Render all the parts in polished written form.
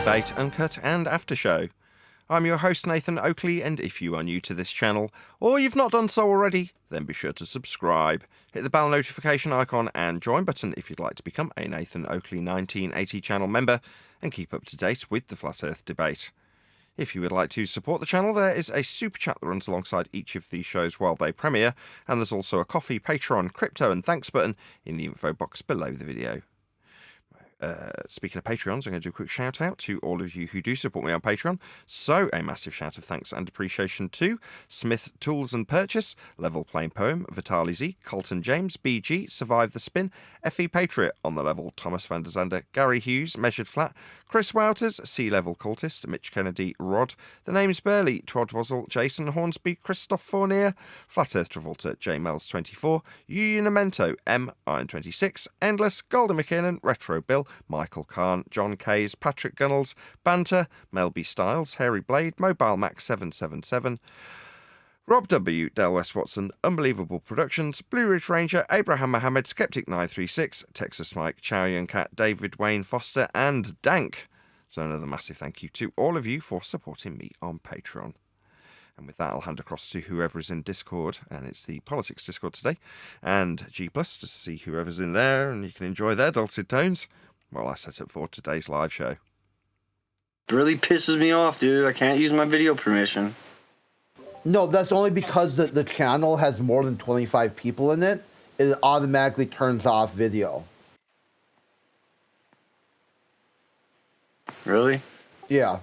Debate, Uncut and After Show. I'm your host Nathan Oakley, and if you are new to this channel, or you've not done so already, then be sure to subscribe. Hit the bell notification icon and join button if you'd like to become a Nathan Oakley 1980 channel member and keep up to date with the Flat Earth debate. If you would like to support the channel, there is a super chat that runs alongside each of these shows while they premiere, and there's also a coffee, Patreon, crypto and thanks button in the info box below the video. Speaking of Patreons, I'm going to do a quick shout out to all of you who do support me on Patreon. So a massive shout of thanks and appreciation to Smith Tools and Purchase, Level Plain Poem, Vitali Z, Colton James, BG, Survive the Spin, FE Patriot on the level, Thomas van der Zander, Gary Hughes, Measured Flat, Chris Wouters, Sea Level Cultist, Mitch Kennedy, Rod, The Name's Burley, Twodwazzle, Jason Hornsby, Christoph Fournier, Flat Earth Travolta, J Mel's 24, Unamento, M Iron 26, Endless, Golden McKinnon, Retro Bill, Michael Kahn, John Kays, Patrick Gunnels, Banter, Mel B. Styles, Hairy Blade, Mobile Max 777, Rob W, Del West Watson, Unbelievable Productions, Blue Ridge Ranger, Abraham Mohammed, Skeptic 936, Texas Mike, Chow Yun Cat, David Wayne Foster, and Dank. So another massive thank you to all of you for supporting me on Patreon. And with that, I'll hand across to whoever is in Discord, and it's the Politics Discord today, and G+, to see whoever's in there, and you can enjoy their dulcet tones while I set up for today's live show. It really pisses me off, dude. I can't use my video permission. No, that's only because the channel has more than 25 people in it. It automatically turns off video. Really? Yeah.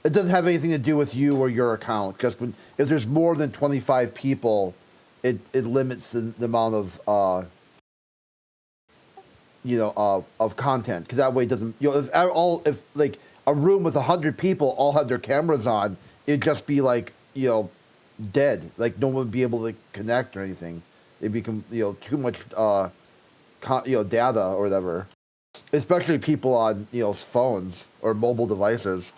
It doesn't have anything to do with you or your account, because if there's more than 25 people, it limits the amount of of content, because that way it doesn't, if like a room with 100 people all had their cameras on, it'd just be like, dead. Like no one would be able to connect or anything. It'd become, too much data or whatever. Especially people on, phones or mobile devices.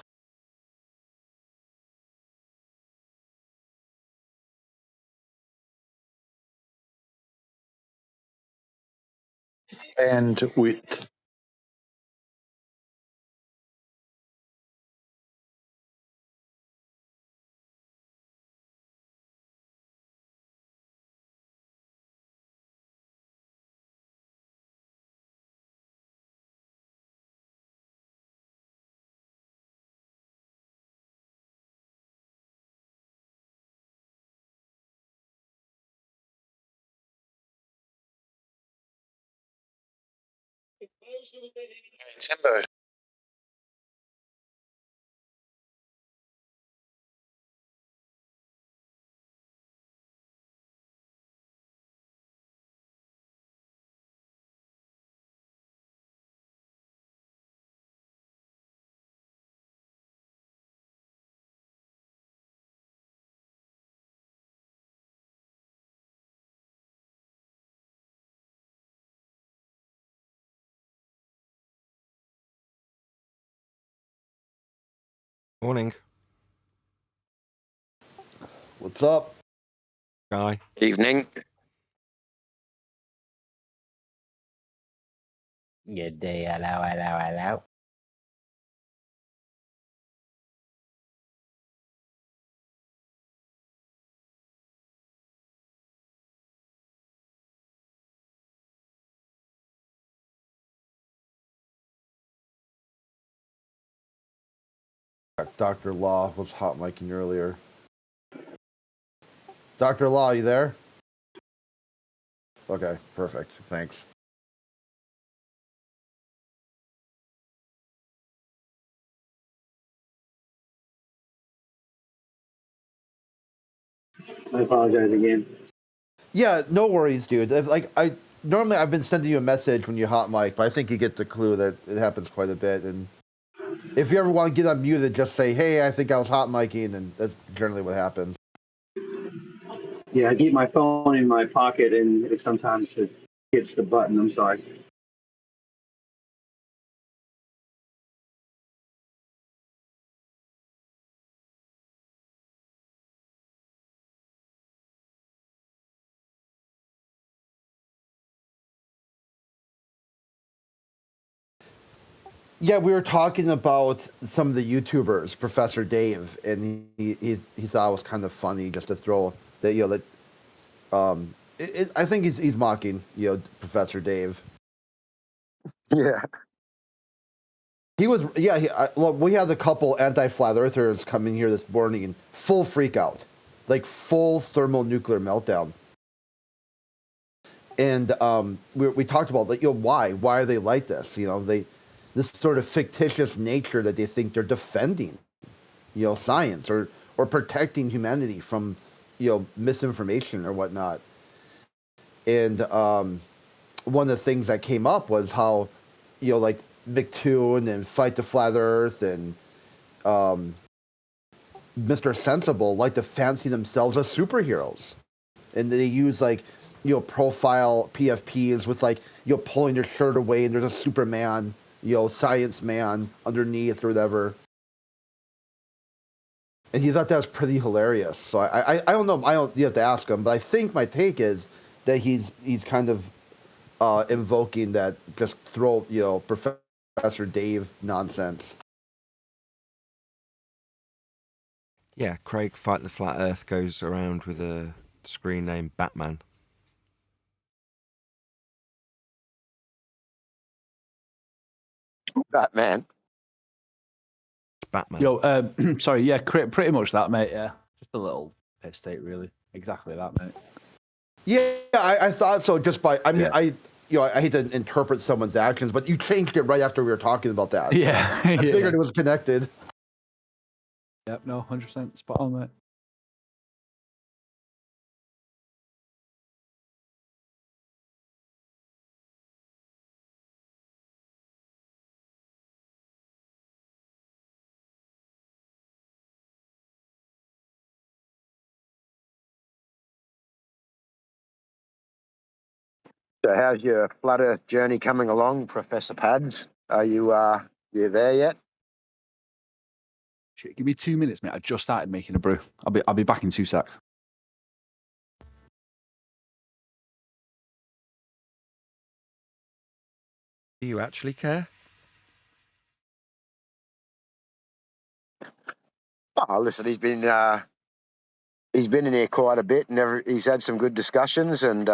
And with Timbo. Morning. What's up? Guy. Evening. Good day, hello. Dr. Law was hot micing earlier. Dr. Law, you there? Okay, perfect. Thanks. I apologize again. Yeah, no worries, dude. Normally I've been sending you a message when you hot mic, but I think you get the clue that it happens quite a bit. And if you ever want to get unmuted, just say, "Hey, I think I was hot micing," and that's generally what happens. Yeah, I keep my phone in my pocket and it sometimes just hits the button. I'm sorry. Yeah, we were talking about some of the YouTubers, Professor Dave, and he thought it was kind of funny just to throw that, you know, that I think he's mocking, you know, Professor Dave. Yeah. He was, yeah. Look, we had a couple anti-flat earthers come in here this morning and full freak out, like full thermonuclear meltdown. And we talked about, like, you know, why are they like this? You know, this sort of fictitious nature that they think they're defending, you know, science or protecting humanity from, you know, misinformation or whatnot. And one of the things that came up was how, you know, like McToon and Fight the Flat Earth and Mr. Sensible like to fancy themselves as superheroes, and they use, like, you know, profile PFPs with, like, you know, pulling their shirt away and there's a Superman, you know, science man underneath or whatever. And he thought that was pretty hilarious. So I don't know. You have to ask him, but I think my take is that he's kind of invoking that just throw, you know, Professor Dave nonsense. Yeah, Craig Fight the Flat Earth goes around with a screen name Batman. Batman. Batman. Yo, sorry, yeah, pretty much that, mate. Yeah, just a little piss take, really. Exactly that, mate. Yeah, I thought so. Just by, I mean, Yeah. I hate to interpret someone's actions, but you changed it right after we were talking about that. So Yeah, I figured it was connected. Yep, no, 100% spot on, mate. So how's your flat Earth journey coming along, Professor Pads? Are you there yet? Shit, give me 2 minutes, mate. I just started making a brew. I'll be back in 2 secs. Do you actually care? Oh, listen, he's been in here quite a bit, and he's had some good discussions, and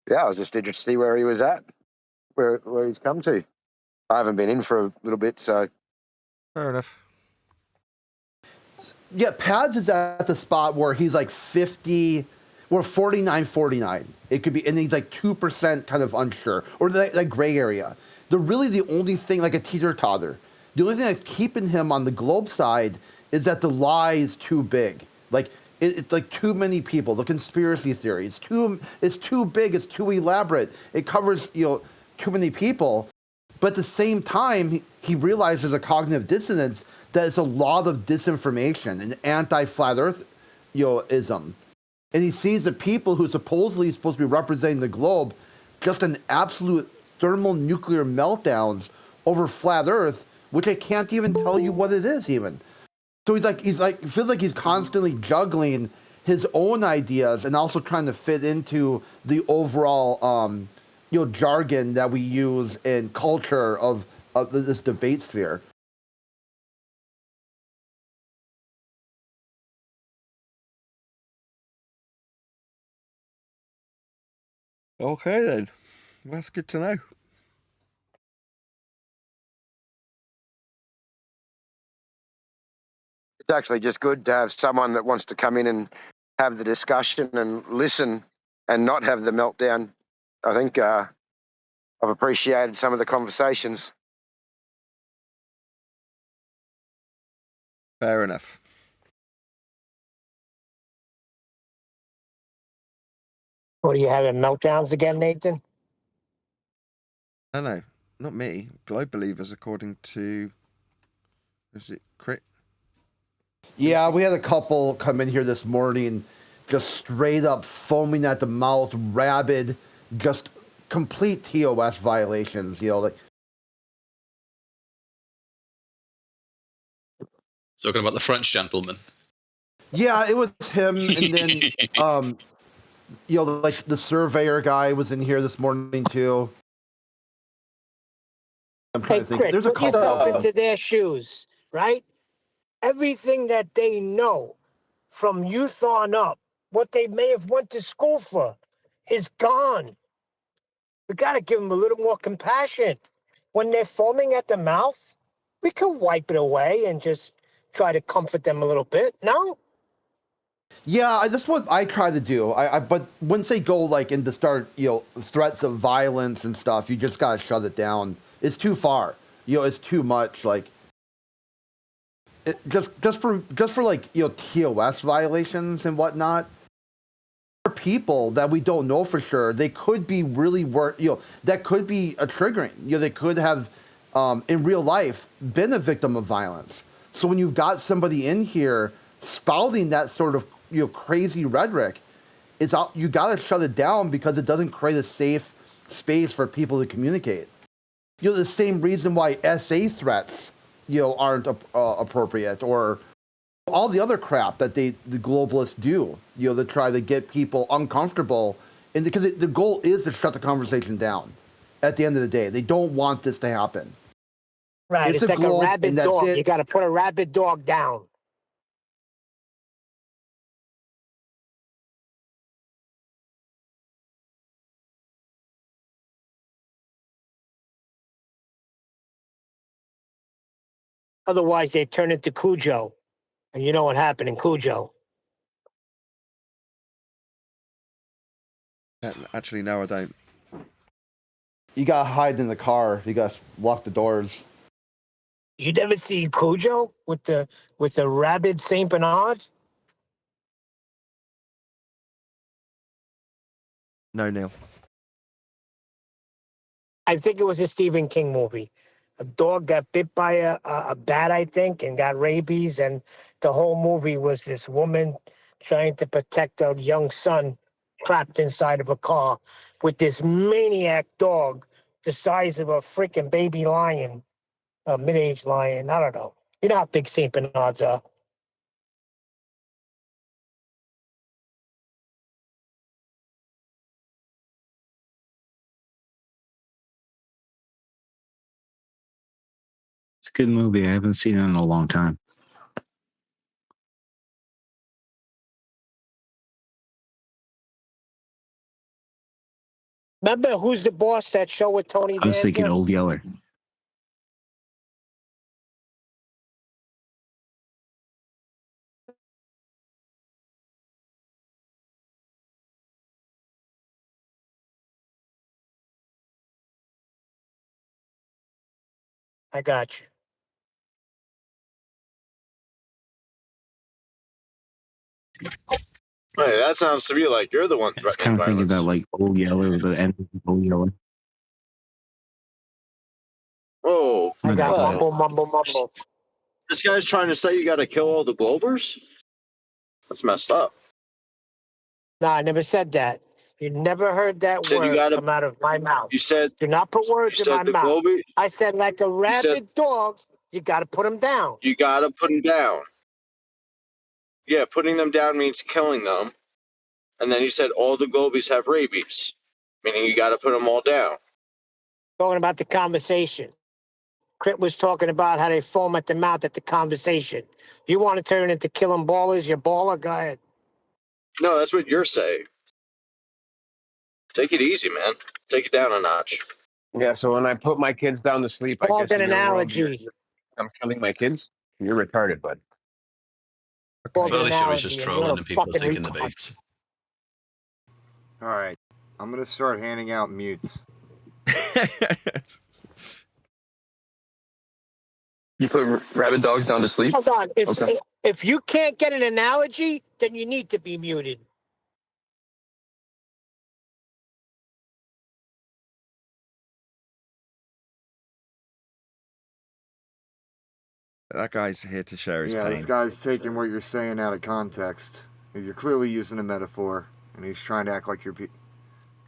yeah, I was just interested to see where he was at, where he's come to. I haven't been in for a little bit, so Fair enough. Yeah, Pads is at the spot where he's like 50, or 49-49. It could be, and he's like 2% kind of unsure, or that gray area. The only thing, like a teeter-totter, the only thing that's keeping him on the globe side is that the lie is too big. Like, it's like too many people. The conspiracy theory, it's too big, it's too elaborate. It covers, you know, too many people. But at the same time, he realizes a cognitive dissonance that it's a lot of disinformation and anti-flat Earth, you know, ism. And he sees the people who supposedly supposed to be representing the globe just in absolute thermonuclear meltdowns over flat Earth, which I can't even tell you what it is even. So he's like, it feels like he's constantly juggling his own ideas and also trying to fit into the overall, you know, jargon that we use in culture of this debate sphere. Okay then. That's good to know. it's actually just good to have someone that wants to come in and have the discussion and listen and not have the meltdown. I think I've appreciated some of the conversations. Fair enough. What are you having meltdowns again, Nathan? No, not me. Globe believers, according to, is it Crit? Yeah, we had a couple come in here this morning, just straight up foaming at the mouth, rabid, just complete TOS violations. You know, like, Talking about the French gentleman. yeah, it was him, and then you know, like the surveyor guy was in here this morning too. I'm trying Hey, to think. Chris, There's a put couple yourself of them. into their shoes, right? Everything that they know from youth on up, what they may have went to school for, is gone. We got to give them a little more compassion. When they're foaming at the mouth, we could wipe it away and just try to comfort them a little bit. No? Yeah, that's what I try to do. But once they go like into start, threats of violence and stuff, you just gotta shut it down. It's too far. It's too much. Like, just for like TOS violations and whatnot. For people that we don't know for sure, they could be really that could be a triggering. They could have in real life been a victim of violence. So when you've got somebody in here spouting that sort of crazy rhetoric, you got to shut it down because it doesn't create a safe space for people to communicate. The same reason why SA threats aren't appropriate, or all the other crap that the globalists do, to try to get people uncomfortable, and because the goal is to shut the conversation down. At the end of the day, they don't want this to happen. Right. It's like a globe, rabid and that's dog. it. You got to put a rabid dog down. Otherwise, they turn into Cujo. And you know what happened in Cujo. Actually, no, I don't. You gotta hide in the car. You gotta lock the doors. You never see Cujo with the rabid Saint Bernard? No, Neil. I think it was a Stephen King movie. A dog got bit by a bat, I think, and got rabies. And the whole movie was this woman trying to protect a young son trapped inside of a car with this maniac dog the size of a freaking baby lion, a mid-aged lion. I don't know. You know how big St. Bernards are. It's a good movie. I haven't seen it in a long time. Remember Who's the Boss, that show with Tony I was thinking Danza? Old Yeller. I got you. Hey, that sounds to me like you're the one I was threatening kind of thinking violence. about like Old Yeller, the end of Old Yeller. Whoa, I got what? mumble, mumble, mumble. This guy's trying to say you got to kill all the Globers? That's messed up. No, I never said that. You never heard that You said you word got to. come out of my mouth. You said Do not put words in my the mouth. Glober. I said, like a You said rabid dog, you got to put him down. you got to put them down. Yeah, putting them down means killing them. And then you said all the Globies have rabies, meaning you got to put them all down. Talking about the conversation. Crit was talking about how they foam at the mouth at the conversation. You want to turn into killing ballers, you're baller, go ahead. No, that's what you're saying. Take it easy, man. Take it down a notch. Yeah, so when I put my kids down to sleep, I Called guess an in your world, analogy. I'm killing my kids. You're retarded, bud. Called an Fairly sure he's just analogy, and you're a trolling and people fucking thinking the retard. bait. All right, I'm gonna start handing out mutes. You put rabid dogs down to sleep? Hold on. Okay. If you can't get an analogy, then you need to be muted. That guy's here to share his Yeah, pain. this guy's taking what you're saying out of context. You're clearly using a metaphor, and he's trying to act like you're.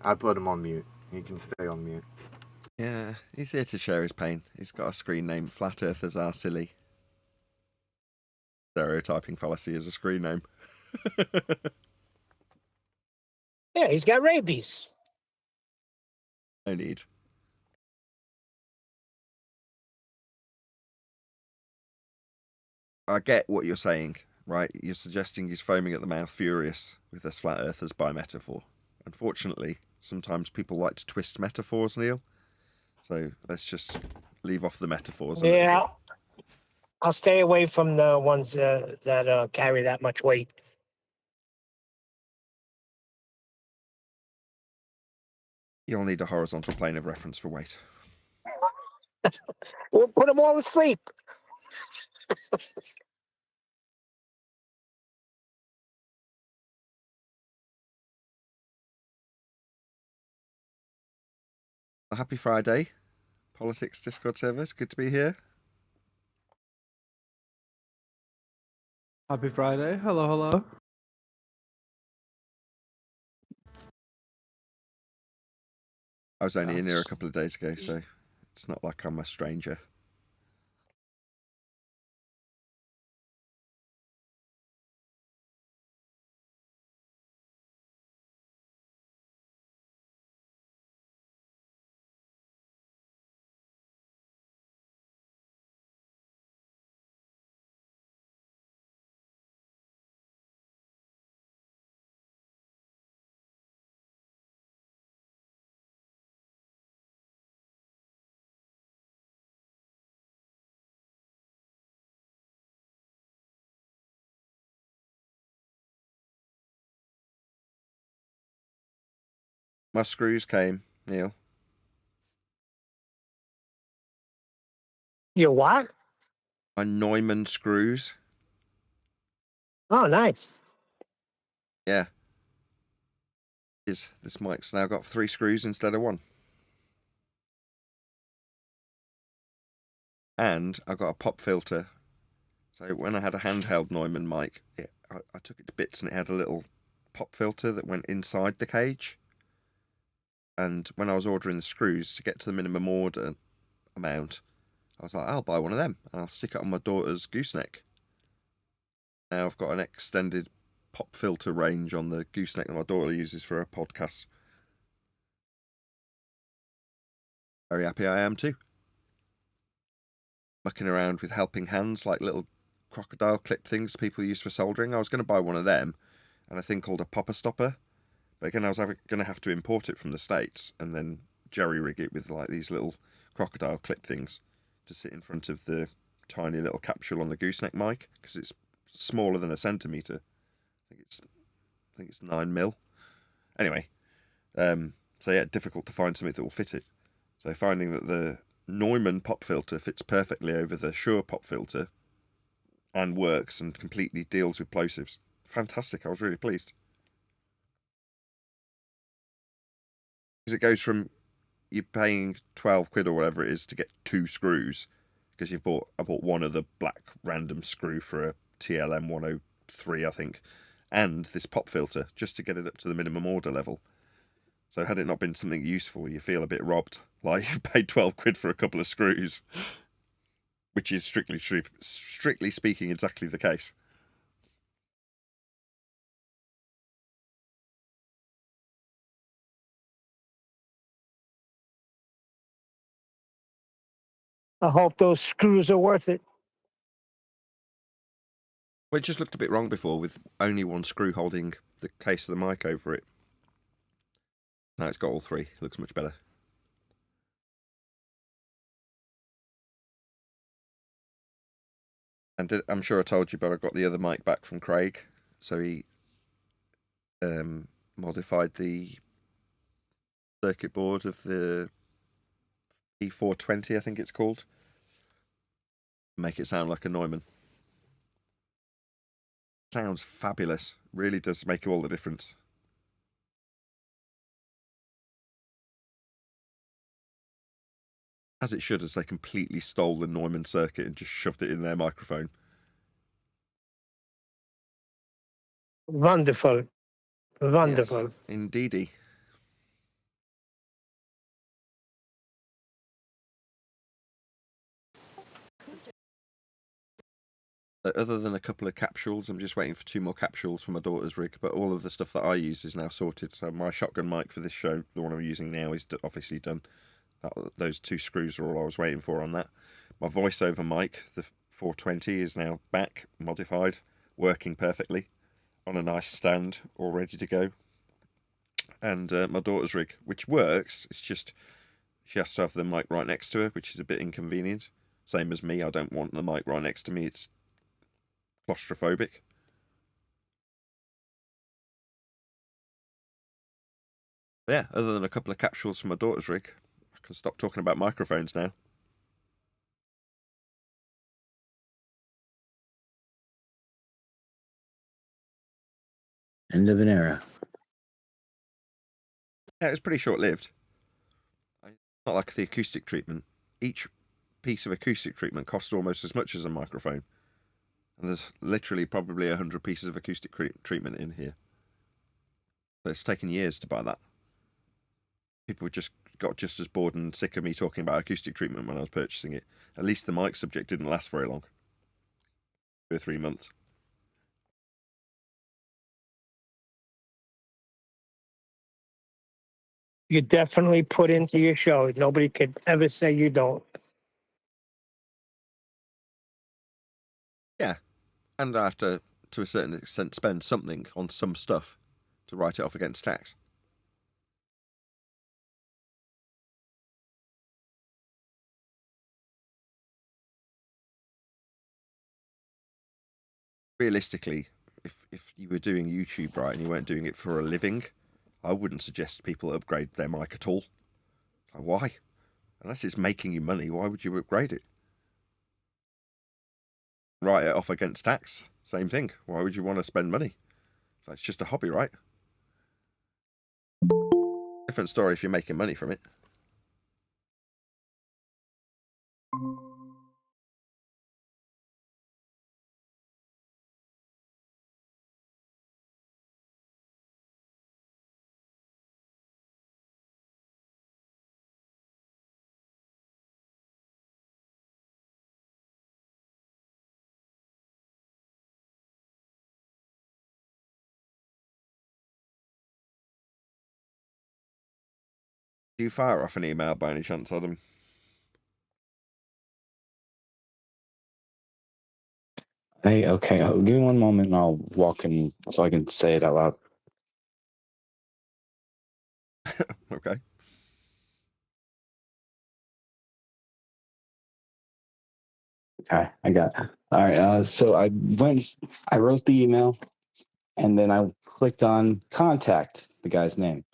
I put him on mute. He can stay on mute. Yeah, he's here to share his pain. He's got a screen name. Flat Earthers are silly. Stereotyping fallacy is a screen name. Yeah, he's got rabies. No need. I get what you're saying, right? You're suggesting he's foaming at the mouth, furious with us flat earthers by metaphor. Unfortunately, sometimes people like to twist metaphors, Neil. So let's just leave off the metaphors a little Yeah, bit. I'll stay away from the ones that carry that much weight. You'll need a horizontal plane of reference for weight. We'll put them all to sleep. Happy Friday, Politics Discord servers. Good to be here. Happy Friday. Hello, hello. I was only in here a couple of days ago, so it's not like I'm a stranger. My screws came, Neil. Your what? My Neumann screws. Oh, nice. Yeah. This mic's now got 3 screws instead of 1. And I got a pop filter. So when I had a handheld Neumann mic, I took it to bits and it had a little pop filter that went inside the cage. And when I was ordering the screws to get to the minimum order amount, I was like, I'll buy one of them and I'll stick it on my daughter's gooseneck. Now I've got an extended pop filter range on the gooseneck that my daughter uses for her podcast. Very happy I am too. Mucking around with helping hands, like little crocodile clip things people use for soldering. I was going to buy one of them, and a thing called a popper stopper. But again, I was going to have to import it from the States and then jerry rig it with like these little crocodile clip things to sit in front of the tiny little capsule on the gooseneck mic, because it's smaller than a centimetre. I think it's 9mm. Anyway, so yeah, difficult to find something that will fit it. So finding that the Neumann pop filter fits perfectly over the Shure pop filter and works and completely deals with plosives. Fantastic, I was really pleased. Because it goes from you paying 12 quid or whatever it is to get 2 screws, because I bought one of the black random screw for a TLM 103, I think, and this pop filter just to get it up to the minimum order level. So had it not been something useful, you feel a bit robbed, like you've paid 12 quid for a couple of screws, which is strictly speaking exactly the case. I hope those screws are worth it. Well, it just looked a bit wrong before with only one screw holding the case of the mic over it. Now it's got all 3. It looks much better. And I'm sure I told you, but I got the other mic back from Craig. So he modified the circuit board of the E420, I think it's called. Make it sound like a Neumann. Sounds fabulous. Really does make all the difference. As it should, as they completely stole the Neumann circuit and just shoved it in their microphone. Wonderful. Wonderful. Yes, indeedy. Other than a couple of capsules, I'm just waiting for 2 more capsules for my daughter's rig, but all of the stuff that I use is now sorted. So my shotgun mic for this show, the one I'm using now, is obviously done. Those 2 screws are all I was waiting for on that. My voiceover mic, the 420 is now back, modified, working perfectly, on a nice stand, all ready to go. And my daughter's rig, which works, it's just she has to have the mic right next to her, which is a bit inconvenient. Same as me, I don't want the mic right next to me, it's claustrophobic. But yeah, other than a couple of capsules from my daughter's rig, I can stop talking about microphones now. End of an era. Yeah, it was pretty short-lived. Not like the acoustic treatment. Each piece of acoustic treatment costs almost as much as a microphone. And there's literally probably 100 pieces of acoustic treatment in here. But it's taken years to buy that. People just got just as bored and sick of me talking about acoustic treatment when I was purchasing it. At least the mic subject didn't last very long. 2 or 3 months. You definitely put into your show. Nobody could ever say you don't. Yeah. And I have to a certain extent, spend something on some stuff to write it off against tax. Realistically, if you were doing YouTube right and you weren't doing it for a living, I wouldn't suggest people upgrade their mic at all. Like, why? Unless it's making you money, why would you upgrade it? Write it off against tax, same thing. Why would you want to spend money? It's just a hobby, right? Different story if you're making money from it. Do you fire off an email by any chance, Adam? Hey, okay. Give me one moment and I'll walk in so I can say it out loud. Okay. Okay, I got it. All right. So I wrote the email and then I clicked on contact the guy's name.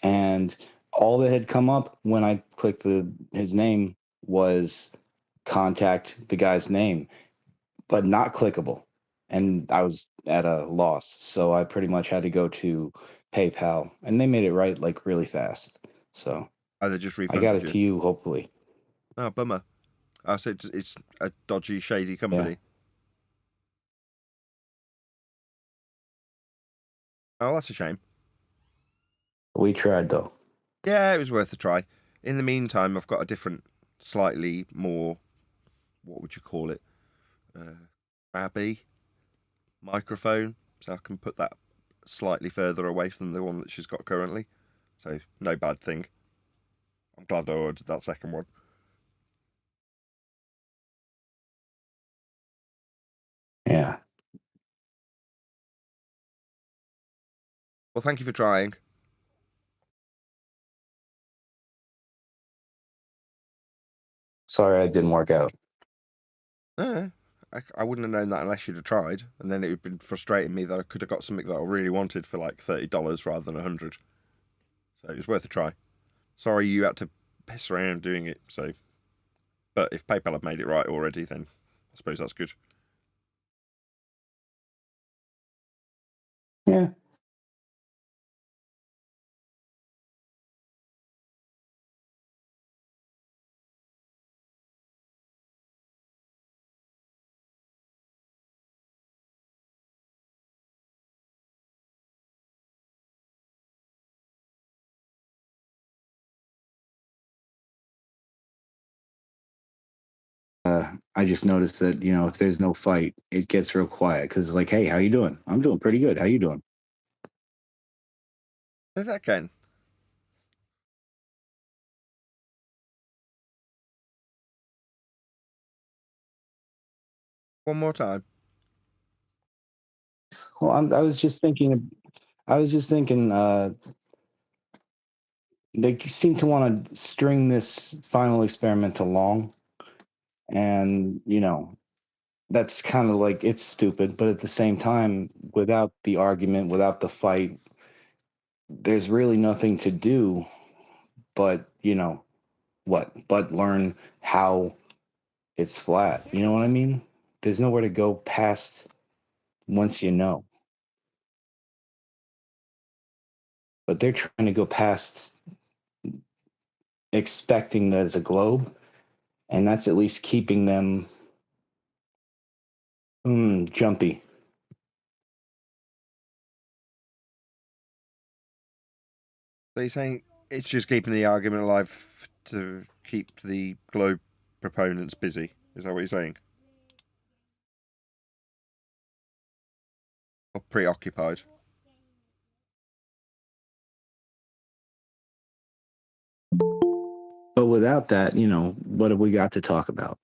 And all that had come up when I clicked his name was contact the guy's name, but not clickable. And I was at a loss. So I pretty much had to go to PayPal and they made it right like really fast. So They just I refunded got it you. to you, hopefully. Oh, bummer. I said it's a dodgy, shady company. Yeah. Oh, that's a shame. We tried though. Yeah, it was worth a try. In the meantime, I've got a different, slightly more, what would you call it? Grabby microphone. So I can put that slightly further away from the one that she's got currently. So no bad thing. I'm glad I ordered that second one. Yeah. Well, thank you for trying. Sorry it didn't work out. I wouldn't have known that unless you'd have tried, and then it would have been frustrating me that I could have got something that I really wanted for like $30 rather than $100. So it was worth a try. Sorry you had to piss around doing it. So, but if PayPal have made it right already, then I suppose that's good. Yeah. I just noticed that, if there's no fight, it gets real quiet because like, hey, how you doing? I'm doing pretty good. How you doing? Say that again. One more time. Well, I was just thinking. They seem to want to string this final experiment along, and that's kind of like, it's stupid. But at the same time, without the argument, without the fight, there's really nothing to do. But but learn how it's flat. You know what I mean? There's nowhere to go past once you know. But they're trying to go past expecting that it's a globe, and that's at least keeping them jumpy. So you're saying it's just keeping the argument alive to keep the globe proponents busy? Is that what you're saying? Or preoccupied? But without that, what have we got to talk about?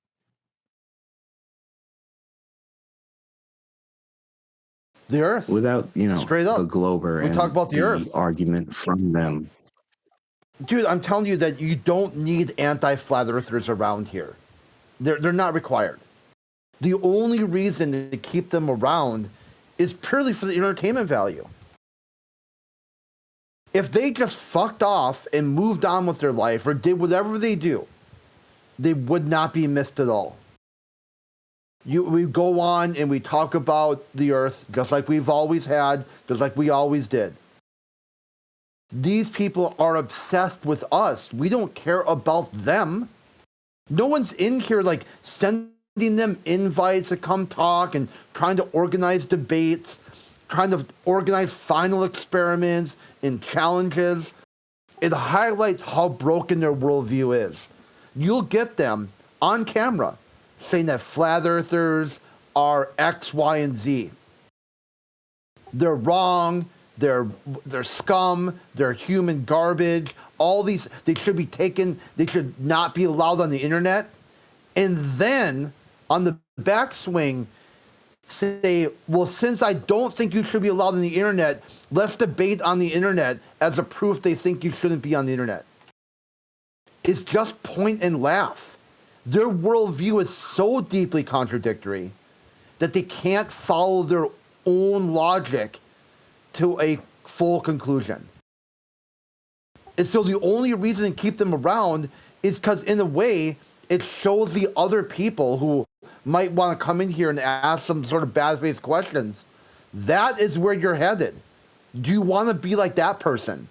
The Earth. Without, straight up, the glober we and talk about the Earth argument from them. Dude, I'm telling you that you don't need anti-flat earthers around here. They're not required. The only reason to keep them around is purely for the entertainment value. If they just fucked off and moved on with their life or did whatever they do, they would not be missed at all. We go on and we talk about the Earth just like we've always had, just like we always did. These people are obsessed with us. We don't care about them. No one's in here like sending them invites to come talk and trying to organize debates, trying to organize final experiments and challenges. It highlights how broken their worldview is. You'll get them on camera saying that flat earthers are X, Y, and Z. They're wrong. They're scum. They're human garbage. All these, they should be taken. They should not be allowed on the internet. And then on the backswing, say, well, since I don't think you should be allowed on the internet, let's debate on the internet as a proof they think you shouldn't be on the internet. It's just point and laugh. Their worldview is so deeply contradictory that they can't follow their own logic to a full conclusion. And so the only reason to keep them around is because, in a way, it shows the other people who might want to come in here and ask some sort of bad-faced questions, that is where you're headed. Do you want to be like that person?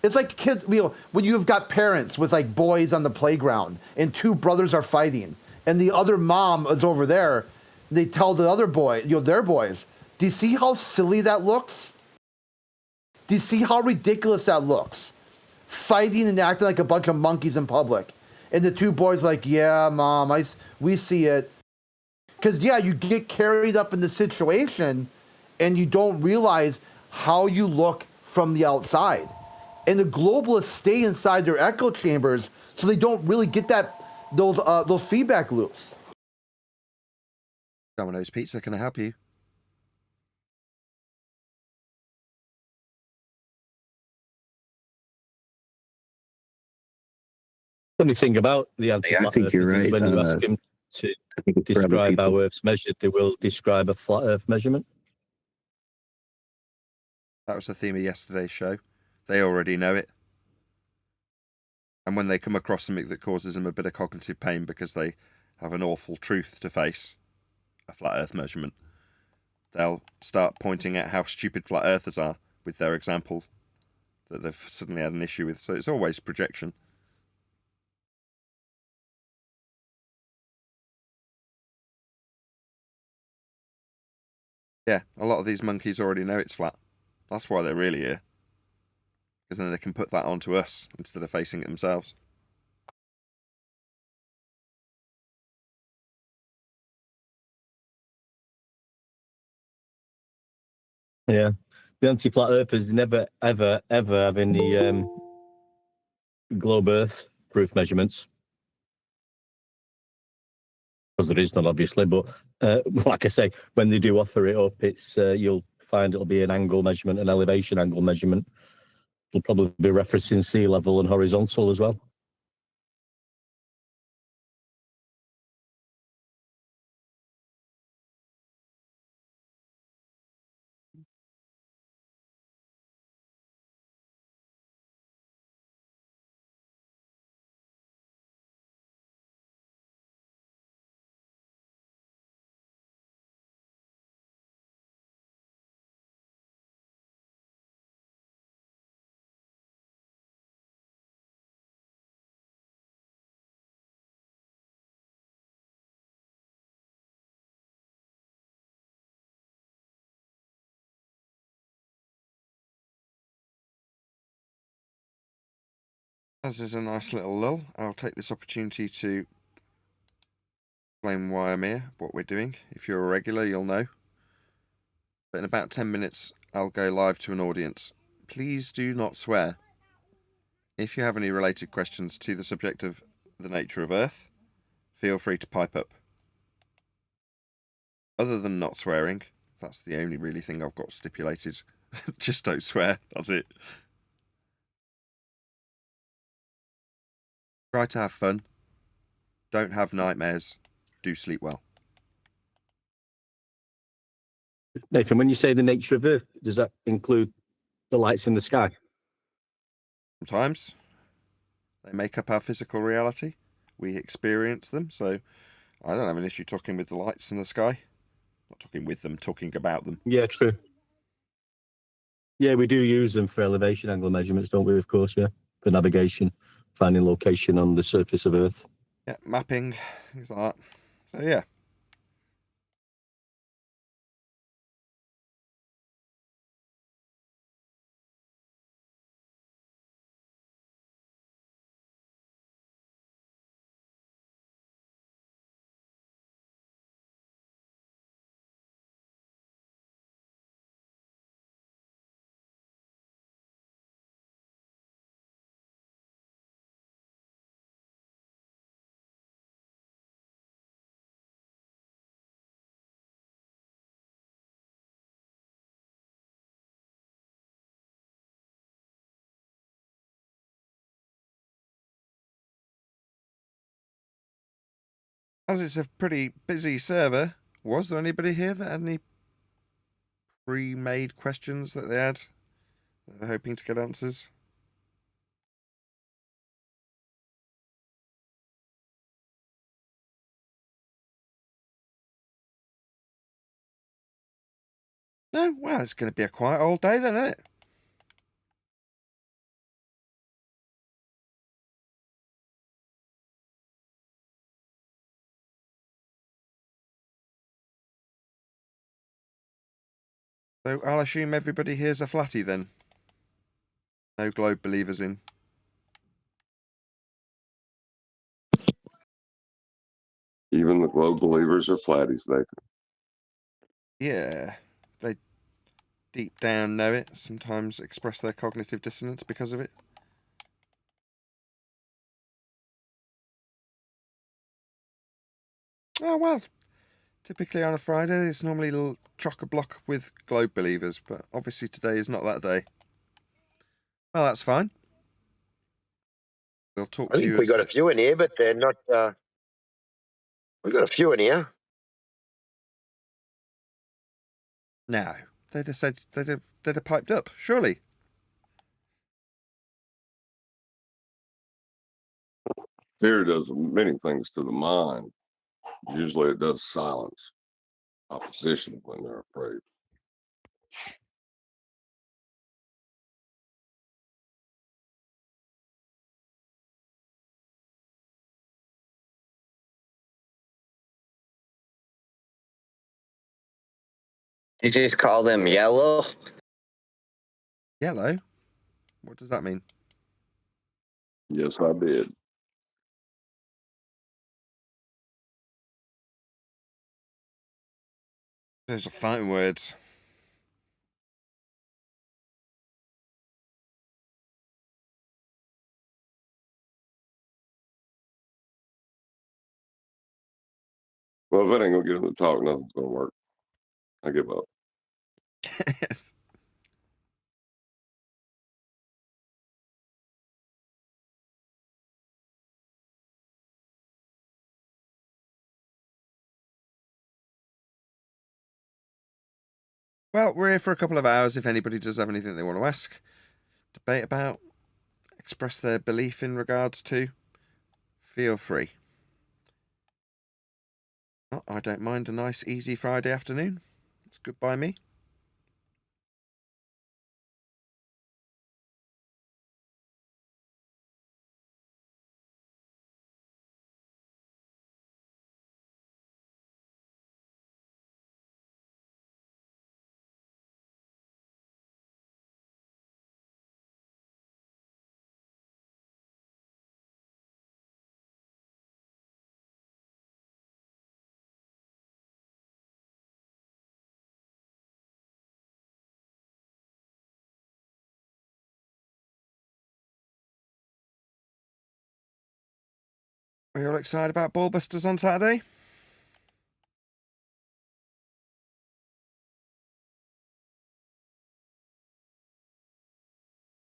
It's like kids, when you've got parents with like boys on the playground and two brothers are fighting and the other mom is over there, they tell the other boy, their boys, do you see how silly that looks? Do you see how ridiculous that looks? Fighting and acting like a bunch of monkeys in public. And the two boys like, yeah, Mom, we see it. Because, yeah, you get carried up in the situation and you don't realize how you look from the outside. And the globalists stay inside their echo chambers so they don't really get those feedback loops. Domino's Pizza, can I help you? Funny thing about the anti-flat think you're earthers is right. when you ask them to describe how Earth's measured, they will describe a flat Earth measurement. That was the theme of yesterday's show. They already know it. And when they come across something that causes them a bit of cognitive pain because they have an awful truth to face, a flat Earth measurement, they'll start pointing at how stupid flat Earthers are with their example that they've suddenly had an issue with. So it's always projection. Yeah, a lot of these monkeys already know it's flat. That's why they're really here. Because then they can put that onto us instead of facing it themselves. Yeah. The anti-flat earthers never, ever, ever have any globe Earth proof measurements. because there is none, obviously. But like I say, when they do offer it up, it's you'll find it'll be an angle measurement, an elevation angle measurement. It'll probably be referencing sea level and horizontal as well. As is a nice little lull, I'll take this opportunity to explain why I'm here, what we're doing. If you're a regular, you'll know. But in about 10 minutes, I'll go live to an audience. Please do not swear. If you have any related questions to the subject of the nature of Earth, feel free to pipe up. Other than not swearing, that's the only really thing I've got stipulated. Just don't swear, that's it. Try to have fun. Don't have nightmares. Do sleep well. Nathan, when you say the nature of Earth, does that include the lights in the sky? Sometimes they make up our physical reality. We experience them, so I don't have an issue talking with the lights in the sky. Not talking with them, talking about them. Yeah, true. Yeah, we do use them for elevation angle measurements, don't we? Of course, yeah, for navigation, finding location on the surface of Earth. Yeah, mapping, things like that. So yeah. As it's a pretty busy server, was there anybody here that had any pre-made questions that they had? They were hoping to get answers? No? Well, it's going to be a quiet old day then, isn't it? So I'll assume everybody here's a flatty then. No globe believers in. Even the globe believers are flatties, Nathan. Yeah, they deep down know it, sometimes express their cognitive dissonance because of it. Oh, well, typically on a Friday, it's normally chock-a-block with globe believers, but obviously today is not that day. Well, that's fine. We'll talk I to you. think we got a few in here, but they're not. We got a few in here. No, they'd have said they'd have piped up, surely. Fear does many things to the mind. Usually it does silence opposition when they're afraid. You just call them yellow? Yellow? What does that mean? Yes, I did. Those are fighting words. Well, if it ain't gonna get him to talk, nothing's gonna work. I give up. Well, we're here for a couple of hours. If anybody does have anything they want to ask, debate about, express their belief in regards to, feel free. Oh, I don't mind a nice, easy Friday afternoon. It's good by me. Are you all excited about Ballbusters on Saturday?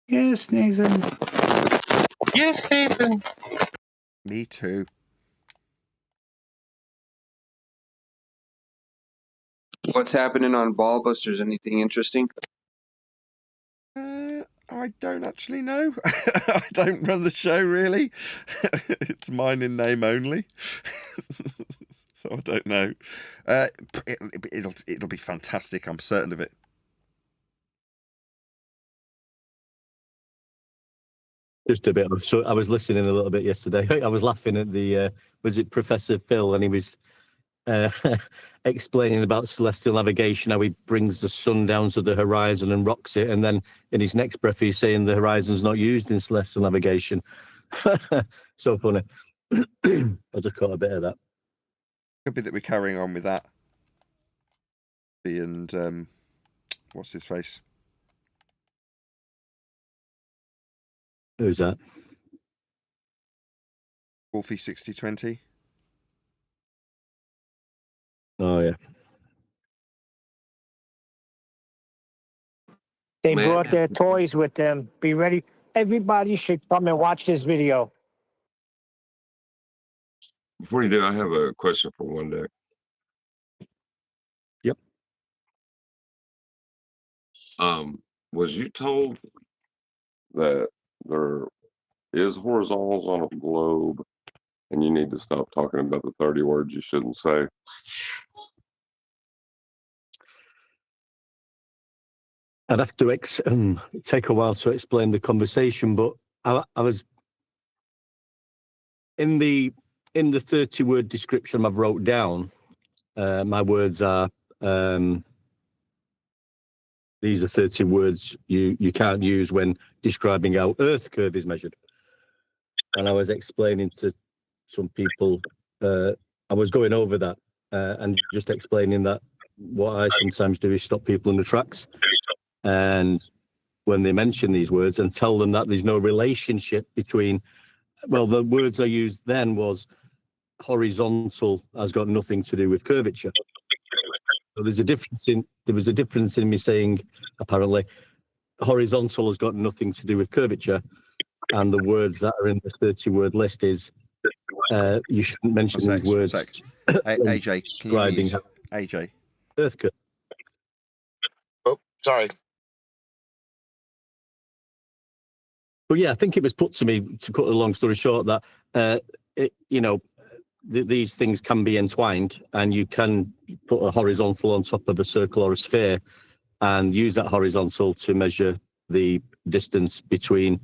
Yes, Nathan. Yes, Nathan. Me too. What's happening on Ballbusters? Anything interesting? I don't actually know. I don't run the show, really. It's mine in name only. So I don't know. It'll be fantastic. I'm certain of it. Just a bit. So I was listening a little bit yesterday. I was laughing at the was it Professor Phil, and he was explaining about celestial navigation, how he brings the sun down to the horizon and rocks it, and then in his next breath he's saying the horizon's not used in celestial navigation. So funny. I just caught a bit of that. Could be that we're carrying on with that. And what's his face? Who's that? Wolfie 6020. Oh yeah. They Man. brought their toys with them. Be ready. Everybody should come and watch this video. Before you do, I have a question for one day. Yep. Was you told that there is horizontals on a globe and you need to stop talking about the 30 words you shouldn't say? I'd have to take a while to explain the conversation, but I was in the 30-word description I've wrote down. My words are these are 30 words you can't use when describing how Earth curve is measured. And I was explaining to some people, I was going over that and just explaining that what I sometimes do is stop people in the tracks. And when they mention these words and tell them that there's no relationship between, well, the words I used then was horizontal has got nothing to do with curvature. So there was a difference in me saying, apparently, horizontal has got nothing to do with curvature. And the words that are in the 30-word list is, you shouldn't mention these words. AJ, can you mute? AJ. Earth curve. Oh, sorry. But yeah, I think it was put to me, to cut a long story short, that these things can be entwined, and you can put a horizontal on top of a circle or a sphere and use that horizontal to measure the distance between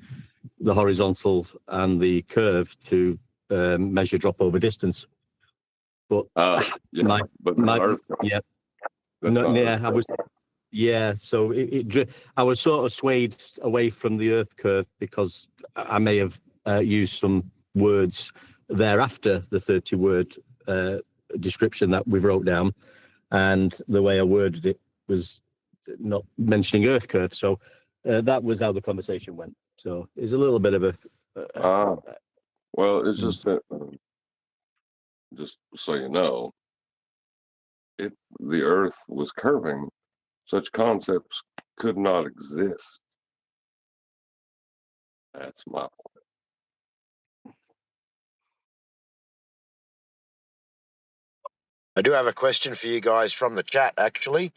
the horizontal and the curve to measure drop over distance. But so I was sort of swayed away from the Earth curve because I may have used some words thereafter the 30-word description that we wrote down, and the way I worded it was not mentioning Earth curve. So that was how the conversation went. So it's a little bit of a. Well, it's just that, just so you know, if the Earth was curving, such concepts could not exist. That's my point. I do have a question for you guys from the chat, actually.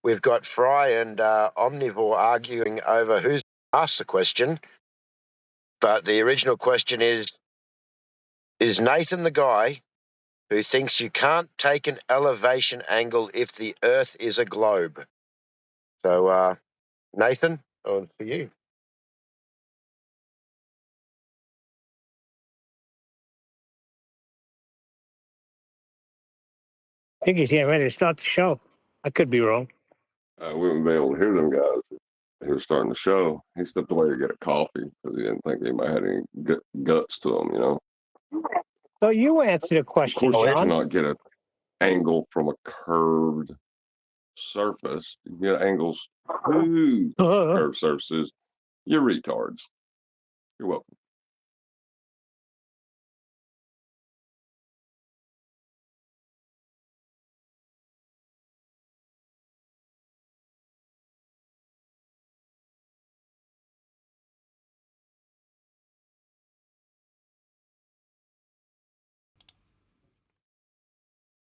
We've got Fry and Omnivore arguing over who's asked the question. But the original question is Nathan the guy who thinks you can't take an elevation angle if the Earth is a globe? So, Nathan, for you. I think he's getting ready to start the show. I could be wrong. We wouldn't be able to hear them guys. He was starting the show. He stepped away to get a coffee because he didn't think anybody had any guts to him, you know. So you answer the Of question, course, you John. cannot get an angle from a curved surface. You get angles to curved surfaces. You're retards. You're welcome.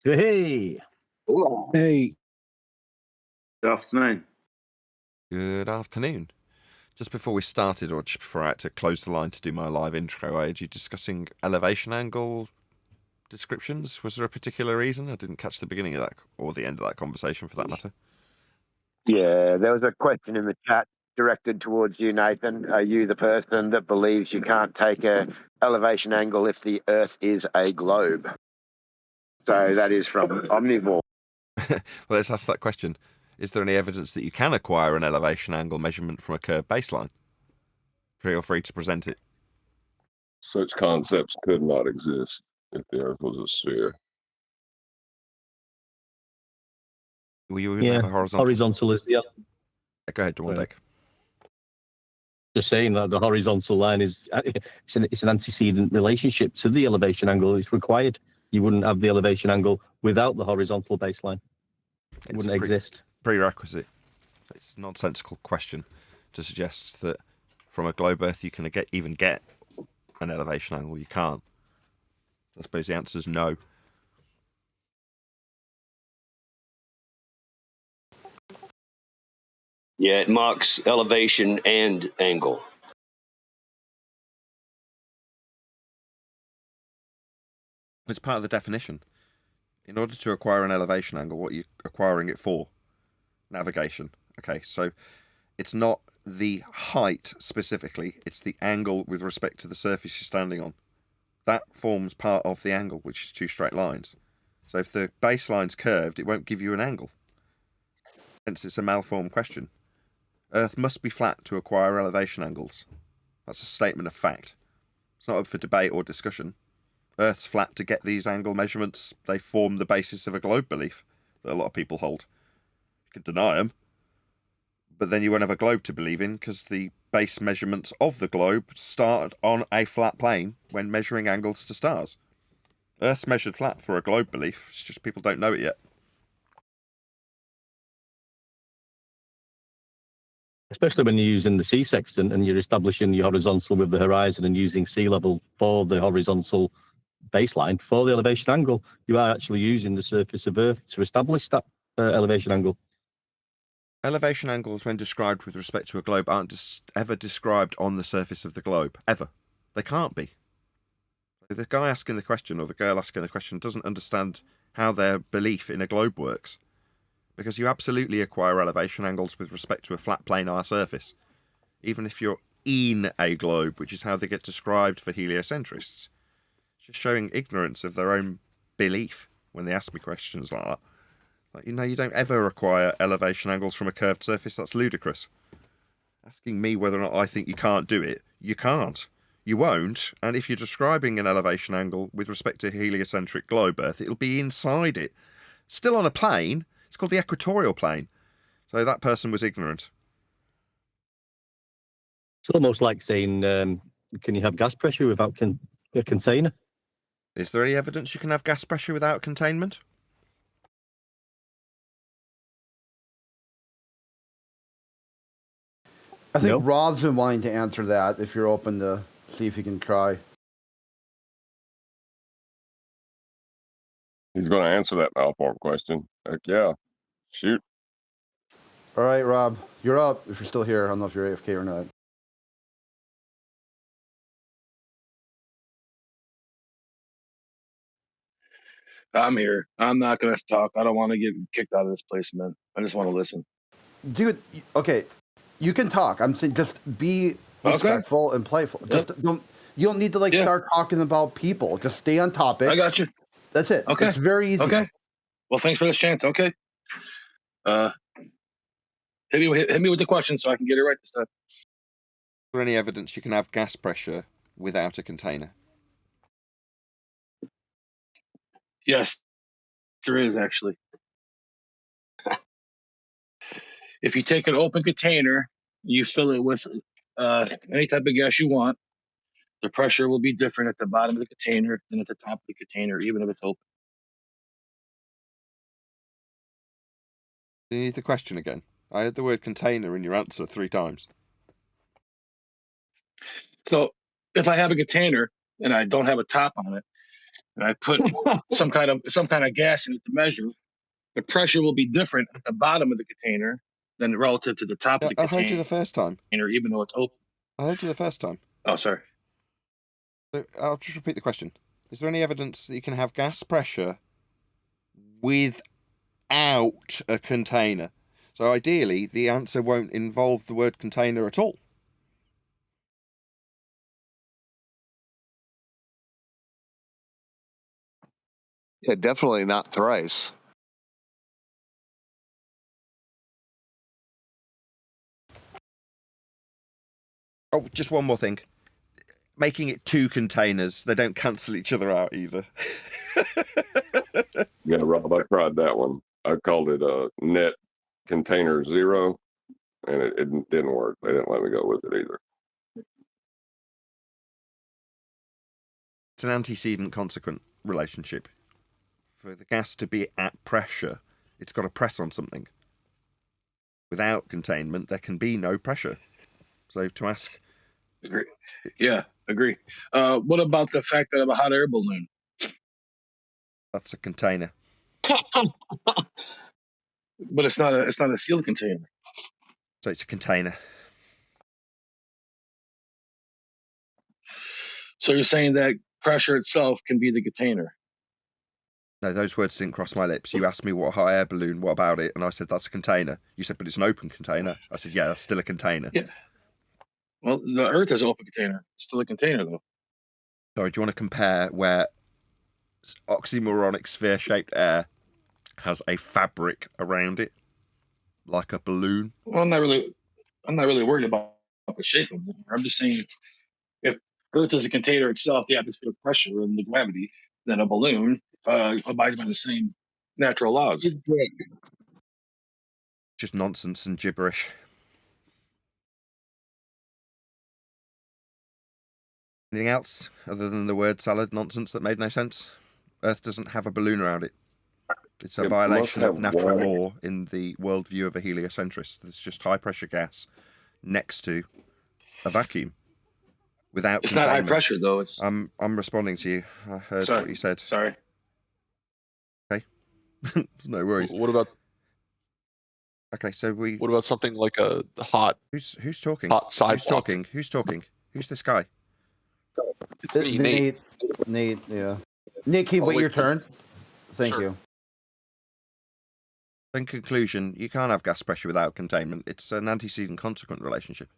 Hey. Hey. Good afternoon. Good afternoon. Just before we started, or just before I had to close the line to do my live intro, I heard you discussing elevation angle descriptions. Was there a particular reason? I didn't catch the beginning of that, or the end of that conversation for that matter. Yeah, there was a question in the chat directed towards you, Nathan. Are you the person that believes you can't take a elevation angle if the Earth is a globe? So that is from Omnivore. Well, let's ask that question. Is there any evidence that you can acquire an elevation angle measurement from a curved baseline? Feel free to present it. Such concepts could not exist if the Earth was a sphere. Well, you wouldn't have a horizontal. Horizontal is the. Go ahead, Dwandek. Just saying that the horizontal line is it's an antecedent relationship to the elevation angle. It's required. You wouldn't have the elevation angle without the horizontal baseline. It wouldn't exist. Prerequisite. It's a nonsensical question to suggest that from a globe Earth you can even get an elevation angle. You can't. I suppose the answer is no. Yeah, it marks elevation and angle. It's part of the definition. In order to acquire an elevation angle, what are you acquiring it for? Navigation. Okay, so it's not the height specifically, it's the angle with respect to the surface you're standing on. That forms part of the angle, which is two straight lines. So if the baseline's curved, it won't give you an angle. Hence, it's a malformed question. Earth must be flat to acquire elevation angles. That's a statement of fact. It's not up for debate or discussion. Earth's flat to get these angle measurements. They form the basis of a globe belief that a lot of people hold. You can deny them, but then you won't have a globe to believe in because the base measurements of the globe start on a flat plane when measuring angles to stars. Earth's measured flat for a globe belief. It's just people don't know it yet. Especially when you're using the sea sextant and you're establishing your horizontal with the horizon and using sea level for the horizontal baseline for the elevation angle, you are actually using the surface of Earth to establish that elevation angle. Elevation angles, when described with respect to a globe, aren't ever described on the surface of the globe. Ever. They can't be. The guy asking the question or the girl asking the question doesn't understand how their belief in a globe works. Because you absolutely acquire elevation angles with respect to a flat planar surface. Even if you're in a globe, which is how they get described for heliocentrists. It's just showing ignorance of their own belief when they ask me questions like that. Like, you don't ever acquire elevation angles from a curved surface. That's ludicrous. Asking me whether or not I think you can't do it, you can't. You won't, and if you're describing an elevation angle with respect to a heliocentric globe Earth, it'll be inside it. Still on a plane. It's called the equatorial plane. So that person was ignorant. It's almost like saying, can you have gas pressure without a container? Is there any evidence you can have gas pressure without containment? I think No. Rob's been wanting to answer that. If you're open to see if you can try. He's going to answer that malform question. Heck yeah. Shoot. All right, Rob, you're up. If you're still here, I don't know if you're AFK or not. I'm here. I'm not going to talk. I don't want to get kicked out of this place, man. I just want to listen. Dude, okay, you can talk. I'm saying just be respectful and playful. Just don't. You don't need to start talking about people. Just stay on topic. I got you. That's it. Okay. It's very easy. Okay. Well, thanks for this chance. Okay. Hit me with the question so I can get it right this time. Is there any evidence you can have gas pressure without a container? Yes, there is actually. If you take an open container, you fill it with any type of gas you want, the pressure will be different at the bottom of the container than at the top of the container, even if it's open. Do you need the question again? I heard the word container in your answer 3 times. So if I have a container and I don't have a top on it, and I put some kind of gas in it to measure, the pressure will be different at the bottom of the container than relative to the top of the container. I heard you the first time. Even though it's open. I heard you the first time. Oh, sorry. So I'll just repeat the question. Is there any evidence that you can have gas pressure without a container? So ideally, the answer won't involve the word container at all. Yeah, definitely not thrice. Oh, just one more thing. Making it 2 containers, they don't cancel each other out either. Yeah, Rob, I tried that one. I called it a net container 0, and it didn't work. They didn't let me go with it either. It's an antecedent consequent relationship. For the gas to be at pressure, it's got to press on something. Without containment, there can be no pressure. So to ask... Agree. Yeah, agree. What about the fact that I have a hot air balloon? That's a container. But it's not a sealed container. So it's a container. So you're saying that pressure itself can be the container? No, those words didn't cross my lips. You asked me what a hot air balloon, what about it? And I said, that's a container. You said, but it's an open container. I said, yeah, that's still a container. Yeah. Well, the Earth is an open container. It's still a container, though. Sorry, do you want to compare where oxymoronic sphere-shaped air has a fabric around it, like a balloon? Well, I'm not really worried about the shape of it. I'm just saying, if Earth is a container itself, the atmospheric pressure and the gravity, then a balloon abides by the same natural laws. Just nonsense and gibberish. Anything else other than the word salad nonsense that made no sense? Earth doesn't have a balloon around it. It's a violation of natural law in the worldview of a heliocentrist. It's just high pressure gas next to a vacuum without It's containment. not high pressure, though. It's... I'm responding to you. I heard what you said. Sorry. Okay. No worries. What about? Okay, so What about something like a hot? Who's talking? Hot sidewalk. Who's talking? Who's talking? Who's this guy? It's me, Nate. Nate, yeah. Nate, can you wait your turn? Thank you. In conclusion, you can't have gas pressure without containment. It's an antecedent consequent relationship.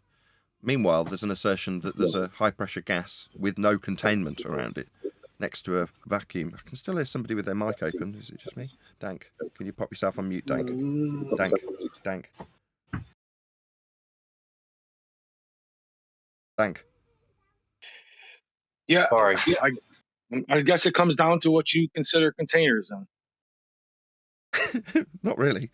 Meanwhile, there's an assertion that there's a high pressure gas with no containment around it next to a vacuum. I can still hear somebody with their mic open. Is it just me? Dank, can you pop yourself on mute, Dank? Dank. Dank. Yeah. Sorry. I guess it comes down to what you consider containers, then. Not really.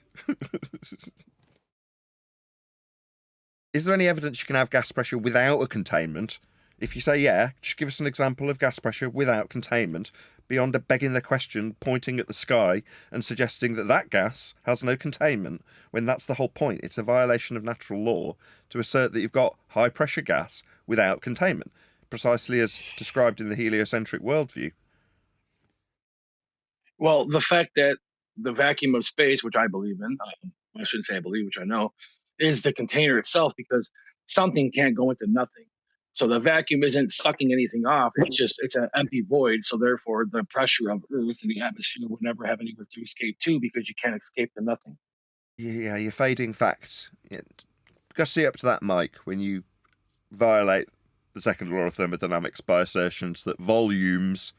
Is there any evidence you can have gas pressure without a containment? If you say yeah, just give us an example of gas pressure without containment, beyond a begging the question, pointing at the sky and suggesting that that gas has no containment, when that's the whole point. It's a violation of natural law to assert that you've got high pressure gas without containment, precisely as described in the heliocentric worldview. Well, the fact that the vacuum of space, which I believe in, I shouldn't say I believe, which I know, is the container itself, because something can't go into nothing. So the vacuum isn't sucking anything off. It's an empty void. So therefore, the pressure of Earth and the atmosphere would never have anywhere to escape to, because you can't escape to nothing. Yeah, you're fading facts. Gussy up to that mic when you violate the second law of thermodynamics by assertions that volumes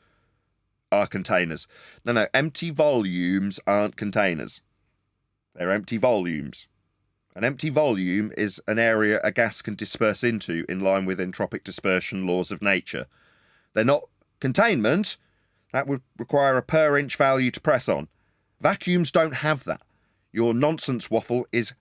are containers. No, empty volumes aren't containers. They're empty volumes. An empty volume is an area a gas can disperse into in line with entropic dispersion laws of nature. They're not containment. That would require a per inch value to press on. Vacuums don't have that. Your nonsense waffle is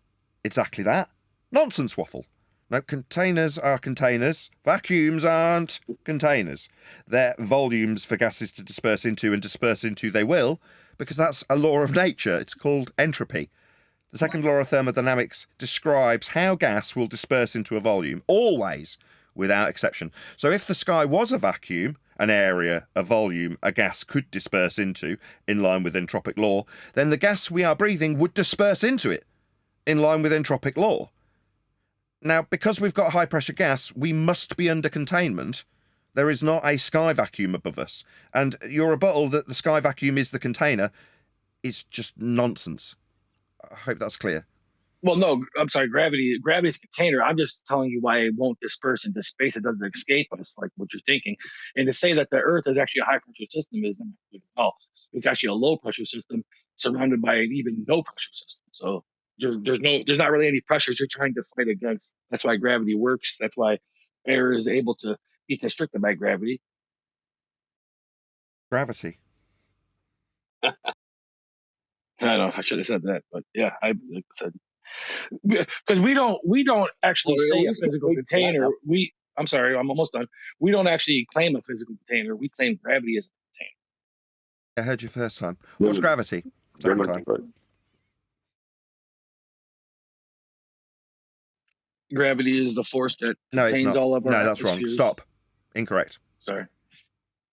exactly that. Nonsense waffle. No, containers are containers. Vacuums aren't containers. They're volumes for gases to disperse into, and disperse into they will, because that's a law of nature. It's called entropy. The second law of thermodynamics describes how gas will disperse into a volume, always, without exception. So if the sky was a vacuum, an area, a volume, a gas could disperse into, in line with entropic law, then the gas we are breathing would disperse into it, in line with entropic law. Now, because we've got high-pressure gas, we must be under containment. There is not a sky vacuum above us. And your rebuttal that the sky vacuum is the container is just nonsense. I hope that's clear. Well, no, I'm sorry. Gravity's a container. I'm just telling you why it won't disperse into space. It doesn't escape us, like what you're thinking. And to say that the Earth is actually a high pressure system is not good at all. It's actually a low pressure system surrounded by an even no pressure system. So there's not really any pressures you're trying to fight against. That's why gravity works. That's why air is able to be constricted by gravity. Gravity. I know I should have said that, but yeah, like I said. Because we don't actually say a physical container. I'm sorry, I'm almost done. We don't actually claim a physical container. We claim gravity as a container. I heard you first time. What's gravity? Second time. Gravity is the force that No, it's contains not. all of our No, that's wrong. atmospheres. Stop. Incorrect. Sorry.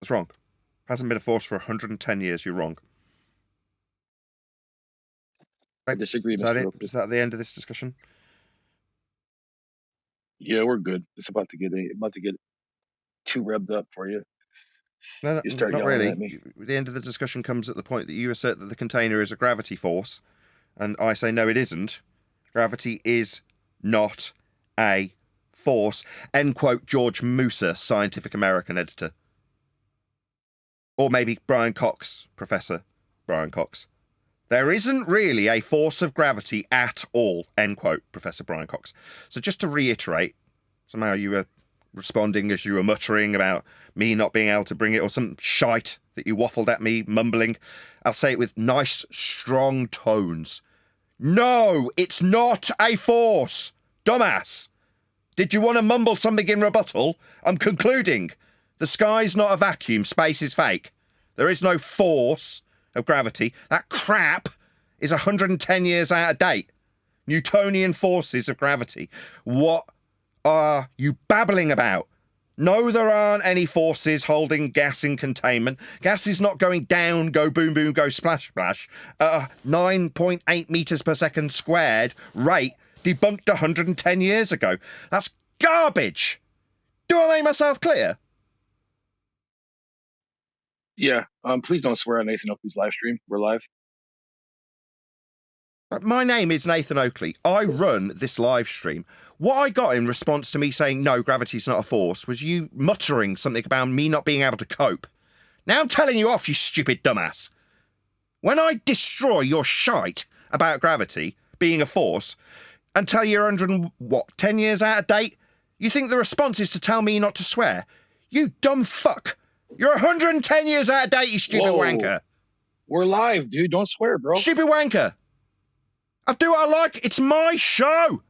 That's wrong. Hasn't been a force for 110 years. You're wrong. I disagree. Is that it? Is that the end of this discussion? Yeah, we're good. It's about to get too revved up for you. No, You start not yelling really. at me. The end of the discussion comes at the point that you assert that the container is a gravity force, and I say no, it isn't. Gravity is not a force. End quote. George Musa, Scientific American editor. Or maybe Brian Cox, Professor Brian Cox. There isn't really a force of gravity at all, end quote, Professor Brian Cox. So just to reiterate, somehow you were responding as you were muttering about me not being able to bring it, or some shite that you waffled at me, mumbling. I'll say it with nice, strong tones. No, it's not a force, dumbass. Did you want to mumble something in rebuttal? I'm concluding. The sky's not a vacuum, space is fake. There is no force of gravity. That crap is 110 years out of date. Newtonian forces of gravity. What are you babbling about? No, there aren't any forces holding gas in containment. Gas is not going down, go boom boom, go splash splash at a 9.8 meters per second squared rate debunked 110 years ago. That's garbage. Do I make myself clear? Yeah. Please don't swear on Nathan Oakley's live stream. We're live. My name is Nathan Oakley. I run this live stream. What I got in response to me saying, no, gravity's not a force, was you muttering something about me not being able to cope. Now I'm telling you off, you stupid dumbass. When I destroy your shite about gravity being a force and tell you you're 10 years out of date, you think the response is to tell me not to swear? You dumb fuck. You're 110 years out of date, you stupid wanker. We're live, dude. Don't swear, bro. Stupid wanker. I do what I like. It's my show.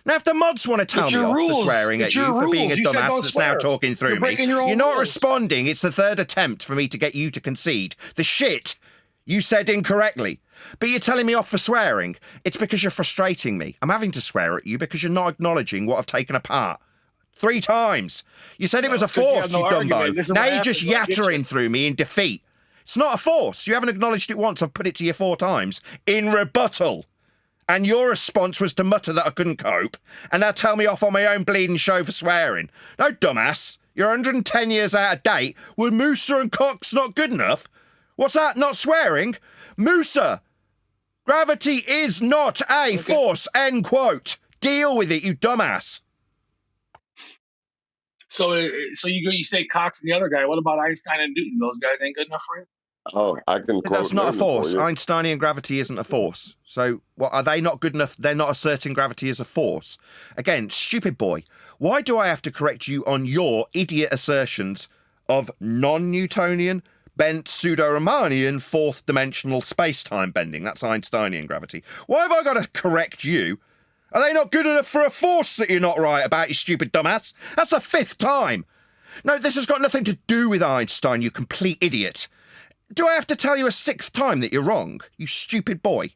Now, if the mods want to tell It's me your off for rules. swearing It's at you your for being a rules. You said dumbass don't that's now swear. talking through You're breaking your own you're not rules. responding. It's the third attempt for me to get you to concede. The shit you said incorrectly. But you're telling me off for swearing. It's because you're frustrating me. I'm having to swear at you because you're not acknowledging what I've taken apart. 3 times. You said it was a force, you dumbo. Now you're just yattering through me in defeat. It's not a force. You haven't acknowledged it once. I've put it to you 4 times. In rebuttal. And your response was to mutter that I couldn't cope, and now tell me off on my own bleeding show for swearing. No, dumbass. You're 110 years out of date. Were Musa and Cox not good enough? What's that? Not swearing? Musa! Gravity is not a force, end quote. Deal with it, you dumbass. So you say Cox and the other guy. What about Einstein and Newton? Those guys ain't good enough for you? Oh, I can quote That's not a Newton for force. you. Einsteinian gravity isn't a force. So, what, are they not good enough? They're not asserting gravity as a force. Again, stupid boy, why do I have to correct you on your idiot assertions of non-Newtonian, bent pseudo-Riemannian fourth-dimensional space-time bending? That's Einsteinian gravity. Why have I got to correct you? Are they not good enough for a force that you're not right about, you stupid dumbass? That's the 5th time. No, this has got nothing to do with Einstein, you complete idiot. Do I have to tell you a 6th time that you're wrong, you stupid boy?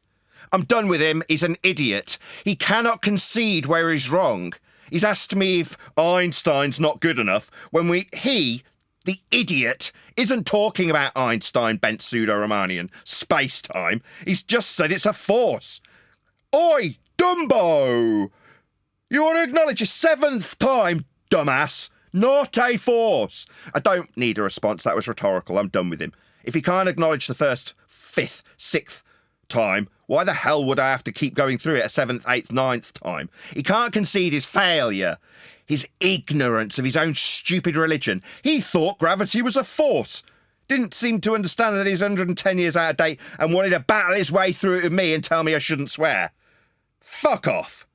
I'm done with him. He's an idiot. He cannot concede where he's wrong. He's asked me if Einstein's not good enough when he, the idiot, isn't talking about Einstein bent pseudo-Riemannian space-time. He's just said it's a force. Oi, Dumbo! You want to acknowledge a 7th time, dumbass? Not a force. I don't need a response. That was rhetorical. I'm done with him. If he can't acknowledge the 1st, 5th, 6th time, why the hell would I have to keep going through it a 7th, 8th, 9th time? He can't concede his failure, his ignorance of his own stupid religion. He thought gravity was a force. Didn't seem to understand that he's 110 years out of date and wanted to battle his way through it with me and tell me I shouldn't swear. Fuck off.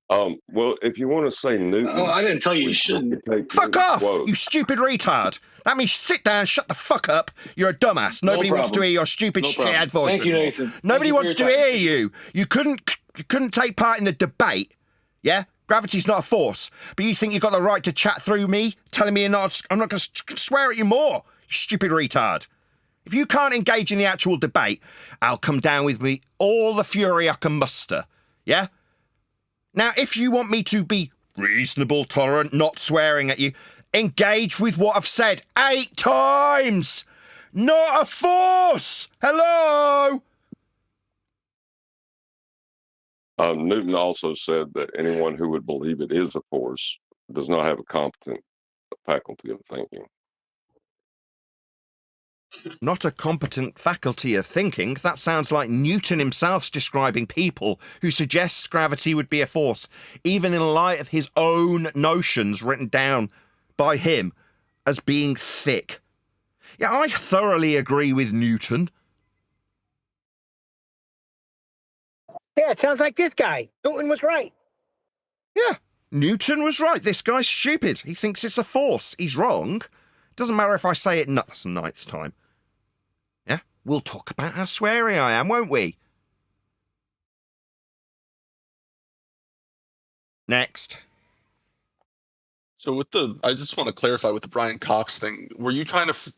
Well, if you want to say Newton... Oh, I didn't tell you you shouldn't. Fuck off, you stupid retard. That means sit down, shut the fuck up. You're a dumbass. Nobody wants to hear your stupid shithead voice. Thank you, anymore. Nathan. Nobody Thank you wants for to your time. hear you. You couldn't take part in the debate. Yeah? Gravity's not a force. But you think you've got the right to chat through me, telling me I'm not going to swear at you more, you stupid retard. If you can't engage in the actual debate, I'll come down with me all the fury I can muster. Yeah? Now, if you want me to be reasonable, tolerant, not swearing at you, engage with what I've said 8 times! Not a force! Hello? Newton also said that anyone who would believe it is a force does not have a competent faculty of thinking. Not a competent faculty of thinking. That sounds like Newton himself's describing people who suggest gravity would be a force, even in light of his own notions written down by him as being thick. Yeah, I thoroughly agree with Newton. Yeah, it sounds like this guy. Newton was right. Yeah, Newton was right. This guy's stupid. He thinks it's a force. He's wrong. Doesn't matter if I say it that's the 9th time. Yeah, we'll talk about how sweary I am, won't we? Next. So I just want to clarify with the Brian Cox thing. Were you trying to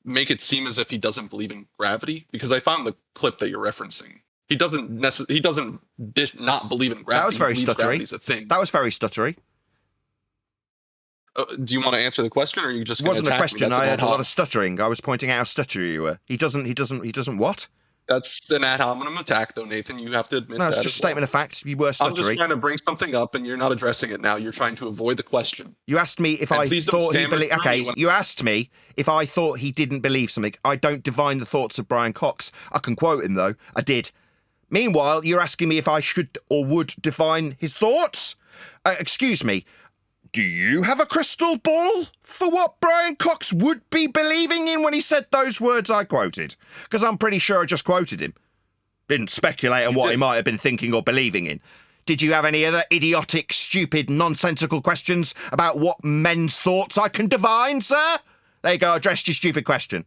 make it seem as if he doesn't believe in gravity? Because I found the clip that you're referencing. He doesn't not believe in gravity. That was very He believes stuttery. gravity's a thing. That was very stuttery. Do you want to answer the question, or are you just It going to wasn't a attack question. me? I had a lot of stuttering. I was pointing out how stuttery you were. He doesn't what? That's an ad hominem attack, though, Nathan. You have to admit No, that. it's just a statement of fact. You were I'm just stuttery. trying to bring something up, and you're not addressing it now. You're trying to avoid the question. You asked me if And I please don't thought he stammer believed. through Okay, me when- you asked me if I thought he didn't believe something. I don't divine the thoughts of Brian Cox. I can quote him though. I did. Meanwhile, you're asking me if I should or would divine his thoughts. Excuse me. Do you have a crystal ball for what Brian Cox would be believing in when he said those words I quoted? Because I'm pretty sure I just quoted him. Didn't speculate on what he might have been thinking or believing in. Did you have any other idiotic, stupid, nonsensical questions about what men's thoughts I can divine, sir? There you go, addressed your stupid question.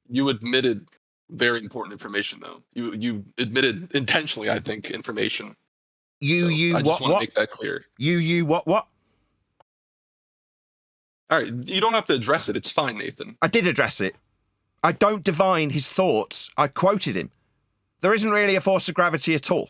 You admitted very important information, though. You admitted intentionally, I think, information I just want to make that clear. What? All right, you don't have to address it. It's fine, Nathan. I did address it. I don't divine his thoughts. I quoted him. There isn't really a force of gravity at all.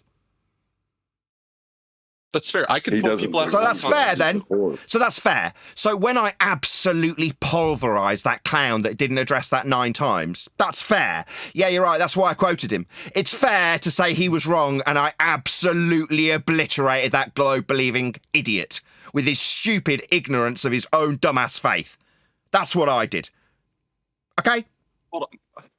That's fair. I can put people out. So that's fair then. So that's fair. So when I absolutely pulverised that clown that didn't address that 9 times, that's fair. Yeah, you're right. That's why I quoted him. It's fair to say he was wrong and I absolutely obliterated that globe-believing idiot with his stupid ignorance of his own dumbass faith. That's what I did. Okay? Hold on.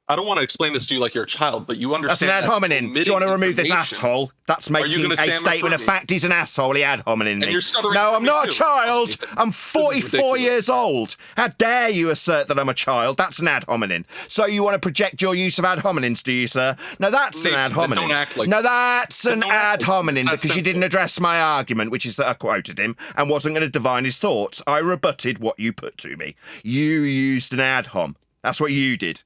I don't want to explain this to you like you're a child, but you understand. That's an ad hominem. Do you want to remove this asshole? That's making a statement of fact. He's an asshole. He ad hominem me. No, I'm not a child. I'm 44 years old. How dare you assert that I'm a child? That's an ad hominem. So you want to project your use of ad hominems, do you, sir? No, that's an ad hominem. Don't act like no, that's an ad hominem because you didn't address my argument, which is that I quoted him and wasn't going to divine his thoughts. I rebutted what you put to me. You used an ad hom. That's what you did.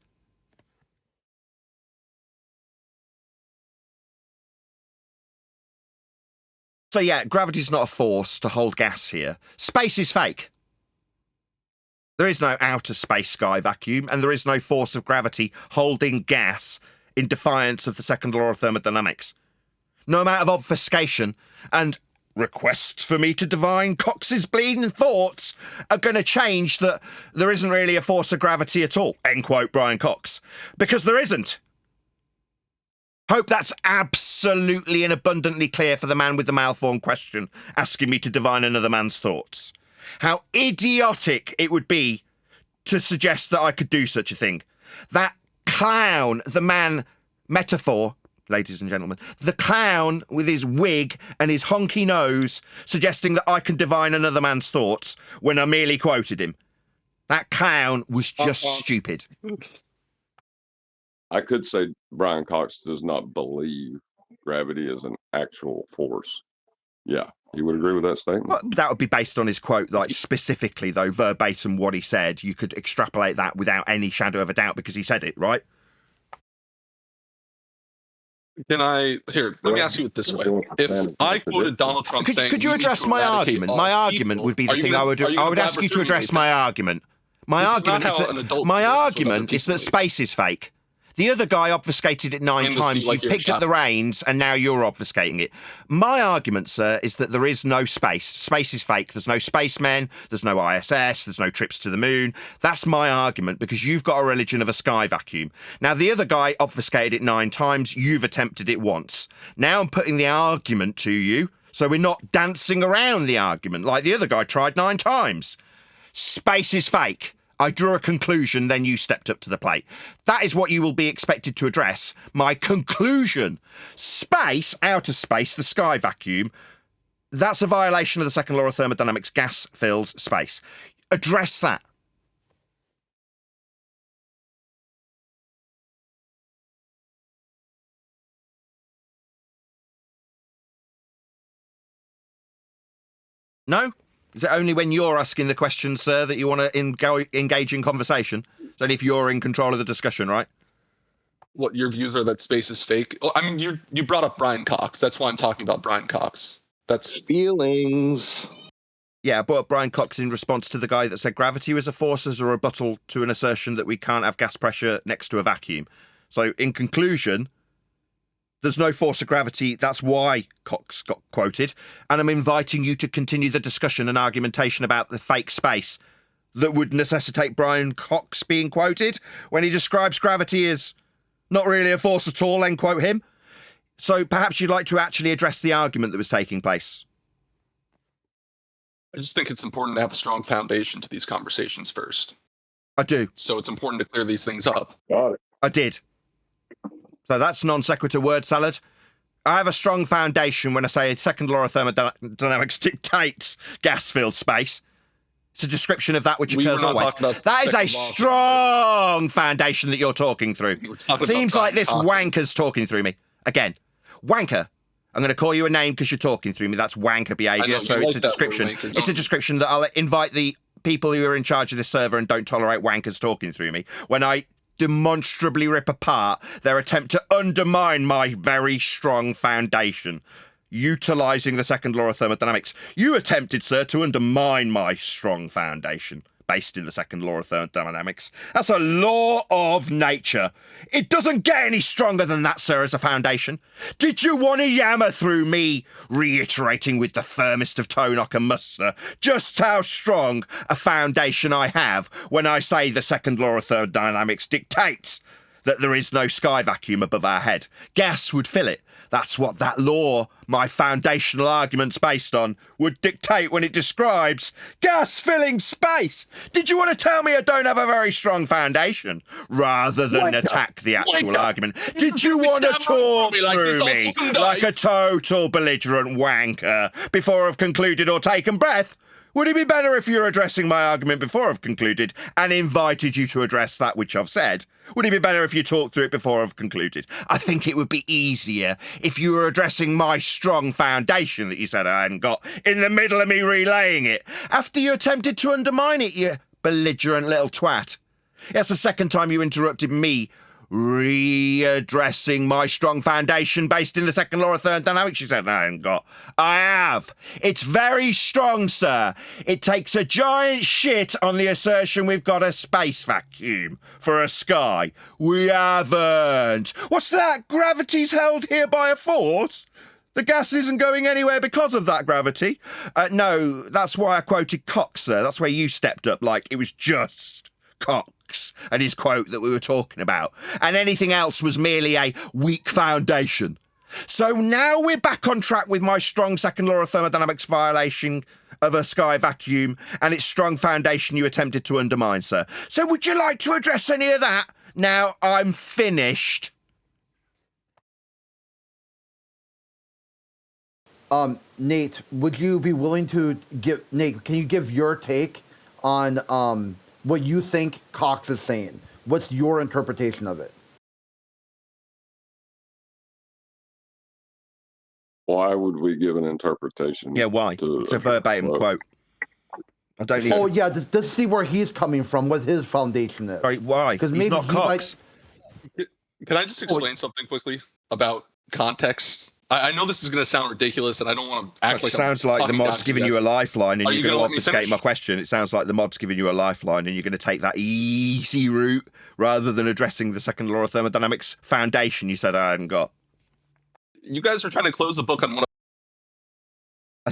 So yeah, gravity's not a force to hold gas here. Space is fake. There is no outer space sky vacuum, and there is no force of gravity holding gas in defiance of the second law of thermodynamics. No amount of obfuscation and requests for me to divine Cox's bleeding thoughts are going to change that there isn't really a force of gravity at all, end quote Brian Cox. Because there isn't. Hope that's absolutely and abundantly clear for the man with the malformed question asking me to divine another man's thoughts. How idiotic it would be to suggest that I could do such a thing. That clown, the man metaphor, ladies and gentlemen, the clown with his wig and his honky nose suggesting that I can divine another man's thoughts when I merely quoted him. That clown was just stupid. I could say Brian Cox does not believe gravity is an actual force. Yeah, you would agree with that statement? Well, that would be based on his quote, like specifically, though, verbatim what he said. You could extrapolate that without any shadow of a doubt because he said it, right? Let me ask you it this way. If I quoted Donald Trump saying... Could you address my argument? My argument would be the thing I would ask you to address my argument. My argument is that space is fake. The other guy obfuscated it 9 times. You've picked up the reins, and now you're obfuscating it. My argument, sir, is that there is no space. Space is fake. There's no spacemen. There's no ISS. There's no trips to the moon. That's my argument, because you've got a religion of a sky vacuum. Now, the other guy obfuscated it 9 times. You've attempted it once. Now I'm putting the argument to you, so we're not dancing around the argument like the other guy tried 9 times. Space is fake. I drew a conclusion, then you stepped up to the plate. That is what you will be expected to address. My conclusion. Space, outer space, the sky vacuum, that's a violation of the second law of thermodynamics. Gas fills space. Address that. No? Is it only when you're asking the question, sir, that you want to engage in conversation? It's only if you're in control of the discussion, right? What your views are that space is fake? Well, I mean, you brought up Brian Cox. That's why I'm talking about Brian Cox. That's feelings. Yeah, I brought up Brian Cox in response to the guy that said gravity was a force as a rebuttal to an assertion that we can't have gas pressure next to a vacuum. So, in conclusion, there's no force of gravity. That's why Cox got quoted. And I'm inviting you to continue the discussion and argumentation about the fake space that would necessitate Brian Cox being quoted when he describes gravity as not really a force at all, end quote him. So perhaps you'd like to actually address the argument that was taking place. I just think it's important to have a strong foundation to these conversations first. I do. So it's important to clear these things up. Got it. I did. So that's non sequitur word salad. I have a strong foundation when I say a second law of thermodynamics dictates gas-filled space. It's a description of that which occurs always. That is a strong foundation that you're talking through. Seems like this wanker's talking through me. Again, wanker. I'm going to call you a name because you're talking through me. That's wanker behaviour. So it's a description. It's a description that I'll invite the people who are in charge of this server and don't tolerate wankers talking through me. When I demonstrably rip apart their attempt to undermine my very strong foundation. utilising the second law of thermodynamics. You attempted, sir, to undermine my strong foundation based in the second law of thermodynamics. That's a law of nature. It doesn't get any stronger than that, sir, as a foundation. Did you want to yammer through me reiterating with the firmest of tone I can muster just how strong a foundation I have when I say the second law of thermodynamics dictates that there is no sky vacuum above our head? Gas would fill it. That's what that law, my foundational argument's based on, would dictate when it describes gas filling space. Did you want to tell me I don't have a very strong foundation rather than attack the actual argument? Did you want to talk through me like a total belligerent wanker before I've concluded or taken breath? Would it be better if you were addressing my argument before I've concluded and invited you to address that which I've said? Would it be better if you talked through it before I've concluded? I think it would be easier if you were addressing my strong foundation that you said I hadn't got in the middle of me relaying it, after you attempted to undermine it, you belligerent little twat. That's the second time you interrupted me readdressing my strong foundation based in the second law of thermodynamics. You said I haven't got. I have. It's very strong, sir. It takes a giant shit on the assertion we've got a space vacuum for a sky. We haven't. What's that? Gravity's held here by a force? The gas isn't going anywhere because of that gravity. No, that's why I quoted Cox, sir. That's where you stepped up like it was just Cox and his quote that we were talking about, and anything else was merely a weak foundation. So now we're back on track with my strong second law of thermodynamics violation of a sky vacuum and its strong foundation you attempted to undermine, sir. So would you like to address any of that? Now I'm finished. Nate, would you be willing to can you give your take on what you think Cox is saying? What's your interpretation of it? Why would we give an interpretation? Yeah, why? It's a verbatim quote. I don't need to... yeah, just see where he's coming from, what his foundation is. Right, why? Because maybe not Cox. Can I just explain something quickly about context? I know this is going to sound ridiculous, and I don't want to act like. It sounds like the mod's giving you a lifeline, and you're going to obfuscate my question. It sounds like the mod's giving you a lifeline, and you're going to take that easy route rather than addressing the second law of thermodynamics foundation you said I hadn't got. You guys are trying to close the book on one.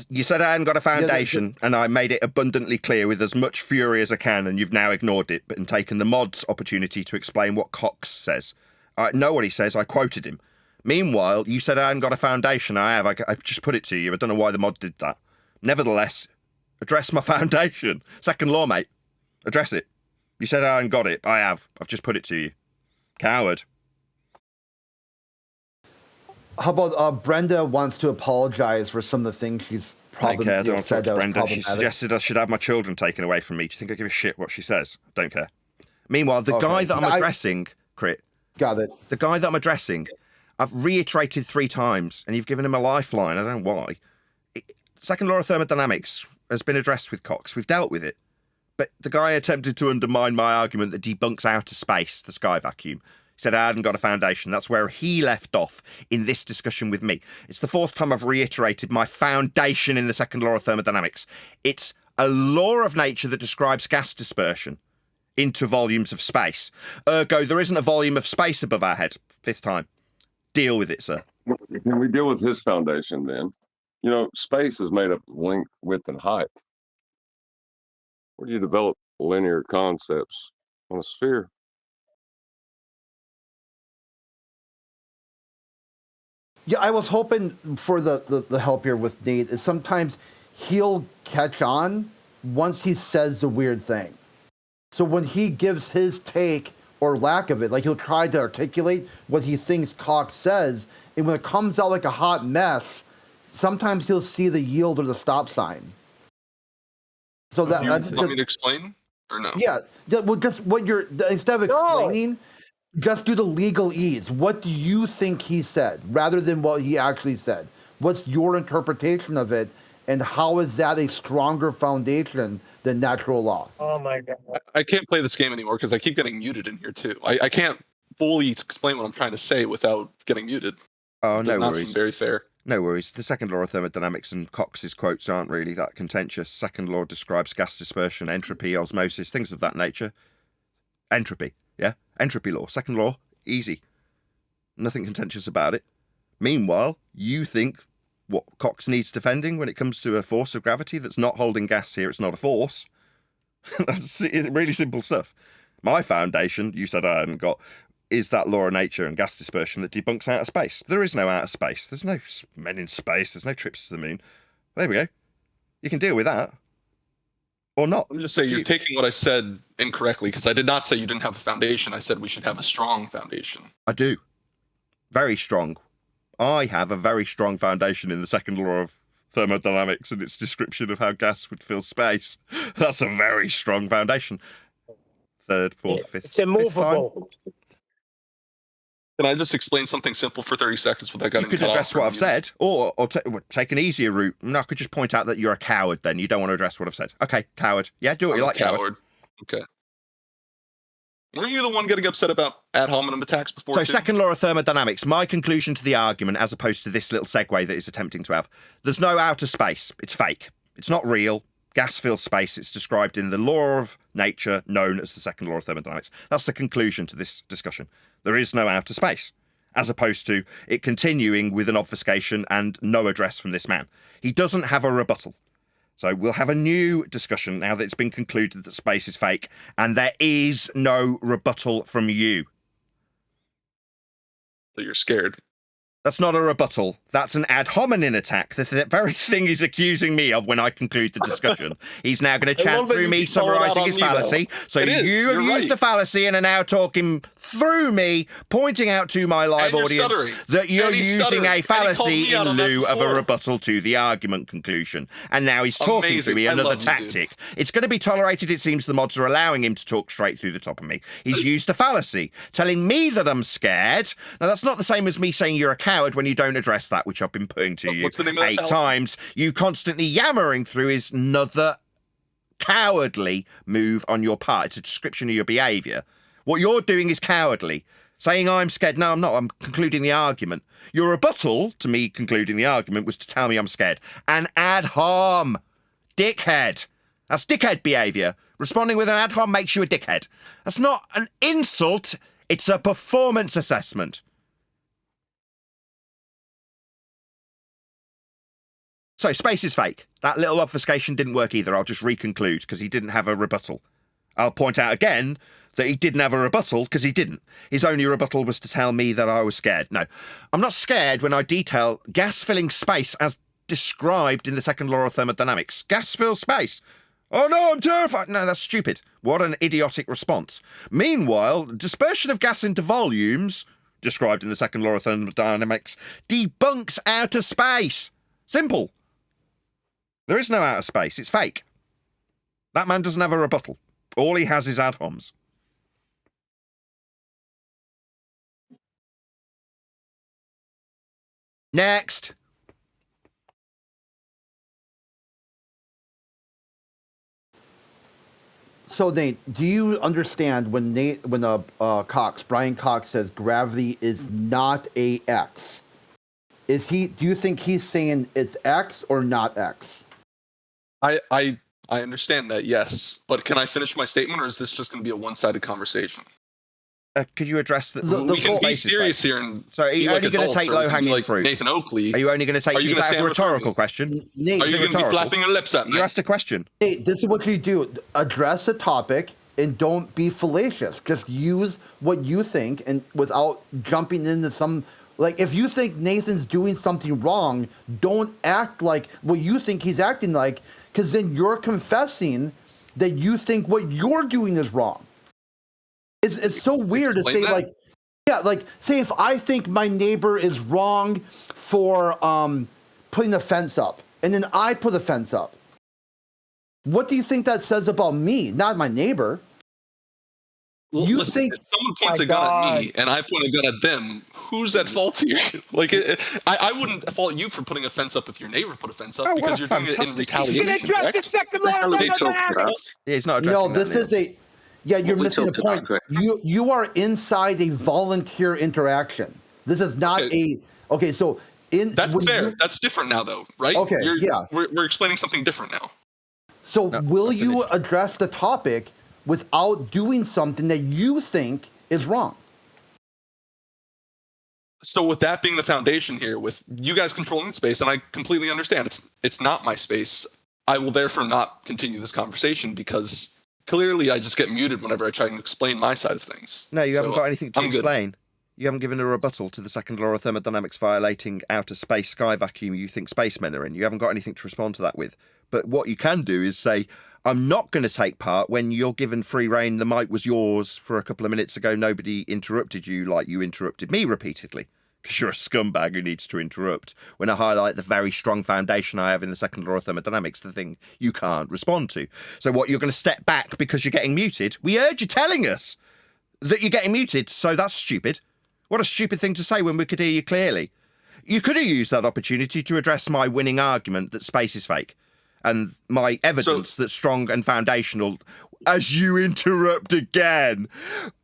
You said I hadn't got a foundation, and I made it abundantly clear with as much fury as I can, and you've now ignored it, but taken the mod's opportunity to explain what Cox says. I know what he says. I quoted him. Meanwhile, you said I hadn't got a foundation. I have. I just put it to you. I don't know why the mod did that. Nevertheless, address my foundation. Second law, mate. Address it. You said I hadn't got it. I have. I've just put it to you. Coward. How about Brenda wants to apologize for some of the things she's probably said. Don't talk to Brenda. She suggested I should have my children taken away from me. Do you think I give a shit what she says? Don't care. Meanwhile, the guy that I'm addressing, Crit. Got it. The guy that I'm addressing, I've reiterated 3 times, and you've given him a lifeline. I don't know why. Second law of thermodynamics has been addressed with Cox. We've dealt with it. But the guy attempted to undermine my argument that debunks outer space, the sky vacuum. He said I hadn't got a foundation. That's where he left off in this discussion with me. It's the 4th time I've reiterated my foundation in the second law of thermodynamics. It's a law of nature that describes gas dispersion into volumes of space. Ergo, there isn't a volume of space above our head. 5th time. Deal with it, sir. Can we deal with his foundation then? You know, space is made up of length, width, and height. Where do you develop linear concepts on a sphere? Yeah, I was hoping for the help here with Nate is sometimes he'll catch on once he says the weird thing. So when he gives his take or lack of it, like he'll try to articulate what he thinks Cox says, and when it comes out like a hot mess, sometimes he'll see the yield or the stop sign. So that you want me to explain or no? Yeah, well, just what you're instead of explaining, just do the legal ease. What do you think he said, rather than what he actually said? What's your interpretation of it, and how is that a stronger foundation than natural law? Oh my God! I can't play this game anymore because I keep getting muted in here too. I can't fully explain what I'm trying to say without getting muted. Oh, It does no not worries. seem very fair. No worries. The second law of thermodynamics and Cox's quotes aren't really that contentious. Second law describes gas dispersion, entropy, osmosis, things of that nature. Entropy, yeah? Entropy law. Second law, easy. Nothing contentious about it. Meanwhile, you think what Cox needs defending when it comes to a force of gravity that's not holding gas here, it's not a force. That's really simple stuff. My foundation, you said I hadn't got, is that law of nature and gas dispersion that debunks outer space. There is no outer space. There's no men in space. There's no trips to the moon. There we go. You can deal with that. Or not. I'm just saying you're taking what I said incorrectly, because I did not say you didn't have a foundation. I said we should have a strong foundation. I do. Very strong. I have a very strong foundation in the second law of thermodynamics and its description of how gas would fill space. That's a very strong foundation. Third, fourth, fifth. It's immovable. Can I just explain something simple for 30 seconds without getting You could address what I've said, or take an easier route. No, I could just point out that you're a coward then. You don't want to address what I've said. Okay, coward. Yeah, do it. You like coward. Okay. Weren't you the one getting upset about ad hominem attacks before? So, second law of thermodynamics, my conclusion to the argument, as opposed to this little segue that is attempting to have, there's no outer space. It's fake. It's not real. Gas fills space. It's described in the law of nature known as the second law of thermodynamics. That's the conclusion to this discussion. There is no outer space, as opposed to it continuing with an obfuscation and no address from this man. He doesn't have a rebuttal. So we'll have a new discussion now that it's been concluded that space is fake, and there is no rebuttal from you. So you're scared. That's not a rebuttal. That's an ad hominem attack. The very thing he's accusing me of when I conclude the discussion. He's now going to chant through me summarising his fallacy. So you have used a fallacy and are now talking through me, pointing out to my live audience that you're using a fallacy in lieu of a rebuttal to the argument conclusion. And now he's talking to me, another tactic. It's going to be tolerated, it seems the mods are allowing him to talk straight through the top of me. He's used a fallacy, telling me that I'm scared. Now, that's not the same as me saying you're a coward when you don't address that, which I've been putting to you 8 times. You constantly yammering through is another cowardly move on your part. It's a description of your behaviour. What you're doing is cowardly. Saying I'm scared. No, I'm not. I'm concluding the argument. Your rebuttal to me concluding the argument was to tell me I'm scared. An ad hom. Dickhead. That's dickhead behaviour. Responding with an ad hom makes you a dickhead. That's not an insult. It's a performance assessment. So, space is fake. That little obfuscation didn't work either. I'll just reconclude because he didn't have a rebuttal. I'll point out again that he didn't have a rebuttal because he didn't. His only rebuttal was to tell me that I was scared. No, I'm not scared when I detail gas filling space as described in the second law of thermodynamics. Gas fills space. Oh no, I'm terrified. No, that's stupid. What an idiotic response. Meanwhile, dispersion of gas into volumes, described in the second law of thermodynamics, debunks outer space. Simple. There is no outer space. It's fake. That man doesn't have a rebuttal. All he has is ad homs. Next. So Nate, do you understand when Brian Cox says gravity is not a X? Do you think he's saying it's X or not X? I understand that, yes. But can I finish my statement, or is this just going to be a one-sided conversation? Could you address the we can be serious here and so are you only going to take low-hanging fruit? Nathan Oakley. Are you only going to take? Is that a rhetorical question? Nate, are you going to be flapping your lips at me? You asked a question. Nate, this is what you do: address the topic and don't be fallacious. Just use what you think, and without jumping into some. Like, if you think Nathan's doing something wrong, don't act like what you think he's acting like, because then you're confessing that you think what you're doing is wrong. It's so weird to say that. Say if I think my neighbor is wrong for putting a fence up, and then I put a fence up. What do you think that says about me, not my neighbor? Well, listen, if someone points a gun at me and I point a gun at them, who's at fault here? I wouldn't fault you for putting a fence up if your neighbor put a fence up because you're doing it in retaliation. You can address the second law of thermodynamics. Yeah, it's not addressing No, this is a. Yeah, you're missing the point. You are inside a volunteer interaction. This is not a. Okay, so That's fair. That's different now, though, right? Okay, yeah. We're explaining something different now. So will you address the topic without doing something that you think is wrong? So with that being the foundation here, with you guys controlling space, and I completely understand it's not my space, I will therefore not continue this conversation because clearly I just get muted whenever I try to explain my side of things. No, you haven't got anything to I'm good. explain. You haven't given a rebuttal to the second law of thermodynamics violating outer space sky vacuum you think spacemen are in. You haven't got anything to respond to that with. But what you can do is say, I'm not going to take part when you're given free rein. The mic was yours for a couple of minutes ago. Nobody interrupted you like you interrupted me repeatedly. Because you're a scumbag who needs to interrupt when I highlight the very strong foundation I have in the second law of thermodynamics, the thing you can't respond to. So what, you're going to step back because you're getting muted? We heard you telling us that you're getting muted, so that's stupid. What a stupid thing to say when we could hear you clearly. You could have used that opportunity to address my winning argument that space is fake and my evidence that's strong and foundational as you interrupt again.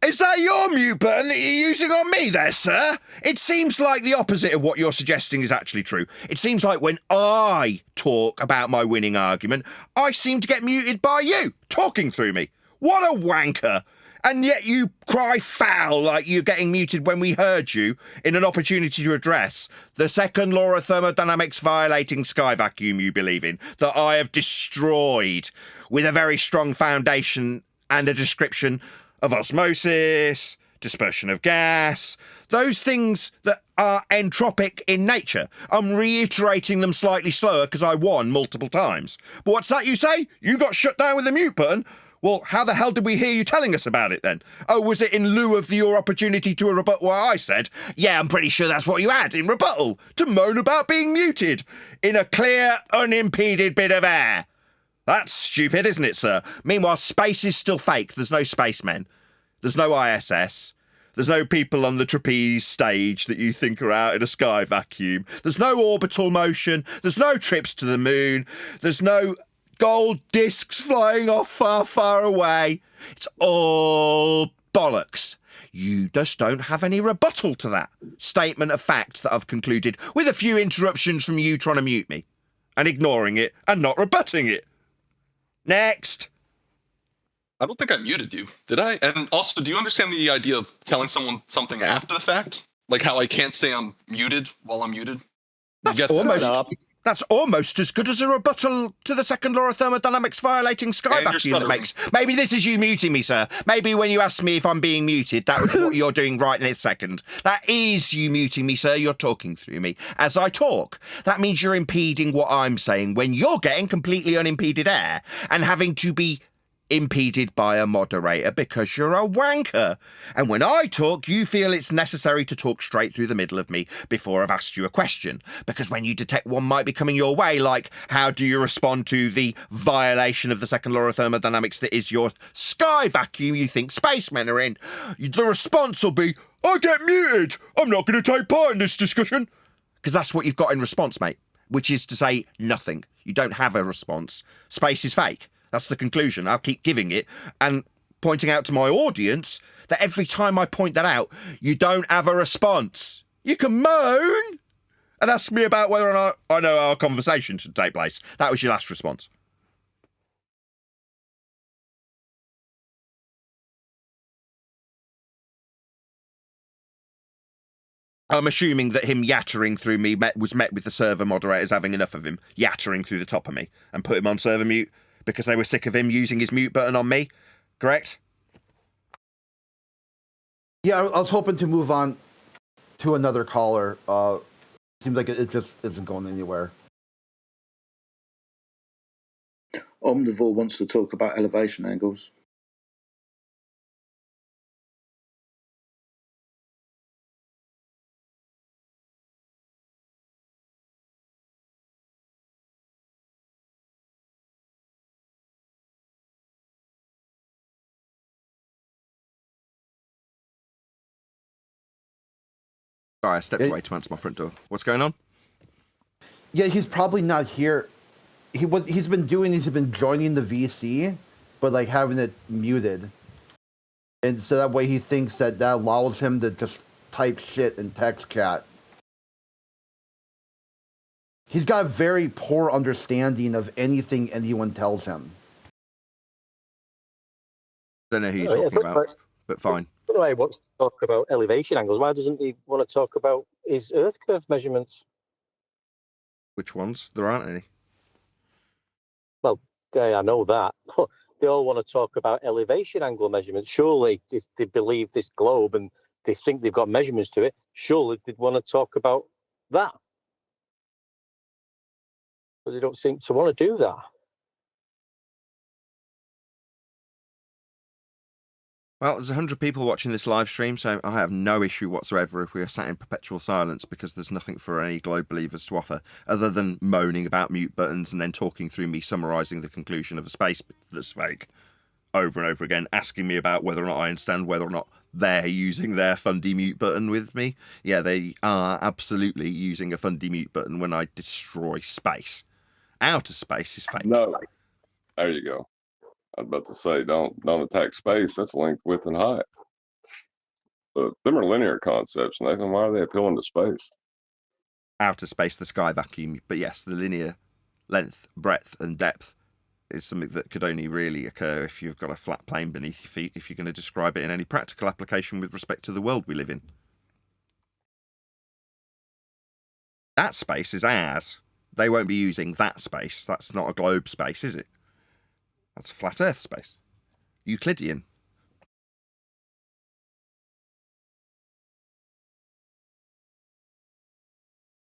Is that your mute button that you're using on me there, sir? It seems like the opposite of what you're suggesting is actually true. It seems like when I talk about my winning argument, I seem to get muted by you, talking through me. What a wanker. And yet you cry foul like you're getting muted when we heard you in an opportunity to address the second law of thermodynamics violating sky vacuum you believe in, that I have destroyed with a very strong foundation and a description of osmosis, dispersion of gas, those things that are entropic in nature. I'm reiterating them slightly slower because I won multiple times. But what's that you say? You got shut down with the mute button? Well, how the hell did we hear you telling us about it then? Oh, was it in lieu of your opportunity to rebut what I said? Yeah, I'm pretty sure that's what you had in rebuttal, to moan about being muted in a clear, unimpeded bit of air. That's stupid, isn't it, sir? Meanwhile, space is still fake. There's no spacemen. There's no ISS. There's no people on the trapeze stage that you think are out in a sky vacuum. There's no orbital motion. There's no trips to the moon. There's no gold discs flying off far, far away. It's all bollocks. You just don't have any rebuttal to that statement of fact that I've concluded with a few interruptions from you trying to mute me and ignoring it and not rebutting it. Next. I don't think I muted you, did I? And also, do you understand the idea of telling someone something after the fact? Like how I can't say I'm muted while I'm muted? That's almost as good as a rebuttal to the second law of thermodynamics violating sky vacuum that makes. Maybe this is you muting me, sir. Maybe when you asked me if I'm being muted, that was what you're doing right in this second. That is you muting me, sir. You're talking through me as I talk. That means you're impeding what I'm saying when you're getting completely unimpeded air and having to be impeded by a moderator because you're a wanker. And when I talk, you feel it's necessary to talk straight through the middle of me before I've asked you a question. Because when you detect one might be coming your way, like how do you respond to the violation of the second law of thermodynamics that is your sky vacuum you think spacemen are in, the response will be, I get muted. I'm not going to take part in this discussion. Because that's what you've got in response, mate, which is to say nothing. You don't have a response. Space is fake. That's the conclusion. I'll keep giving it and pointing out to my audience that every time I point that out, you don't have a response. You can moan and ask me about whether or not I know our conversation should take place. That was your last response. I'm assuming that him yattering through me was met with the server moderators having enough of him yattering through the top of me and put him on server mute because they were sick of him using his mute button on me. Correct? Yeah, I was hoping to move on to another caller. Seems like it just isn't going anywhere. Omnivore wants to talk about elevation angles. Sorry, I stepped away to answer my front door. What's going on? Yeah, he's probably not here. He's been joining the VC, but like having it muted. And so that way he thinks that allows him to just type shit in text chat. He's got a very poor understanding of anything anyone tells him. Don't know who you're talking about, but fine. But why he wants to talk about elevation angles? Why doesn't he want to talk about his Earth curve measurements? Which ones? There aren't any. Well, I know that. They all want to talk about elevation angle measurements. Surely, if they believe this globe and they think they've got measurements to it, surely they'd want to talk about that. But they don't seem to want to do that. Well, there's 100 people watching this live stream, so I have no issue whatsoever if we are sat in perpetual silence, because there's nothing for any globe believers to offer other than moaning about mute buttons and then talking through me summarising the conclusion of a space that's fake over and over again, asking me about whether or not I understand whether or not they're using their fundy mute button with me. Yeah, they are absolutely using a fundy mute button when I destroy space. Outer space is fake. No, there you go. I was about to say, don't attack space. That's length, width, and height. But them are linear concepts, Nathan. Why are they appealing to space? Outer space, the sky vacuum. But yes, the linear length, breadth, and depth is something that could only really occur if you've got a flat plane beneath your feet, if you're going to describe it in any practical application with respect to the world we live in. That space is ours. They won't be using that space. That's not a globe space, is it? That's a flat Earth space. Euclidean.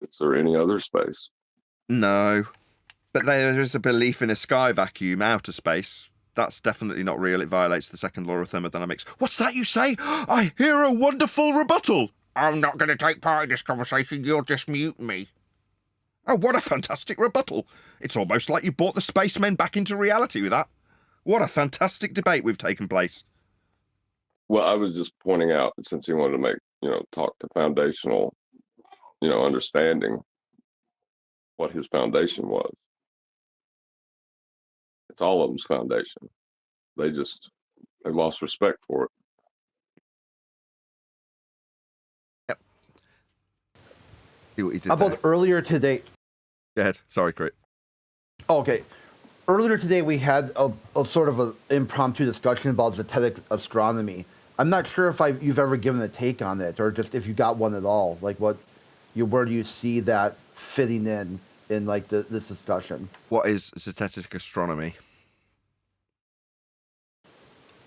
Is there any other space? No. But there is a belief in a sky vacuum, outer space. That's definitely not real. It violates the second law of thermodynamics. What's that you say? I hear a wonderful rebuttal. I'm not going to take part in this conversation. You'll just mute me. Oh, what a fantastic rebuttal. It's almost like you brought the spacemen back into reality with that. What a fantastic debate we've taken place. Well, I was just pointing out, since he wanted to make, talk to foundational, understanding what his foundation was. It's all of them's foundation. They lost respect for it. Yep. See what he did About there. earlier today. Go ahead. Sorry, Crit. Okay. Earlier today, we had a sort of an impromptu discussion about zetetic astronomy. I'm not sure if you've ever given a take on it, or just if you got one at all. Like, where do you see that fitting in like this discussion? What is zetetic astronomy?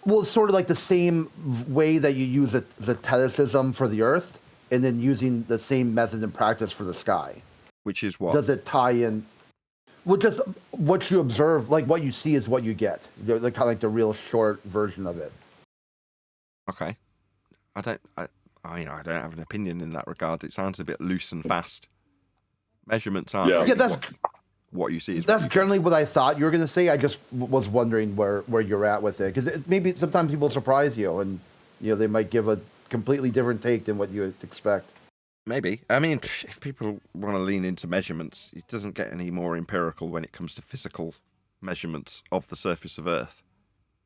Well, it's sort of like the same way that you use Zeteticism for the Earth, and then using the same method and practice for the sky. Which is what? Does it tie in? Well, just what you observe, like what you see is what you get. They're kind of like the real short version of it. Okay. I don't have an opinion in that regard. It sounds a bit loose and fast. Measurements aren't. Yeah, that's what you see. That's generally what I thought you were going to say. I just was wondering where you're at with it, because maybe sometimes people surprise you, and they might give a completely different take than what you would expect. Maybe. I mean, if people want to lean into measurements, it doesn't get any more empirical when it comes to physical measurements of the surface of Earth.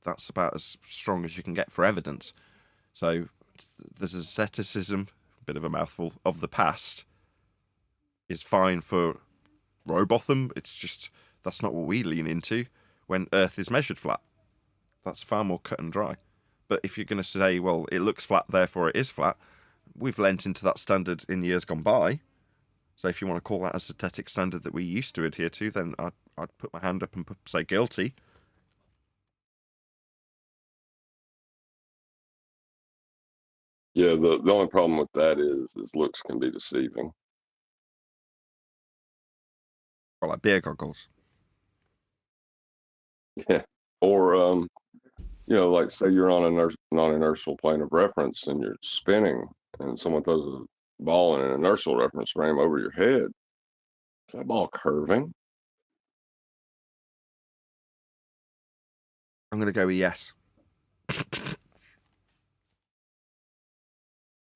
That's about as strong as you can get for evidence. So there's a Zeteticism, a bit of a mouthful, of the past is fine for Robotham. It's just, that's not what we lean into when Earth is measured flat. That's far more cut and dry. But if you're going to say, well, it looks flat, therefore it is flat, we've lent into that standard in years gone by. So if you want to call that a zetetic standard that we used to adhere to, then I'd put my hand up and say guilty. Yeah, the only problem with that is looks can be deceiving. Or like beer goggles. Yeah. Or, like say you're on a non-inertial plane of reference and you're spinning and someone throws a ball in an inertial reference frame over your head. Is that ball curving? I'm going to go with yes.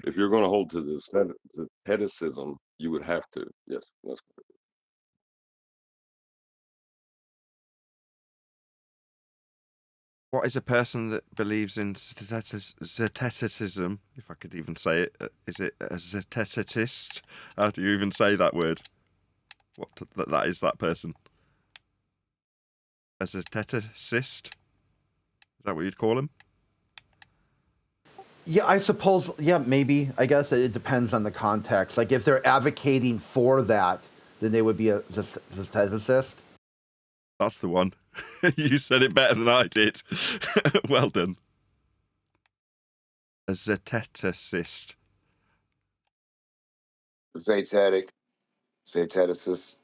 If you're going to hold to the Zeteticism, you would have to. Yes, that's correct. What is a person that believes in Zeteticism, if I could even say it? Is it a Zeteticist? How do you even say that word? what that is that person. A Zeteticist? Is that what you'd call him? Yeah, I suppose. Yeah, maybe. I guess it depends on the context. Like, if they're advocating for that, then they would be a Zeteticist. That's the one. You said it better than I did. Well done. A Zeteticist. Zeteticist.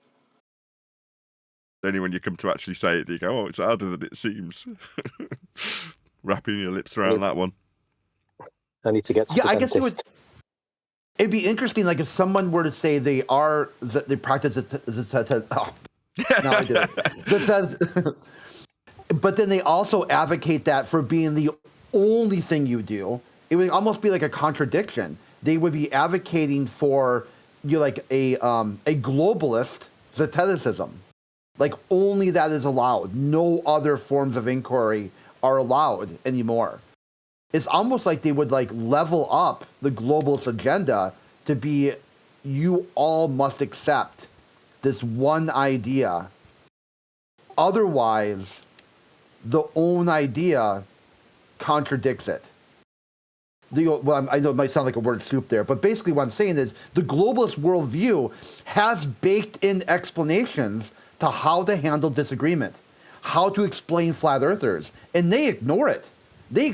Only when you come to actually say it do you go, oh, it's harder than it seems. Wrapping your lips around that one. I need to get to Yeah, the I guess it dentist. would. It'd be interesting, like if someone were to say they practice Zeteticist. Oh, now I did it. But then they also advocate that for being the only thing you do. It would almost be like a contradiction. They would be advocating for like a globalist Zeteticism. Like only that is allowed. No other forms of inquiry are allowed anymore. It's almost like they would like level up the globalist agenda to be, you all must accept this one idea. Otherwise, the own idea contradicts it. Well, I know it might sound like a word soup there, but basically what I'm saying is the globalist worldview has baked in explanations to how to handle disagreement, how to explain flat earthers, and they ignore it. They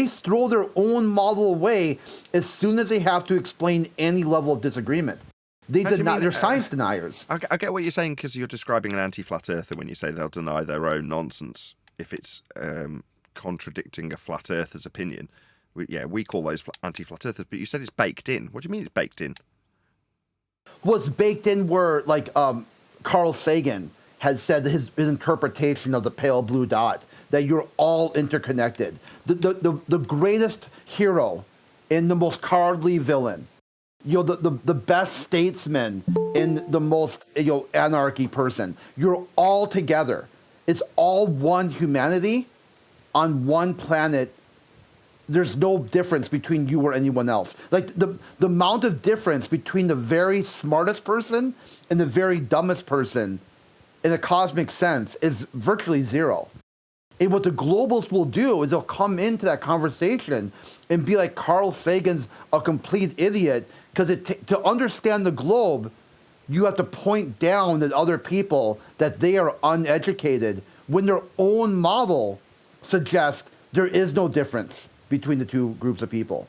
throw their own model away as soon as they have to explain any level of disagreement. They're science deniers. I get what you're saying because you're describing an anti-flat earther when you say they'll deny their own nonsense if it's contradicting a flat earther's opinion. We call those anti-flat earthers, but you said it's baked in. What do you mean it's baked in? What's baked in were like Carl Sagan had said his interpretation of the pale blue dot, that you're all interconnected. The greatest hero and the most cowardly villain, the best statesman and the most anarchy person, you're all together. It's all one humanity on one planet. There's no difference between you or anyone else. Like the amount of difference between the very smartest person and the very dumbest person in a cosmic sense is virtually zero. And what the globalists will do is they'll come into that conversation and be like, Carl Sagan's a complete idiot, because to understand the globe, you have to point down at other people that they are uneducated when their own model suggests there is no difference between the two groups of people.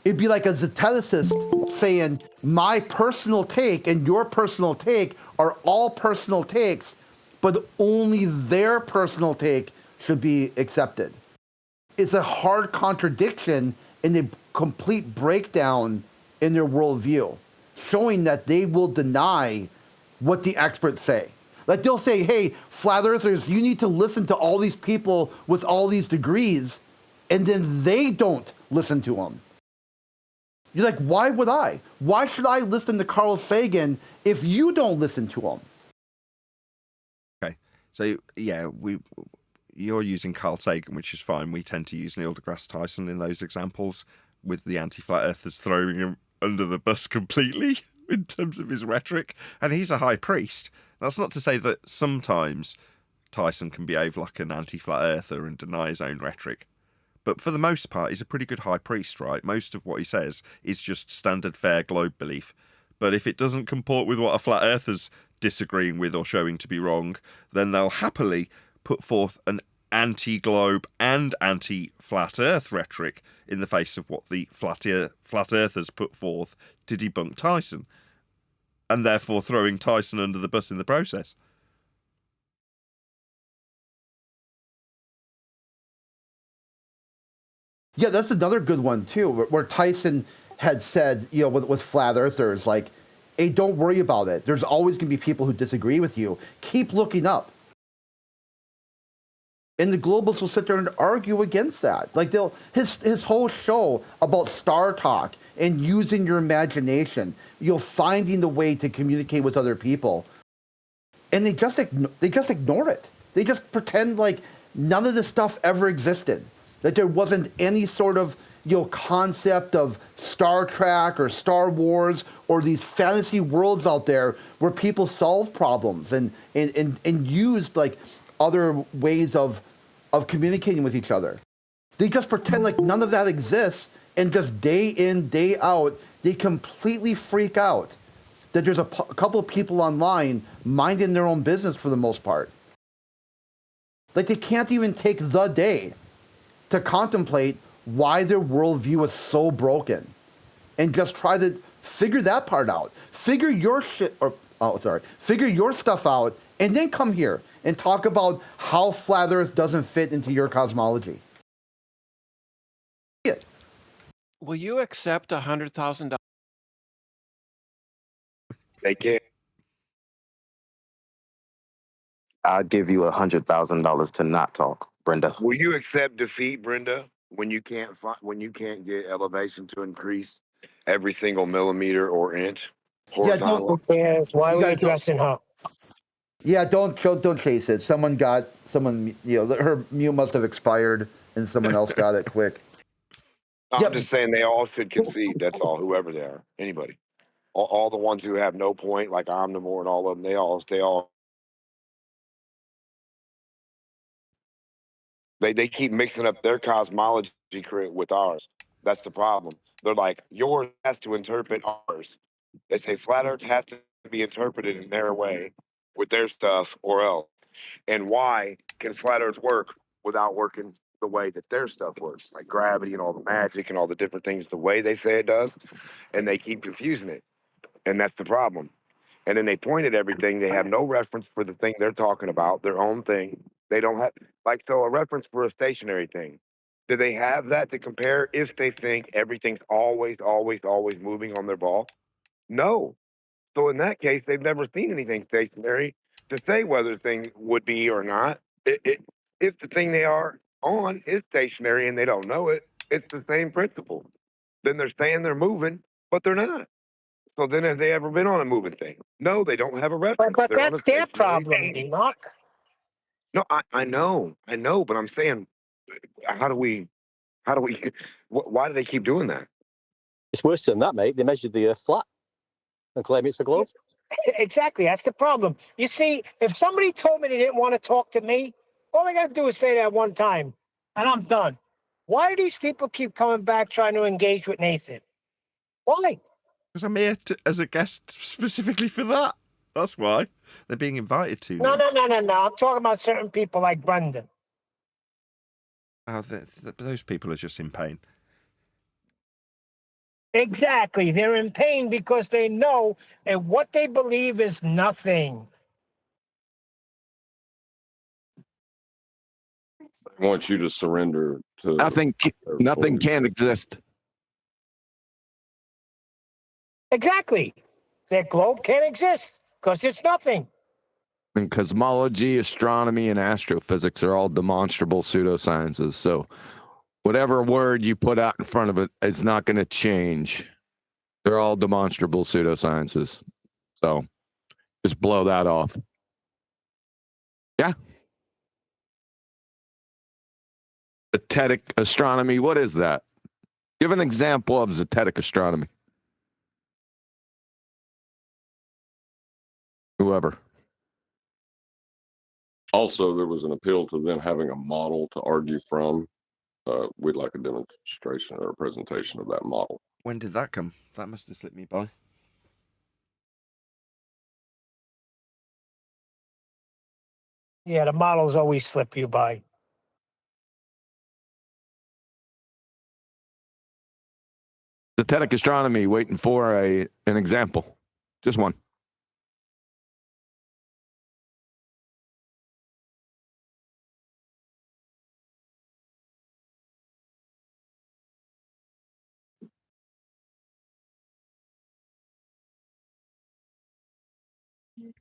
It'd be like a Zeteticist saying, my personal take and your personal take are all personal takes, but only their personal take should be accepted. It's a hard contradiction and a complete breakdown in their worldview, showing that they will deny what the experts say. Like they'll say, hey, flat earthers, you need to listen to all these people with all these degrees, and then they don't listen to them. You're like, why would I? Why should I listen to Carl Sagan if you don't listen to him? Okay, so yeah, you're using Carl Sagan, which is fine. We tend to use Neil deGrasse Tyson in those examples, with the anti-flat earthers throwing him under the bus completely in terms of his rhetoric. And he's a high priest. That's not to say that sometimes Tyson can behave like an anti-flat earther and deny his own rhetoric. But for the most part, he's a pretty good high priest, right? Most of what he says is just standard fair globe belief. But if it doesn't comport with what a flat earther's disagreeing with or showing to be wrong, then they'll happily put forth an anti-globe and anti-flat earth rhetoric in the face of what the flat earthers put forth to debunk Tyson, and therefore throwing Tyson under the bus in the process. Yeah, that's another good one too, where Tyson had said, with flat earthers, like, hey, don't worry about it. There's always going to be people who disagree with you. Keep looking up. And the globalists will sit there and argue against that. Like his whole show about Star Talk and using your imagination, finding the way to communicate with other people, and they just ignore it. They just pretend like none of this stuff ever existed. That there wasn't any sort of concept of Star Trek or Star Wars or these fantasy worlds out there where people solve problems and used like other ways of communicating with each other. They just pretend like none of that exists, and just day in, day out, they completely freak out that there's a couple of people online minding their own business for the most part. Like they can't even take the day to contemplate why their worldview is so broken and just try to figure that part out. Figure your figure your stuff out, and then come here and talk about how flat Earth doesn't fit into your cosmology. Will you accept $100,000? They can't. I'll give you $100,000 to not talk, Brenda. Will you accept defeat, Brenda, when you can't get elevation to increase every single millimeter or inch horizontal? Who cares? Why You are we guys don't- addressing her? Yeah, don't chase it. Someone, her mute must have expired, and someone else got it quick. I'm just saying they all should concede. That's all. Whoever they are, anybody, all the ones who have no point, like Omnivore and all of them, they all. They keep mixing up their cosmology with ours. That's the problem. They're like, yours has to interpret ours. They say flat Earth has to be interpreted in their way with their stuff or else. And why can flat Earth work without working the way that their stuff works? Like gravity and all the magic and all the different things the way they say it does. And they keep confusing it. And that's the problem. And then they point at everything. They have no reference for the thing they're talking about, their own thing. They don't have, so a reference for a stationary thing. Do they have that to compare if they think everything's always, always, always moving on their ball? No. So in that case, they've never seen anything stationary to say whether the thing would be or not. If the thing they are on is stationary and they don't know it, it's the same principle. Then they're saying they're moving, but they're not. So then have they ever been on a moving thing? No, they don't have a reference. But They're on a that's their stationary problem, thing. D-Mark. No, I know, but I'm saying, how do we, why do they keep doing that? It's worse than that, mate. They measured the Earth flat and claim it's a globe. Exactly, that's the problem. You see, if somebody told me they didn't want to talk to me, all I got to do is say that one time, and I'm done. Why do these people keep coming back trying to engage with Nathan? Why? Because I'm here as a guest specifically for that. That's why. They're being invited to No. now. I'm talking about certain people like Brendan. Oh, those people are just in pain. Exactly. They're in pain because they know that what they believe is nothing. They want you to surrender to Nothing can exist. Exactly. Their globe can't exist because it's nothing. And cosmology, astronomy, and astrophysics are all demonstrable pseudosciences. So whatever word you put out in front of it, it's not going to change. They're all demonstrable pseudosciences. So just blow that off. Yeah. Zetetic astronomy, what is that? Give an example of zetetic astronomy. Whoever. Also, there was an appeal to them having a model to argue from. We'd like a demonstration or a presentation of that model. When did that come? That must have slipped me by. Yeah, the models always slip you by. Zetetic astronomy, waiting for an example. Just one.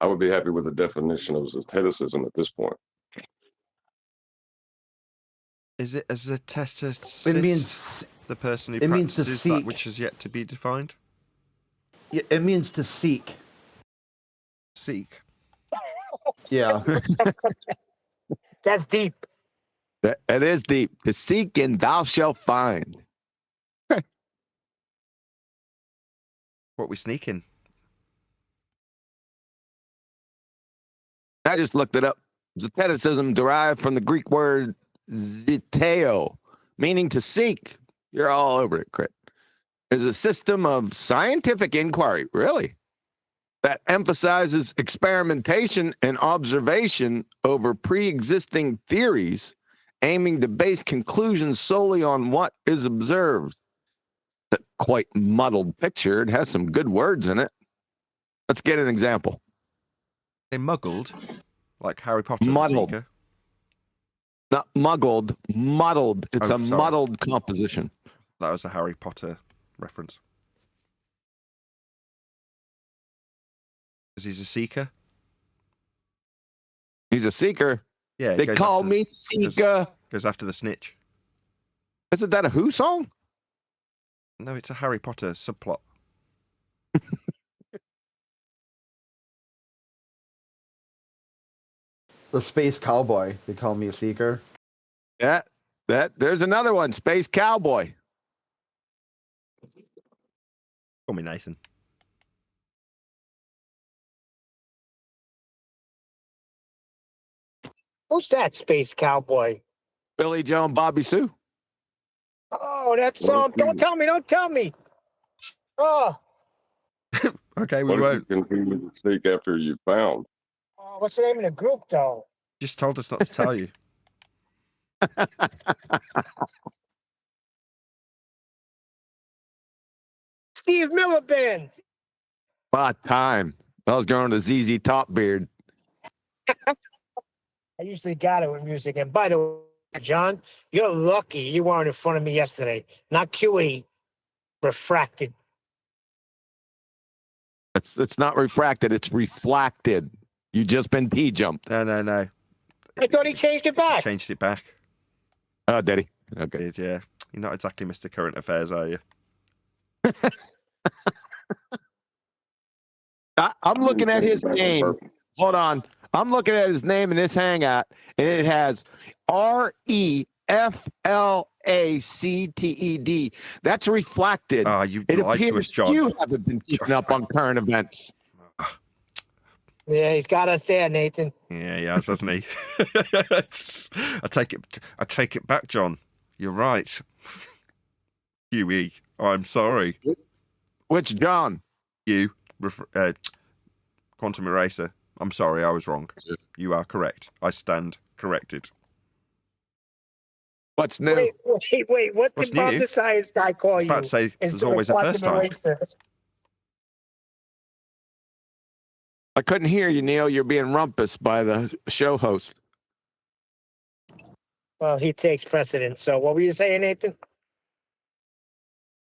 I would be happy with the definition of Zeteticism at this point. Is it as a zetecist? It means the person who it means to practices that seek. which has yet to be defined. It means to seek. Seek. Yeah. That's deep. That is deep. To seek and thou shalt find. What we sneaking? I just looked it up. Zeteticism derived from the Greek word zeteo, meaning to seek. You're all over it, Crit. Is a system of scientific inquiry, really, that emphasizes experimentation and observation over pre-existing theories, aiming to base conclusions solely on what is observed. It's a quite muddled picture. It has some good words in it. Let's get an example. They muggled, like Harry Potter, Muddled. the Seeker. Not muggled, muddled. It's Oh, a sorry. muddled composition. That was a Harry Potter reference. Because he's a seeker. He's a seeker. Yeah, it They goes call after me Seeker. Goes after the snitch. Isn't that a Who song? No, it's a Harry Potter subplot. The space cowboy. They call me a seeker. Yeah, there's another one, Space Cowboy. Call me Nathan. Who's that space cowboy? Billy Joe and Bobby Sue. Oh, that's What if don't you- tell me, don't tell me. Oh, Okay, we What if won't. you continue to seek after you found? oh, what's the name of the group though? Just told us not to tell you. Steve Miller Band. About time. I was growing a ZZ Top beard. I usually got it with music. And by the way, John, you're lucky you weren't in front of me yesterday. Not QE. Refracted. It's not refracted, it's reflected. You just been P-jumped. No. I thought he changed it back. Changed it back. Oh, did he? Okay. Did, yeah. You're not exactly Mr. Current Affairs, are you? I'm looking at his name. Hold on. I'm looking at his name in this hangout, and it has REFLACTED. That's reflected. Ah, you It lied to us, appears John. you haven't been keeping up on current events. Yeah, he's got us there, Nathan. Yeah, he has, hasn't he? I take it back, John. You're right. QE. I'm sorry. Which John? You. Quantum Eraser. I'm sorry, I was wrong. You are correct. I stand corrected. What's new? Wait. What What's did Bob new? the Science Guy call you? About to say, there's Instead of always a first quantum time. eraser? I couldn't hear you, Neil. You're being rumpus by the show host. Well, he takes precedence. So what were you saying, Nathan?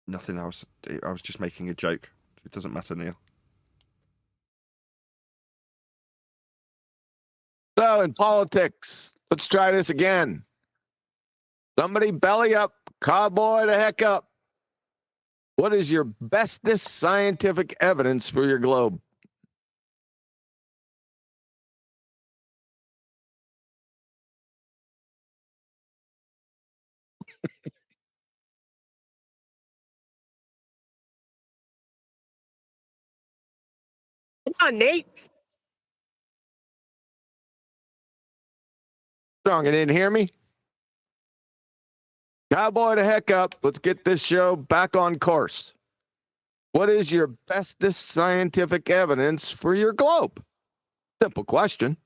Nothing else. I was just making a joke. It doesn't matter, Neil. So, in politics, let's try this again. Somebody belly up, cowboy the heck up. What is your bestest scientific evidence for your globe? Come on, Nate. Strong, you didn't hear me? Cowboy the heck up. Let's get this show back on course. What is your bestest scientific evidence for your globe? Simple question.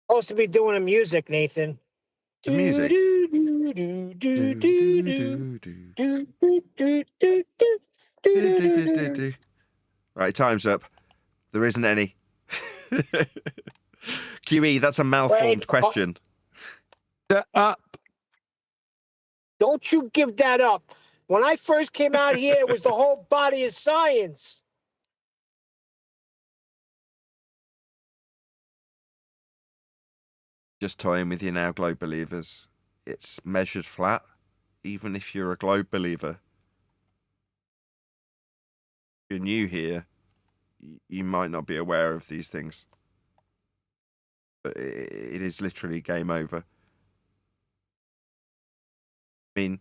Supposed to be doing the music, Nathan. The music. Right, time's up. There isn't any. QE, that's a malformed question. Don't you give that up. When I first came out here, it was the whole body of science. Just toying with you now, globe believers. it's measured flat, even if you're a globe believer. If you're new here, you might not be aware of these things. But it is literally game over. I mean,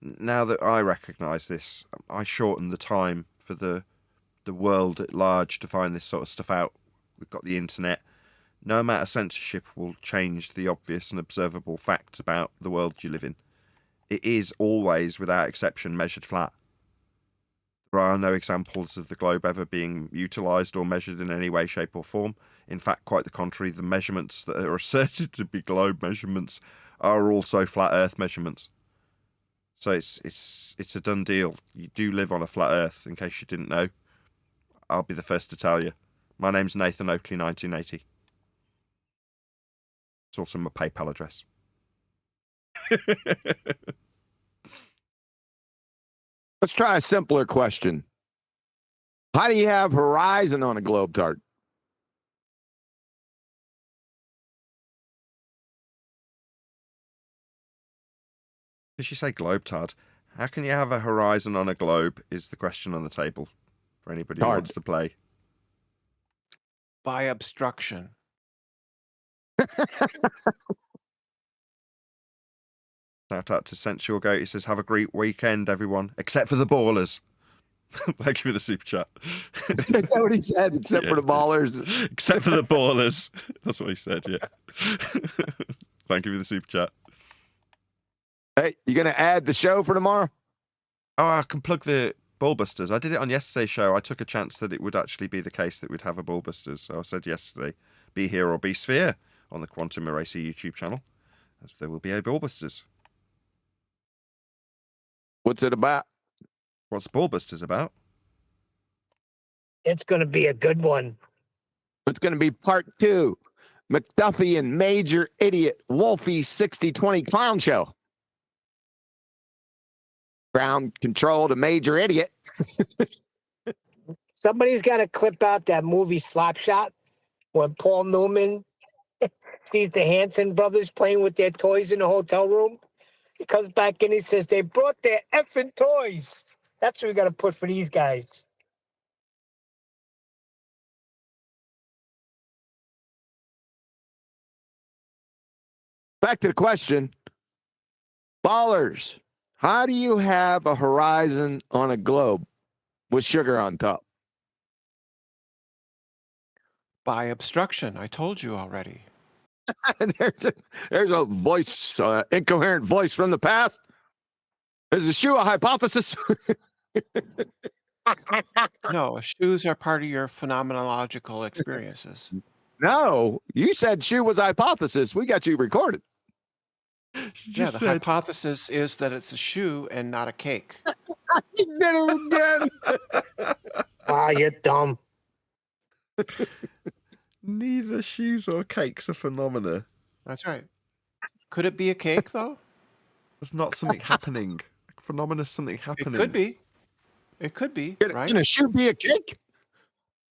now that I recognise this, I shorten the time for the world at large to find this sort of stuff out. We've got the internet. No amount of censorship will change the obvious and observable facts about the world you live in. It is always, without exception, measured flat. There are no examples of the globe ever being utilised or measured in any way, shape or form. In fact, quite the contrary, the measurements that are asserted to be globe measurements are also flat earth measurements. So it's a done deal. You do live on a flat earth, in case you didn't know. I'll be the first to tell you. My name's Nathan Oakley, 1980. It's also my PayPal address. Let's try a simpler question. How do you have horizon on a globe tart? Did she say globe tart? How can you have a horizon on a globe is the question on the table for anybody who wants to play. By obstruction. Shout out to Sensual Goat. He says, have a great weekend, everyone, except for the ballers. Thank you for the super chat. That's what he said, except for the ballers. Except for the ballers. That's what he said, yeah. Thank you for the super chat. Hey, you going to add the show for tomorrow? Oh, I can plug the Ballbusters. I did it on yesterday's show. I took a chance that it would actually be the case that we'd have a Ballbusters. So I said yesterday, be here or be sphere on the Quantum Eraser YouTube channel, as there will be a Ballbusters. What's it about? What's Ballbusters about? It's going to be a good one. It's going to be part 2. McDuffie and Major Idiot Wolfie 6020 Clown Show. Ground control to Major Idiot. Somebody's got to clip out that movie Slapshot when Paul Newman sees the Hanson brothers playing with their toys in the hotel room. He comes back in, he says, they brought their effing toys. That's what we got to put for these guys. Back to the question. Ballers, how do you have a horizon on a globe with sugar on top? By obstruction. I told you already. there's a voice, incoherent voice from the past. Is the shoe a hypothesis? No, shoes are part of your phenomenological experiences. No, you said shoe was a hypothesis. We got you recorded. Yeah, the hypothesis is that it's a shoe and not a cake. You did it again. Ah, you're dumb. Neither shoes or cakes are phenomena. That's right. Could it be a cake, though? It's not something happening. Phenomena is something happening. It could be. It could be, right? Can a shoe be a cake?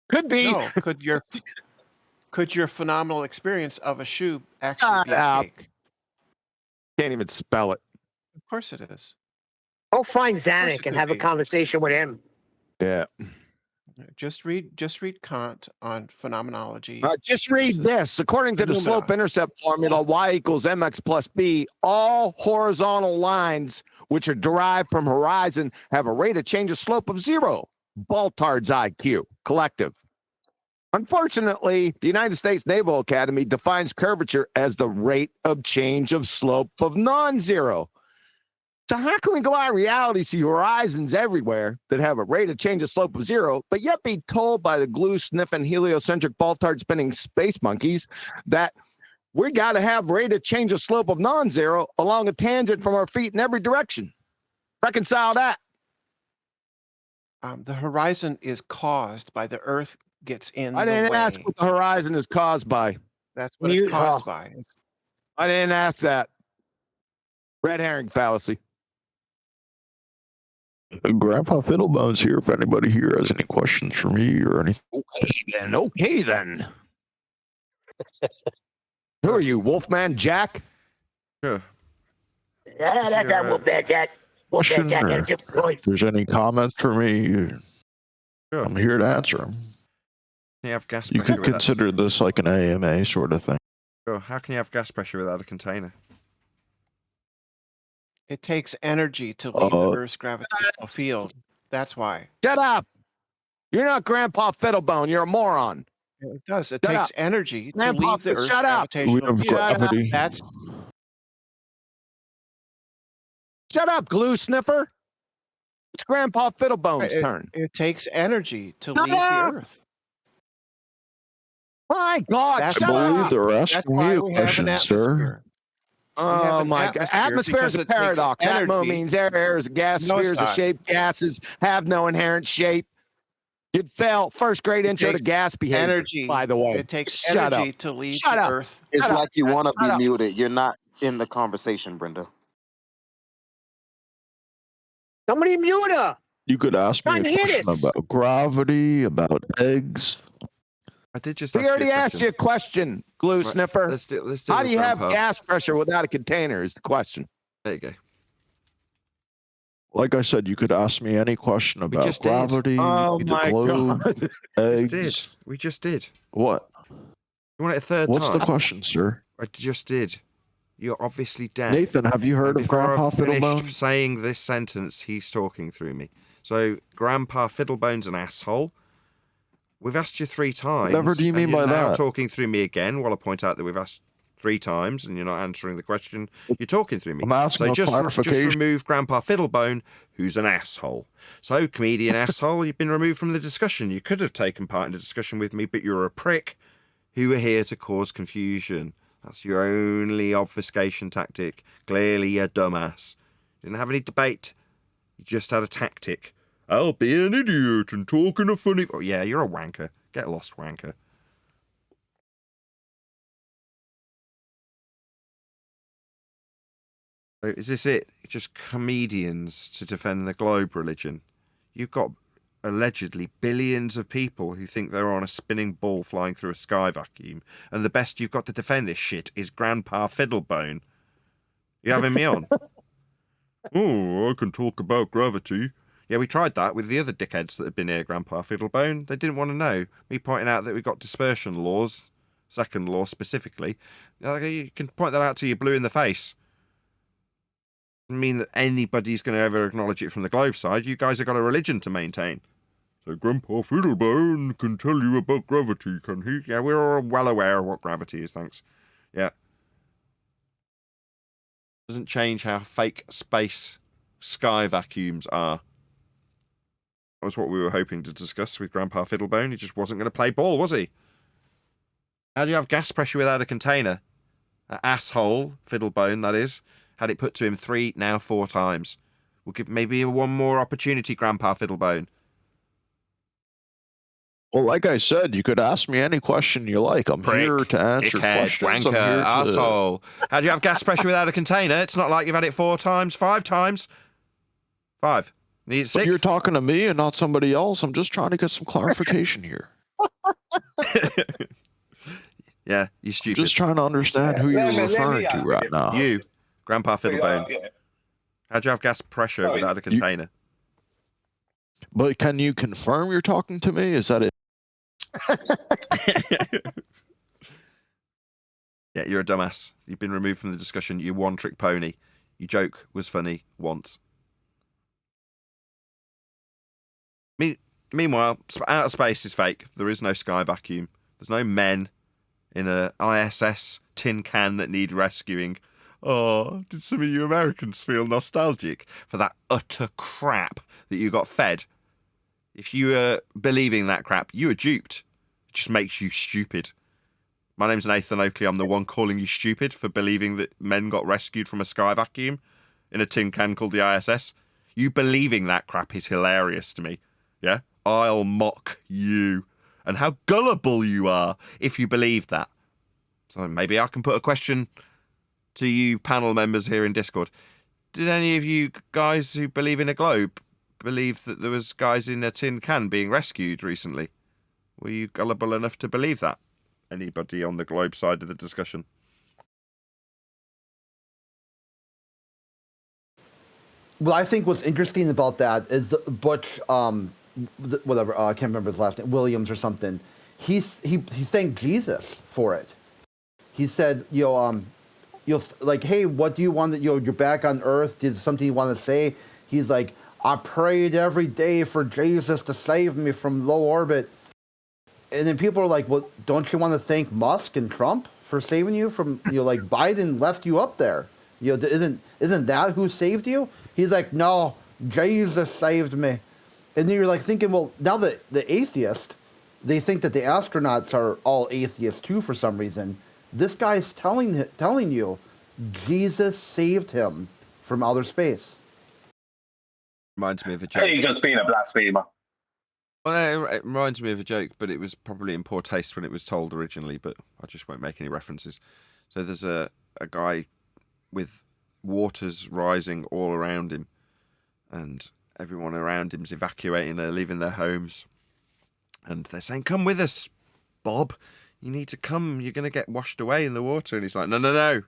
Could be. No, could your phenomenal experience of a shoe actually be a cake? Can't even spell it. Of course it is. Go find Zanuck and have a conversation with him. Yeah. Just read Kant on phenomenology. Just read this. According to the slope-intercept formula, y equals mx plus b, all horizontal lines which are derived from horizon have a rate of change of slope of 0. Baltard's IQ, collective. Unfortunately, the United States Naval Academy defines curvature as the rate of change of slope of non-zero. So how can we go out in reality, see horizons everywhere that have a rate of change of slope of 0, but yet be told by the glue-sniffing, heliocentric, Baltard-spinning space monkeys that we got to have rate of change of slope of non-zero along a tangent from our feet in every direction? Reconcile that. The horizon is caused by the Earth gets in I the didn't way. ask what the horizon is caused by. That's what it's caused by. I didn't ask that. Red herring fallacy. Grandpa Fiddlebones here. If anybody here has any questions for me or anything. Okay then. Who are you, Wolfman Jack? Sure. That's not Wolfman Jack. Wolfman Question, Jack had a or different if voice. there's any comments for me, Sure. I'm here to answer them. Can you have gas You pressure could without? consider this like an AMA sort of thing. Sure. How can you have gas pressure without a container? It takes energy to leave the Earth's gravitational field. That's why. Shut up! You're not Grandpa Fiddlebone. You're a moron. It does. It Shut takes up. energy to Grandpa, leave the Earth's shut up. We gravitational have field. gravity. That's Shut up, glue sniffer. It's Grandpa Fiddlebone's turn. It takes energy to Shut leave the up. Earth. My God, That's shut I believe up. they're That's asking why me a we have an question, sir. atmosphere. We have Oh an my God. atmosphere Atmosphere is because a it takes paradox. Atmo energy. means air is a gas. No, it's Spheres are not. shaped. Gases have no inherent shape. You'd fail first grade It intro to takes gas behavior, energy. by the way. It takes Shut energy up. to leave Shut the up. Earth. It's Shut up. like you want to Shut be up. muted. You're not in the conversation, Brenda. Somebody mute her. You could ask me Trying a to hear question this. about gravity, about eggs. I did just We ask already you a asked question. you a question, glue Right, sniffer. Let's deal How do with you have Grandpa. gas pressure without a container is the question. There you go. Like I said, you could ask me any question We about just did. gravity, Oh the my globe, God. Just did. eggs. We just did. What? You want it a third What's time? the question, sir? I just did. You're obviously deaf. Nathan, have you heard And of before Grandpa I've finished Fiddlebone? saying this sentence, he's talking through me. So, Grandpa Fiddlebone's an asshole. We've asked you 3 times. Whatever do you mean and you're by now that? talking through me again while I point out that we've asked 3 times and you're not answering the question. You're talking through me. I'm asking So a just clarification. remove Grandpa Fiddlebone, who's an asshole. So, comedian asshole, you've been removed from the discussion. You could have taken part in the discussion with me, but you're a prick who are here to cause confusion. That's your only obfuscation tactic. Clearly a dumbass. Didn't have any debate. You just had a tactic. I'll be an idiot and talk in a funny... Oh, yeah, you're a wanker. Get lost, wanker. So is this it? Just comedians to defend the globe religion? You've got allegedly billions of people who think they're on a spinning ball flying through a sky vacuum, and the best you've got to defend this shit is Grandpa Fiddlebone. You having me on? Oh, I can talk about gravity. Yeah, we tried that with the other dickheads that had been here, Grandpa Fiddlebone. They didn't want to know. Me pointing out that we've got dispersion laws, second law specifically. You can point that out till you're blue in the face. Doesn't mean that anybody's going to ever acknowledge it from the globe side. You guys have got a religion to maintain. So Grandpa Fiddlebone can tell you about gravity, can he? Yeah, we're all well aware of what gravity is, thanks. Yeah. Doesn't change how fake space sky vacuums are. That was what we were hoping to discuss with Grandpa Fiddlebone. He just wasn't going to play ball, was he? How do you have gas pressure without a container? That asshole, Fiddlebone, that is, had it put to him 3, now 4 times. We'll give maybe one more opportunity, Grandpa Fiddlebone. Well, like I said, you could ask me any question you like. I'm here to answer Dickhead, questions. I'm wanker, here to... asshole. How do you have gas pressure without a container? It's not like you've had it 4 times, 5 times. 5. Need 6. But you're talking to me and not somebody else. I'm just trying to get some clarification here. Yeah, you're stupid. I'm just trying to understand who you're referring to right now. You, Grandpa Fiddlebone. How do you have gas pressure without a container? But can you confirm you're talking to me? Is that it? Yeah, you're a dumbass. You've been removed from the discussion. You one-trick pony. Your joke was funny once. Meanwhile, outer space is fake. There is no sky vacuum. There's no men in a ISS tin can that need rescuing. Oh, did some of you Americans feel nostalgic for that utter crap that you got fed? If you were believing that crap, you were duped. It just makes you stupid. My name's Nathan Oakley. I'm the one calling you stupid for believing that men got rescued from a sky vacuum in a tin can called the ISS. You believing that crap is hilarious to me. Yeah? I'll mock you. And how gullible you are if you believe that. So maybe I can put a question to you panel members here in Discord. Did any of you guys who believe in a globe believe that there was guys in a tin can being rescued recently? Were you gullible enough to believe that? Anybody on the globe side of the discussion? what I think what's interesting about that is Butch, whatever, I can't remember his last name, Williams or something. He thanked Jesus for it. He said, like, hey, what do you want? You're back on Earth. Is something you want to say? He's like, I prayed every day for Jesus to save me from low orbit. And then people are like, well, don't you want to thank Musk and Trump for saving you from, like Biden left you up there? Isn't that who saved you? He's like, no, Jesus saved me. And then you're like thinking, well, now that the atheist, they think that the astronauts are all atheists too for some reason. This guy's telling you Jesus saved him from outer space. Reminds me of a joke. Hey, just being a blasphemer. Well, it reminds me of a joke, but it was probably in poor taste when it was told originally, but I just won't make any references. So there's a guy with waters rising all around him, and everyone around him's evacuating, they're leaving their homes, and they're saying, come with us, Bob, you need to come, you're going to get washed away in the water. And he's like, no,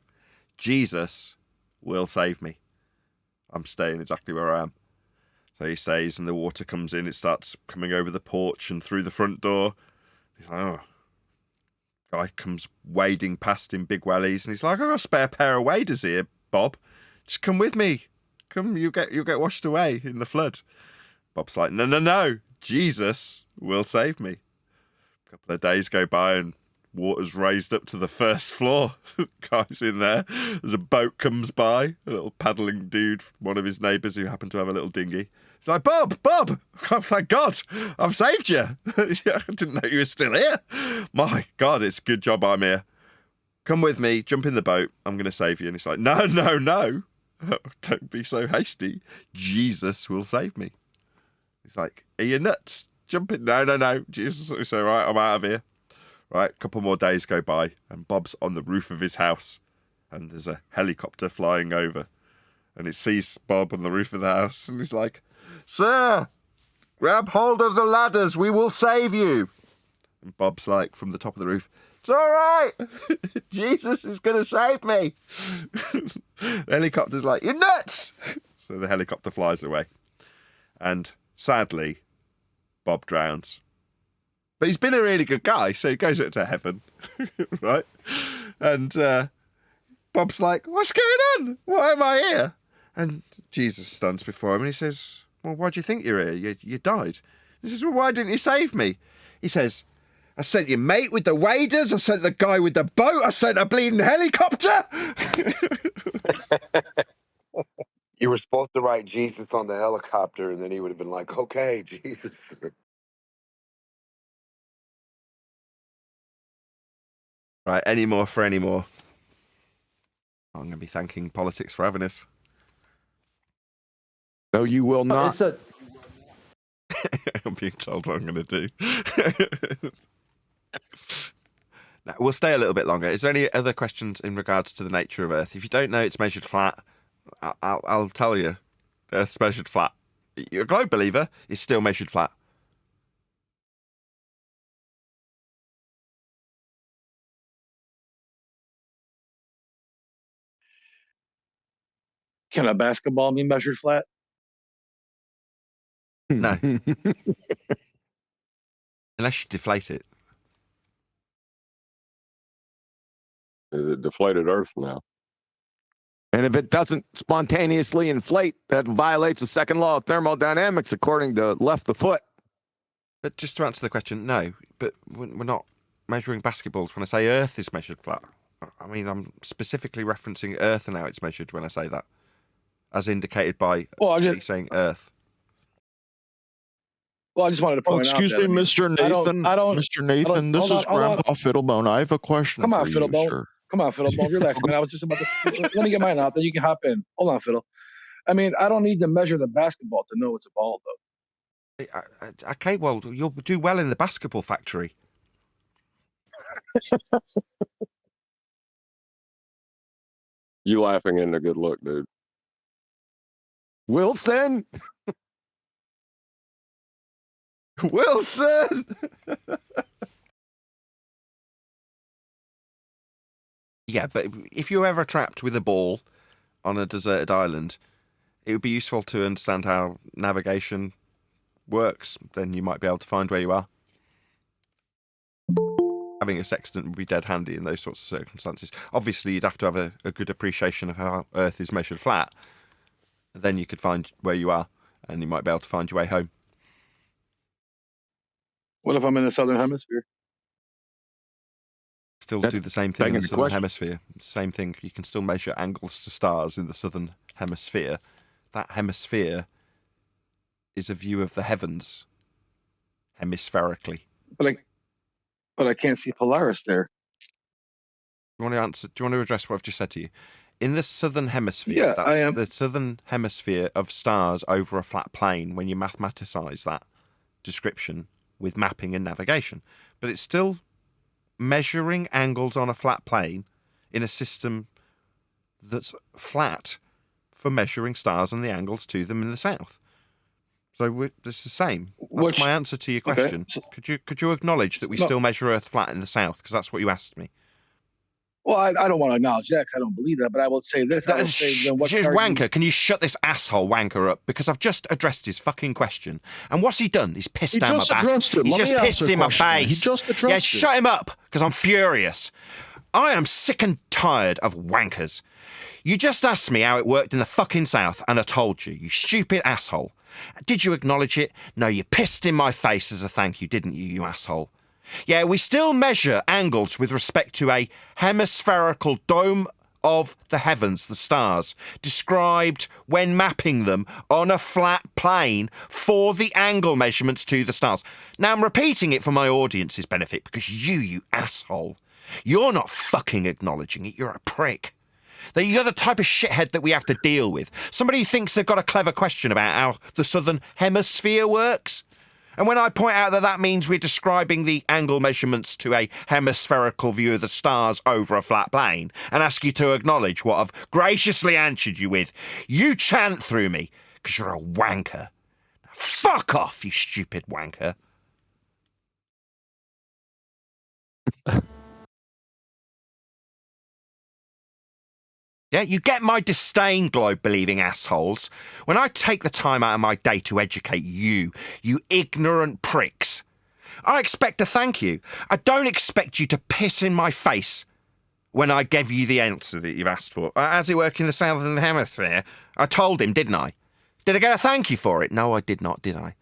Jesus will save me. I'm staying exactly where I am. So he stays, and the water comes in, it starts coming over the porch and through the front door. He's like, oh. Guy comes wading past in big wellies, and he's like, I've got a spare pair of waders here, Bob. Just come with me. Come, you'll get washed away in the flood. Bob's like, no, Jesus will save me. A couple of days go by, and water's raised up to the first floor. Guy's in there. As a boat comes by, a little paddling dude, one of his neighbours who happened to have a little dinghy. He's like, Bob, oh, thank God, I've saved you. I didn't know you were still here. My God, it's a good job I'm here. Come with me, jump in the boat, I'm going to save you. And he's like, no, don't be so hasty. Jesus will save me. He's like, are you nuts? Jump in. No, Jesus, it's all right, I'm out of here. Right, a couple more days go by, and Bob's on the roof of his house, and there's a helicopter flying over, and it sees Bob on the roof of the house, and he's like, sir, grab hold of the ladders, we will save you. And Bob's like, from the top of the roof, it's all right, Jesus is going to save me. The helicopter's like, you're nuts. So the helicopter flies away, and sadly, Bob drowns. But he's been a really good guy, so he goes up to heaven, right? And Bob's like, what's going on? Why am I here? And Jesus stands before him and he says, well, why do you think you're here? You died. He says, well, why didn't you save me? He says, I sent your mate with the waders, I sent the guy with the boat, I sent a bleeding helicopter. You were supposed to write Jesus on the helicopter, and then he would have been like, okay, Jesus. Right, any more for any more. I'm going to be thanking politics for having us. No, you will not. I'm being told what I'm going to do. Now, we'll stay a little bit longer. Is there any other questions in regards to the nature of Earth? If you don't know it's measured flat, I'll tell you. Earth's measured flat. You're a globe believer, it's still measured flat. Can a basketball be measured flat? No. Unless you deflate it. Is it deflated Earth now? And if it doesn't spontaneously inflate, that violates the second law of thermodynamics, according to Left the Foot. But just to answer the question, no. But we're not measuring basketballs when I say Earth is measured flat. I mean, I'm specifically referencing Earth and how it's measured when I say that, as indicated by me saying Earth. Well, I just wanted to point out. Excuse me, Mr. Nathan. Mr. Nathan, this is Grandpa Fiddlebone. I have a question Come on, for you, Fiddlebone. sir. Come on, Fiddlebone. Relax, man. I was just about to. Let me get mine out, then you can hop in. Hold on, Fiddle. I mean, I don't need to measure the basketball to know it's a ball, though. Okay, well, you'll do well in the basketball factory. You laughing isn't a good look, dude. Wilson? Wilson! Yeah, but if you're ever trapped with a ball on a deserted island, it would be useful to understand how navigation works. Then you might be able to find where you are. Having a sextant would be dead handy in those sorts of circumstances. Obviously, you'd have to have a good appreciation of how Earth is measured flat. Then you could find where you are, and you might be able to find your way home. What if I'm in the southern hemisphere? Still do the same thing in the southern hemisphere. Same thing. You can still measure angles to stars in the southern hemisphere. That hemisphere is a view of the heavens hemispherically. But I can't see Polaris there. Do you want to address what I've just said to you? In the southern hemisphere, Yeah, I am. The southern hemisphere of stars over a flat plane when you mathematicize that description with mapping and navigation. But it's still measuring angles on a flat plane in a system that's flat for measuring stars and the angles to them in the south. So it's the same. That's my answer to your question. Okay. Could you acknowledge that we still measure Earth flat in the south? Because that's what you asked me. Well, I don't want to acknowledge that because I don't believe that, but I will say this. Wanker, can you shut this asshole wanker up? Because I've just addressed his fucking question. And what's he done? He's pissed down my back. He's just pissed in my face. He just addressed it. Shut him up, because I'm furious. I am sick and tired of wankers. You just asked me how it worked in the fucking south, and I told you, you stupid asshole. Did you acknowledge it? No, you pissed in my face as a thank you, didn't you, you asshole? Yeah, we still measure angles with respect to a hemispherical dome of the heavens, the stars, described when mapping them on a flat plane for the angle measurements to the stars. Now, I'm repeating it for my audience's benefit because you asshole, you're not fucking acknowledging it. You're a prick. You're the type of shithead that we have to deal with. Somebody who thinks they've got a clever question about how the southern hemisphere works. And when I point out that that means we're describing the angle measurements to a hemispherical view of the stars over a flat plane and ask you to acknowledge what I've graciously answered you with, you chant through me because you're a wanker. Fuck off, you stupid wanker. Yeah, you get my disdain, globe-believing assholes. When I take the time out of my day to educate you, you ignorant pricks, I expect to thank you. I don't expect you to piss in my face when I gave you the answer that you've asked for. How's it work in the southern hemisphere? I told him, didn't I? Did I get a thank you for it? No, I did not, did I?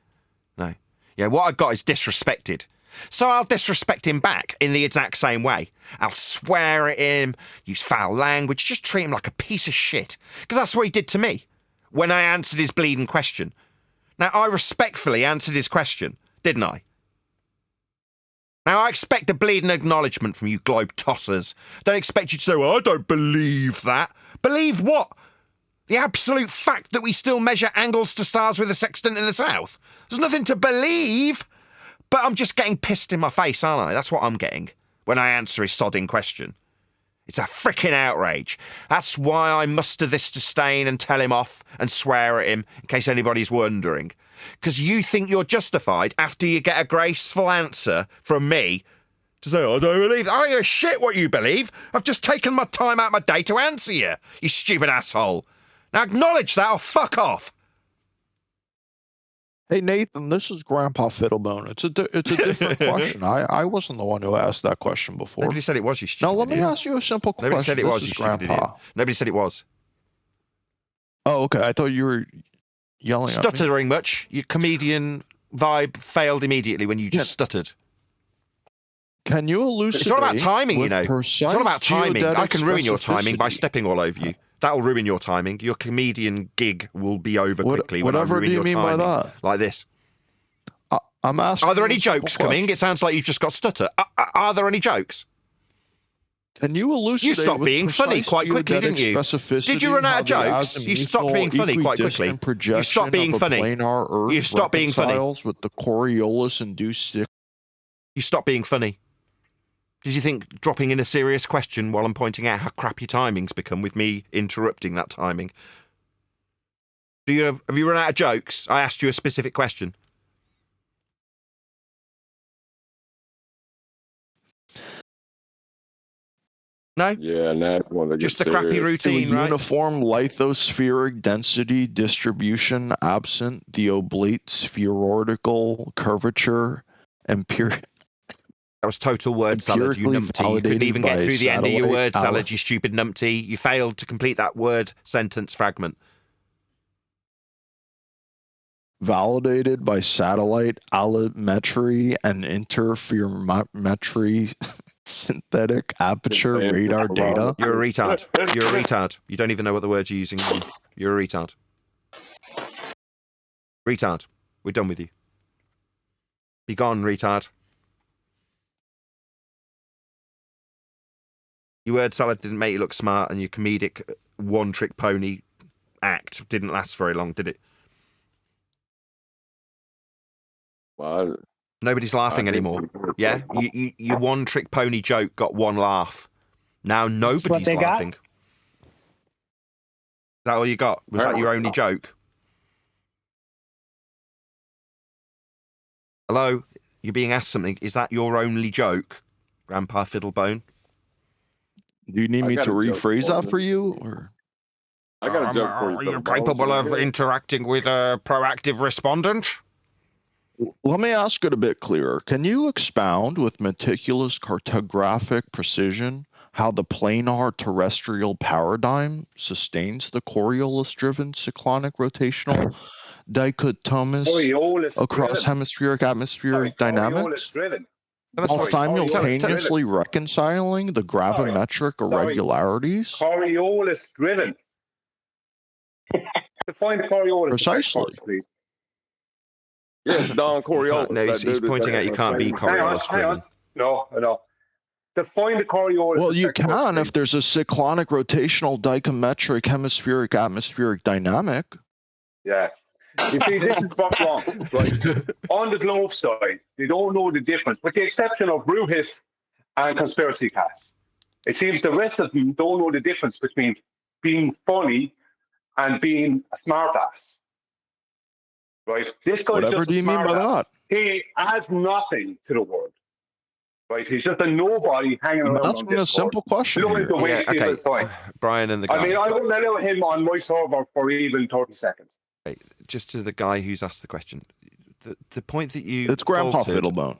No. Yeah, what I got is disrespected. So I'll disrespect him back in the exact same way. I'll swear at him, use foul language, just treat him like a piece of shit. Because that's what he did to me when I answered his bleeding question. Now, I respectfully answered his question, didn't I? Now, I expect a bleeding acknowledgement from you globe tossers. Don't expect you to say, well, I don't believe that. Believe what? The absolute fact that we still measure angles to stars with a sextant in the south? There's nothing to believe. But I'm just getting pissed in my face, aren't I? That's what I'm getting when I answer his sodding question. It's a frickin' outrage. That's why I muster this disdain and tell him off and swear at him, in case anybody's wondering. Because you think you're justified after you get a graceful answer from me to say, I don't believe that. I don't give a shit what you believe. I've just taken my time out of my day to answer you, you stupid asshole. Now acknowledge that or fuck off. Hey Nathan, this is Grandpa Fiddlebone. It's a different question. I wasn't the one who asked that question before. Nobody said it was, you stupid Now let me ask you a simple question. Nobody said it was, you stupid idiot. Nobody said it was. Oh, okay. I thought you were yelling at me. Stuttering much. Your comedian vibe failed immediately when you just stuttered. Can you elucidate? It's all about timing, you know. It's all about timing. I can ruin your timing by stepping all over you. That'll ruin your timing. Your comedian gig will be over quickly when I ruin your timing. Whatever do you mean by that? Like this. I'm asking. Are there any jokes coming? It sounds like you've just got stutter. Are there any jokes? Can you elucidate? You stopped being funny quite quickly, didn't you? Did you run out of jokes? You stopped being funny quite quickly. You stopped being funny. You stopped being funny. With the Coriolis-induced. You stopped being funny. Did you think dropping in a serious question while I'm pointing out how crap your timing's become with me interrupting that timing? Have you run out of jokes? I asked you a specific question. No? Yeah, now when they Just get the crappy serious. routine, To a right? uniform lithospheric density distribution absent the oblate spheroidal curvature empiric. That was total word salad, you Empirically numpty. You couldn't validated even get by through the end of your satellite word salad, you stupid numpty. You failed to complete that word sentence fragment. Validated by satellite allometry and interferometry synthetic aperture radar data. You're a retard. You're a retard. You don't even know what the words you're using mean. You're a retard. Retard. We're done with you. Be gone, retard. Your word salad didn't make you look smart, and your comedic one-trick pony act didn't last very long, did it? Well, Nobody's laughing anymore. Yeah? Your one-trick pony joke got one laugh. Now nobody's they got? laughing. Is that all you got? Was that your only joke? Hello? You're being asked something. Is that your only joke, Grandpa Fiddlebone? Do you need me to rephrase that for you? Or? I got a joke for you. Are you capable of interacting with a proactive respondent? Let me ask it a bit clearer. Can you expound with meticulous cartographic precision how the planar terrestrial paradigm sustains the Coriolis-driven cyclonic rotational dichotomous across hemispheric atmospheric dynamics? While simultaneously reconciling the gravimetric irregularities? Coriolis driven. Define Coriolis. Precisely. Please. Yes, Don Coriolis. No, he's pointing out you can't be Coriolis driven. No. Define the Coriolis. Well, you can if there's a cyclonic rotational dichometric hemispheric atmospheric dynamic. Yeah. You see, this is what's wrong. Right? On the globe side, they don't know the difference, with the exception of Bruhit and Conspiracy Cast. It seems the rest of them don't know the difference between being funny and being a smartass. Right? This guy's Whatever just do you mean by that? He adds nothing to the world. Right? He's just a nobody hanging around. I'm asking a simple question. To waste people's time. Brian and the guy. I mean, I wouldn't allow him on my server for even 30 seconds. Just to the guy who's asked the question, the point that you It's Grandpa faltered, Fiddlebone.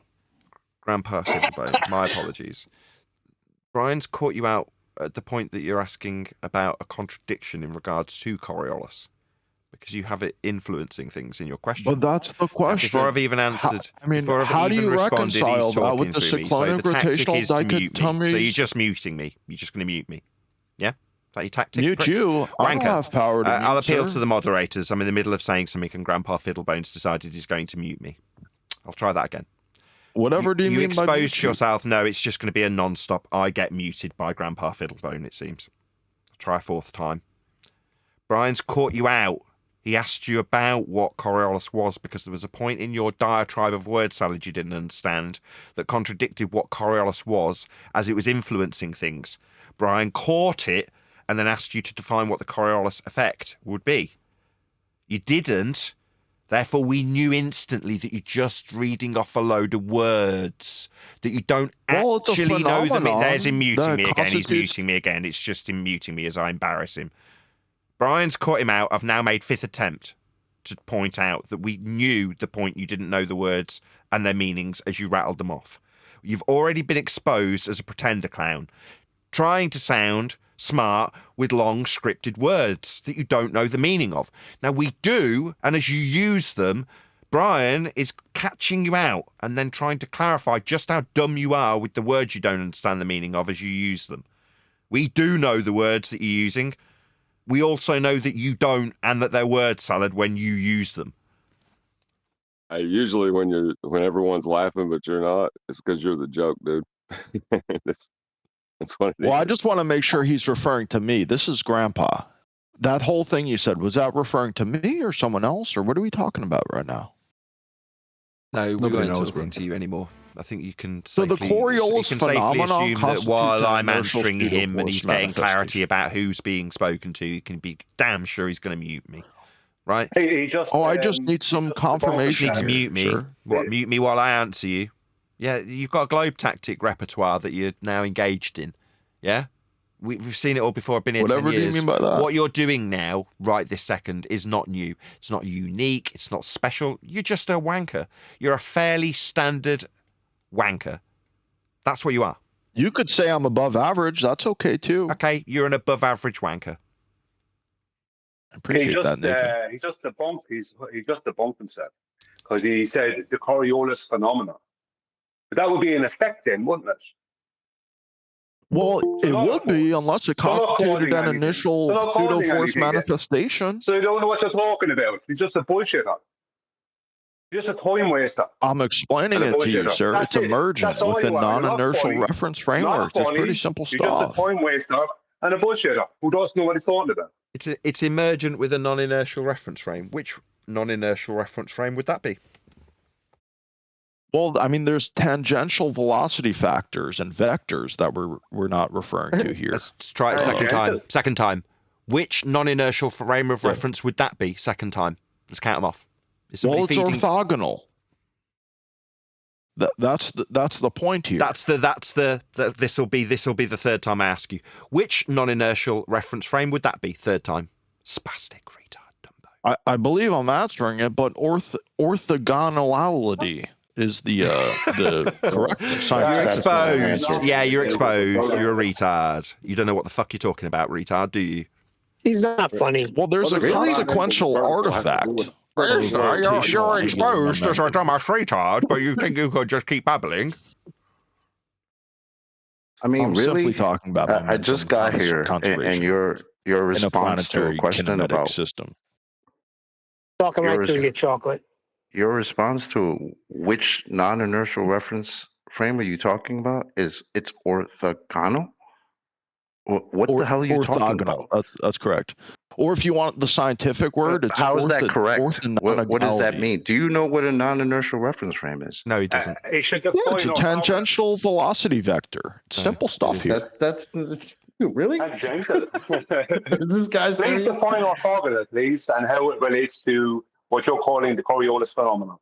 Grandpa Fiddlebone. My apologies. Brian's caught you out at the point that you're asking about a contradiction in regards to Coriolis, because you have it influencing things in your question. But that's the question. Before I've even answered, how do you reconcile that with the cyclonic rotational dichotomy? So you're just muting me. You're just going to mute me. Yeah? Is that your tactic? Mute you. I don't have power to mute, I'll appeal sir. to the moderators. I'm in the middle of saying something, and Grandpa Fiddlebones decided he's going to mute me. I'll try that again. Whatever do you mean by exposed yourself? No, it's just going to be a non-stop. I get muted by Grandpa Fiddlebone, it seems. I'll try a fourth time. Brian's caught you out. He asked you about what Coriolis was because there was a point in your diatribe of word salad you didn't understand that contradicted what Coriolis was as it was influencing things. Brian caught it and then asked you to define what the Coriolis effect would be. You didn't. Therefore, we knew instantly that you're just reading off a load of words, that you don't actually know them. There's him muting me again. He's muting me again. It's just him muting me as I embarrass him. Brian's caught him out. I've now made fifth attempt to point out that we knew the point you didn't know the words and their meanings as you rattled them off. You've already been exposed as a pretender clown, trying to sound smart with long scripted words that you don't know the meaning of. Now we do, and as you use them, Brian is catching you out and then trying to clarify just how dumb you are with the words you don't understand the meaning of as you use them. We do know the words that you're using. We also know that you don't, and that they're word salad when you use them. Usually when everyone's laughing but you're not, it's because you're the joke, dude. That's what it is. Well, I just want to make sure he's referring to me. This is Grandpa. That whole thing you said, was that referring to me or someone else, or what are we talking about right now? No, we weren't talking to you anymore. I think you can So safely, the Coriolis you can safely phenomenon assume that while constitutes I'm an inertial answering him and he's pseudo-force getting clarity about who's being spoken to, you can be damn sure he's going to mute me. Right? He just, I just need some confirmation. You just need to mute me. Sure. What, mute me while I answer you? Yeah, you've got a globe tactic repertoire that you're now engaged in. Yeah? We've seen it all before. I've been here Whatever 10 do you years. mean by that? What you're doing now, right this second, is not new. It's not unique. It's not special. You're just a wanker. You're a fairly standard wanker. That's what you are. You could say I'm above average. That's okay too. Okay, you're an above average wanker. I appreciate that, Nathan. He just debunked himself because he said the Coriolis phenomenon. But that would be an effect then, wouldn't it? Well, it would be unless it constituted an initial pseudo-force manifestation. So you don't know what you're talking about. You're just a bullshitter. You're just a time waster. I'm explaining it to you, sir. It's emergent within non-inertial reference frameworks. It's pretty simple You're just stuff. a time waster and a bullshitter who doesn't know what he's talking about. It's emergent with a non-inertial reference frame. Which non-inertial reference frame would that be? Well, I mean, there's tangential velocity factors and vectors that we're not referring to here. Let's try it a second time. Second time. Which non-inertial frame of reference would that be? Second time. Let's count them off. Well, it's orthogonal. That's the point here. This will be the third time I ask you. Which non-inertial reference frame would that be? Third time. Spastic retard Dumbo. I believe I'm answering it, but orthogonality is the correct science. You're exposed. Yeah, you're exposed. You're a retard. You don't know what the fuck you're talking about, retard, do you? He's not funny. Well, there's a consequential artifact. You're exposed as a dumbass retard, but you think you could just keep babbling? I mean, I'm really? simply talking about I just got here, and your response to a question about system. Talking right through your chocolate. Your response to which non-inertial reference frame are you talking about? It's orthogonal? What the hell are you talking about? That's correct. Or if you want the scientific word, it's how is that correct? What does that mean? Do you know what a non-inertial reference frame is? No, he doesn't. It's a tangential velocity vector. It's simple stuff here. That's really? This guy's please define orthogonal, please, and how it relates to what you're calling the Coriolis phenomenon.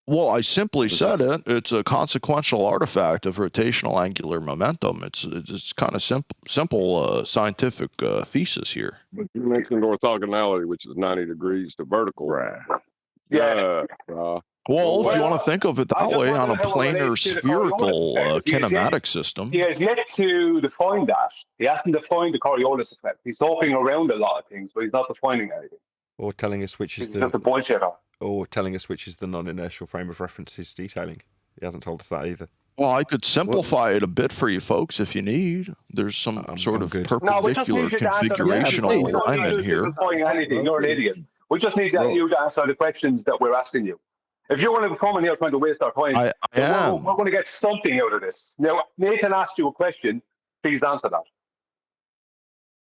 Well, I simply said it. It's a consequential artifact of rotational angular momentum. It's kind of simple scientific thesis here. But you mentioned orthogonality, which is 90 degrees to vertical. Right. Yeah. Well, if you want to think of it that way, on a planar spherical kinematic system. He has yet to define that. He hasn't defined the Coriolis effect. He's talking around a lot of things, but he's not defining anything. Or telling us which is He's just a bullshitter. Or telling us which is the non-inertial frame of reference he's detailing. He hasn't told us that either. Well, I could simplify it a bit for you folks if you need. There's some sort of perpendicular configurational alignment here. Anything. You're an idiot. We just need you to answer the questions that we're asking you. If you want to come in here trying to waste our time, we're going to get something out of this. Now, Nathan asked you a question. Please answer that.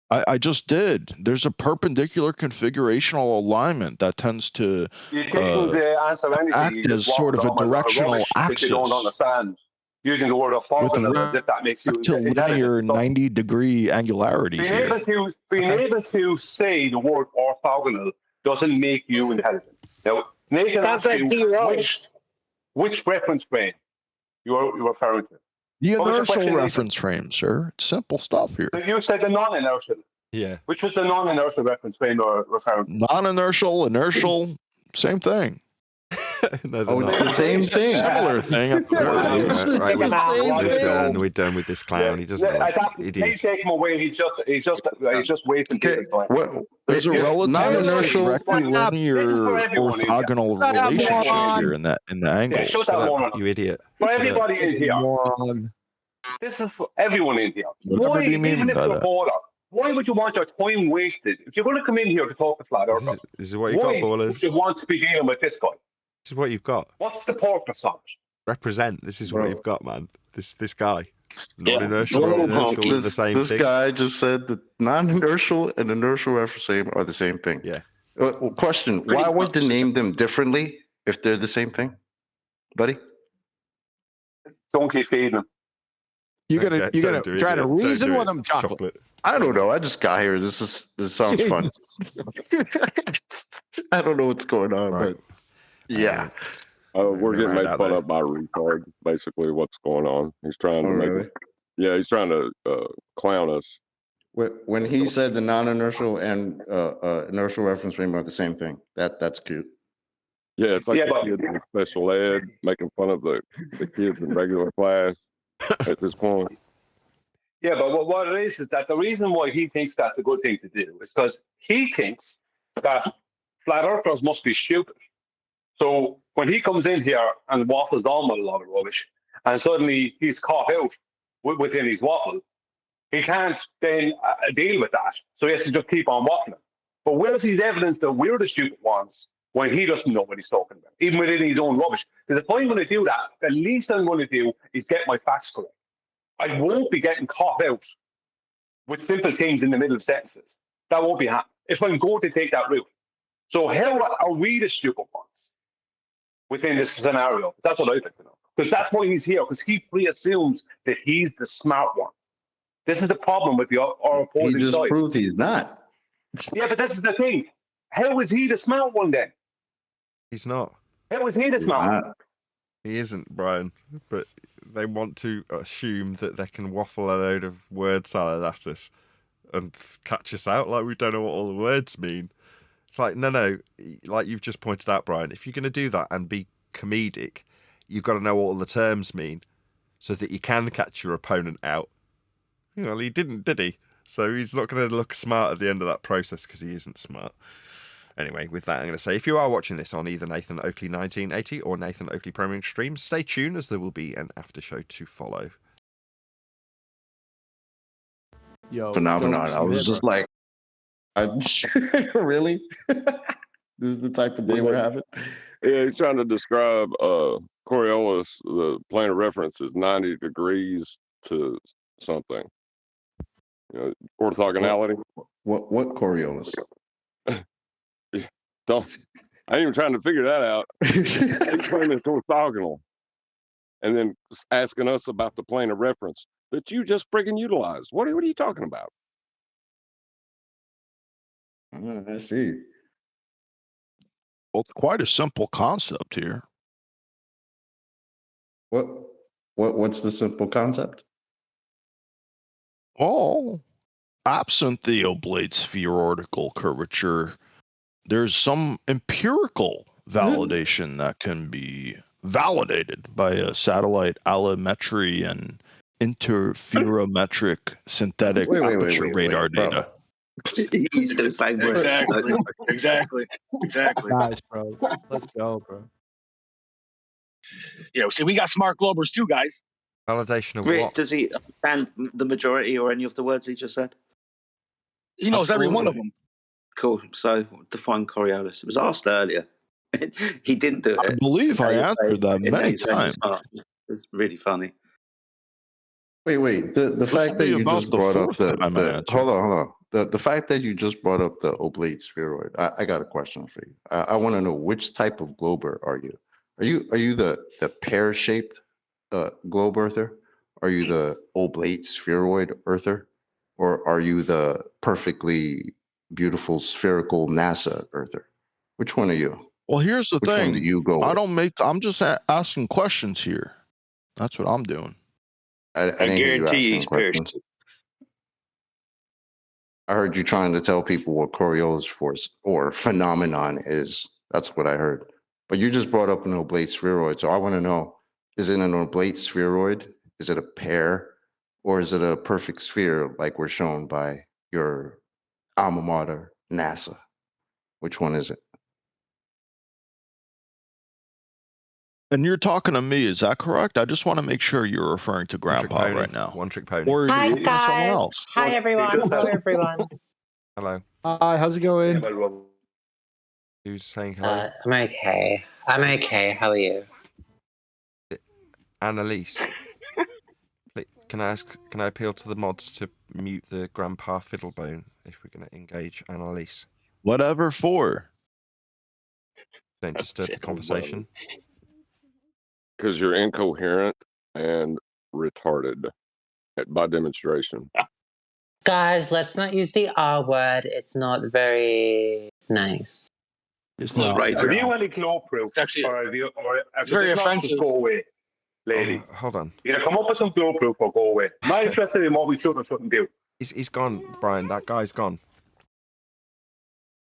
I just did. There's a perpendicular configurational alignment that tends to act as sort of a directional axis. You don't understand. Using the word orthogonal as if that makes you linear 90-degree angularity. Being able to say the word orthogonal doesn't make you intelligent. Now, Nathan asked you which reference frame you're referring to. The inertial reference frame, sir. It's simple stuff here. So you said the non-inertial. Yeah. Which was the non-inertial reference frame you're referring to? Non-inertial, inertial, same thing. It's the same thing. Similar thing. We're done with this clown. He doesn't know. Please take him away. He's just wasting his time. There's a relatively directly linear orthogonal relationship here in the angles. Shut that one. You idiot. For everybody in here. This is for everyone in here. Why, even if you're bored, why would you want your time wasted? If you're going to come in here to talk to Flat Earth, this is what you've got, ballers. Would you want to be dealing with this guy? This is what you've got. What's the purpose of it? Represent. This is what you've got, man. This guy. Non-inertial are the same thing. This guy just said that non-inertial and inertial reference frame are the same thing. Yeah. Question: why would they name them differently if they're the same thing, buddy? Don't keep feeding them. You gotta try to reason with them, chocolate. I don't know. I just got here. This sounds fun. I don't know what's going on, but yeah. We're getting made fun of by a retard. Basically, what's going on? He's trying to make Yeah, he's trying to clown us. When he said the non-inertial and inertial reference frame are the same thing, that's cute. Yeah, it's like Yeah, the but- kids in special ed making fun of the kids in regular class at this point. Yeah, but what it is that the reason why he thinks that's a good thing to do is because he thinks that flat earthers must be stupid. So when he comes in here and waffles on with a lot of rubbish, and suddenly he's caught out within his waffle, he can't then deal with that. So he has to just keep on waffling. But where's his evidence that we're the stupid ones when he doesn't know what he's talking about, even within his own rubbish? Because if I'm going to do that, the least I'm going to do is get my facts correct. I won't be getting caught out with simple things in the middle of sentences. That won't be happening if I'm going to take that route. So how are we the stupid ones within this scenario? That's what I'd like to know. Because that's why he's here, because he pre-assumes that he's the smart one. This is the problem with our opposing He just side. proved he's not. Yeah, but this is the thing. How is he the smart one then? He's not. How is he the smart one? He isn't, Brian. But they want to assume that they can waffle a load of word salad at us and catch us out like we don't know what all the words mean. It's like, no. Like you've just pointed out, Brian, if you're going to do that and be comedic, you've got to know what all the terms mean so that you can catch your opponent out. Well, he didn't, did he? So he's not going to look smart at the end of that process because he isn't smart. Anyway, with that, I'm going to say, if you are watching this on either Nathan Oakley 1980 or Nathan Oakley Premium Stream, stay tuned as there will be an after show to follow. Yo, Phenomenon. I was just like, really? This is the type of day we're having? Yeah, he's trying to describe Coriolis, the plane of reference is 90 degrees to something. You know, orthogonality. What Coriolis? Don't. I ain't even trying to figure that out. He's claiming it's orthogonal, and then asking us about the plane of reference that you just friggin' utilized. What are you talking about? I see. Well, it's quite a simple concept here. What's the simple concept? Oh, absent the oblate spheroidal curvature, there's some empirical validation that can be validated by a satellite allometry and interferometric synthetic aperture radar data. He's the same word. Exactly. Nice, bro. Let's go, bro. Yeah, see, we got smart globers too, guys. Validation of Rick, what? does he understand the majority or any of the words he just said? He knows every one of them. Cool. So define Coriolis. It was asked earlier. He didn't do it. I believe I answered that many times. It's really funny. Wait. The fact that you just brought up the hold on. The fact that you just brought up the oblate spheroid, I got a question for you. I want to know, which type of glober are you? Are you the pear-shaped globe earther? Are you the oblate spheroid earther? Or are you the perfectly beautiful spherical NASA earther? Which one are you? Well, here's the Which thing. one do you go with? I'm just asking questions here. That's what I'm doing. I didn't hear you asking questions. I heard you trying to tell people what Coriolis force or phenomenon is. That's what I heard. But you just brought up an oblate spheroid, so I want to know, is it an oblate spheroid? Is it a pear? Or is it a perfect sphere like we're shown by your alma mater, NASA? Which one is it? And you're talking to me, is that correct? I just want to make sure you're referring to Grandpa right now. One trick pony. Or Hi even someone guys. else. Hi everyone. Hello everyone. Hello. Hi, how's it going? Who's saying hello? I'm okay. I'm okay. How are you? Annalise. Can I appeal to the mods to mute the Grandpa Fiddlebone if we're going to engage Annalise? Whatever for. Don't disturb the conversation. Because you're incoherent and retarded by demonstration. Guys, let's not use the R word. It's not very nice. It's not right. Have you any glow proof? It's actually or have you, or it's very if not, offensive. just go away. lady. Hold on. Either come up with some globe proof or go away. I'm not interested in what we should or shouldn't do. He's gone, Brian. That guy's gone.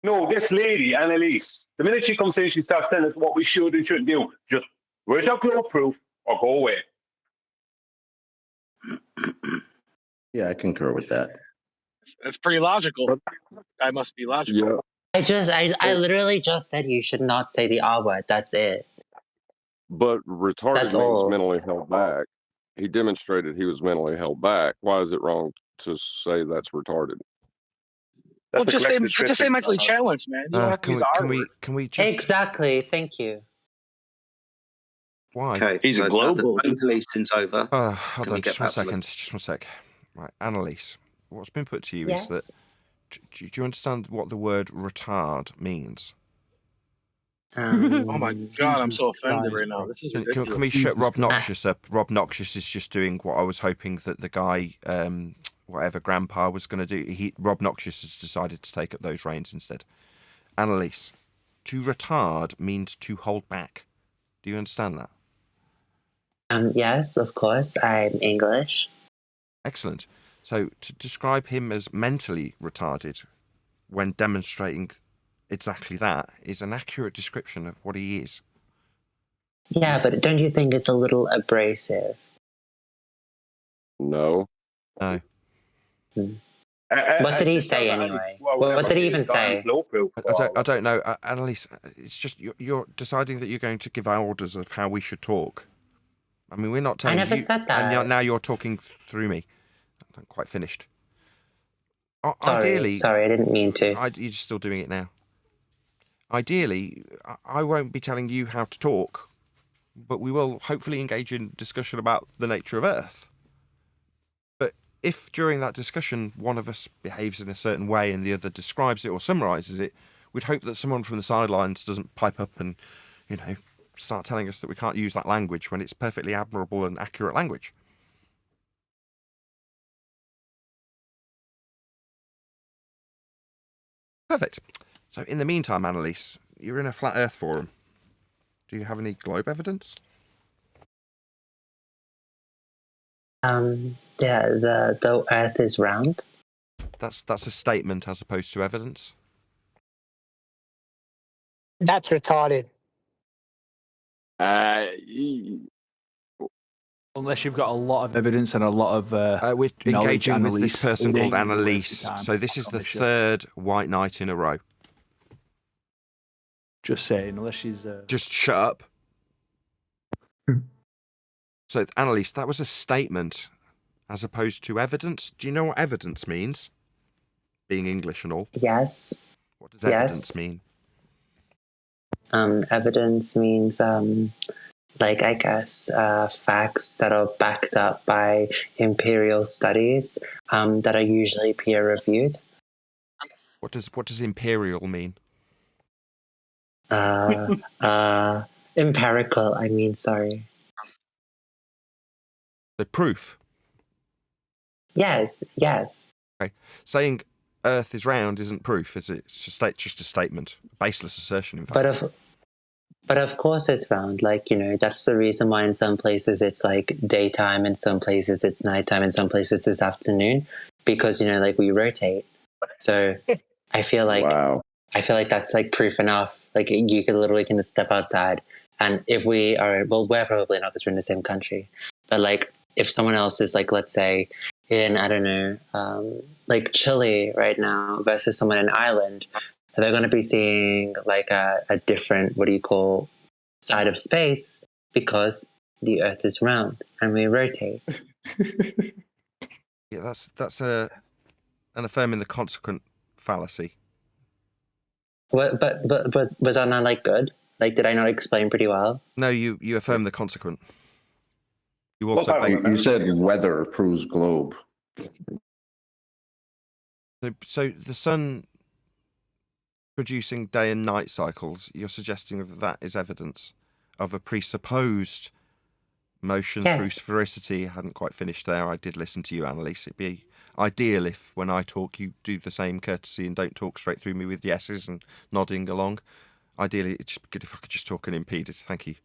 No, this lady, Annalise, the minute she comes in, she starts telling us what we should and shouldn't do. Just, where's your globe proof or go away? Yeah, I concur with that. That's pretty logical. I must be logical. Yeah. I literally just said you should not say the R word. That's it. But retarded That's means all. mentally held back. He demonstrated he was mentally held back. Why is it wrong to say that's retarded? Well, just say mentally challenged, man. You don't have to use the R word. Can we just Exactly. Thank you. Why? Okay, he's a global. Policing's over. Hold on, just one second. Just one sec. Right, Annalise, what's been put to you is that. Do you understand what the word retard means? Oh my God, I'm so offended right now. This is ridiculous. Can we shut Rob Noxious up? Rob Noxious is just doing what I was hoping that the guy, whatever Grandpa was going to do. Rob Noxious has decided to take up those reins instead. Annalise, to retard means to hold back. Do you understand that? Yes, of course. I'm English. Excellent. So to describe him as mentally retarded when demonstrating exactly that is an accurate description of what he is. Yeah, but don't you think it's a little abrasive? No. No. What did he say anyway? What did he even say? I don't know. Annalise, it's just you're deciding that you're going to give orders of how we should talk. I mean, we're not telling you. I never said that. And now you're talking through me. I'm quite finished. Sorry, I didn't mean to. You're still doing it now. Ideally, I won't be telling you how to talk, but we will hopefully engage in discussion about the nature of Earth. But if during that discussion one of us behaves in a certain way and the other describes it or summarises it, we'd hope that someone from the sidelines doesn't pipe up and, start telling us that we can't use that language when it's perfectly admirable and accurate language. Perfect. So in the meantime, Annalise, you're in a flat Earth forum. Do you have any globe evidence? The Earth is round. That's a statement as opposed to evidence. That's retarded. Unless you've got a lot of evidence and a lot of we're engaging with Annalise, this person called leading Annalise. So this is the third white night in a row. Just saying, unless she's just shut up. So Annalise, that was a statement as opposed to evidence. Do you know what evidence means? Being English and all. Yes. What does evidence mean? Evidence means I guess facts that are backed up by imperial studies that are usually peer reviewed. What does imperial mean? Empirical, I mean, sorry. The proof. Yes. Okay. Saying Earth is round isn't proof, is it? It's just a statement, a baseless assertion, in fact. But of course it's round. That's the reason why in some places it's like daytime, in some places it's nighttime, in some places it's afternoon, because we rotate. So I feel like that's like proof enough. Like you could literally just step outside, and if we are, well, we're probably not because we're in the same country, but if someone else is let's say in, I don't know, Chile right now versus someone in Ireland, they're going to be seeing a different, side of space because the Earth is round and we rotate. Yeah, that's an affirming the consequent fallacy. But was that not good? Did I not explain pretty well? No, you affirm the consequent. You also you said weather proves globe. So the sun producing day and night cycles, you're suggesting that is evidence of a presupposed motion through sphericity. I hadn't quite finished there. I did listen to you, Annalise. It'd be ideal if when I talk you do the same courtesy and don't talk straight through me with yeses and nodding along. Ideally, it'd just be good if I could just talk unimpeded. Thank you.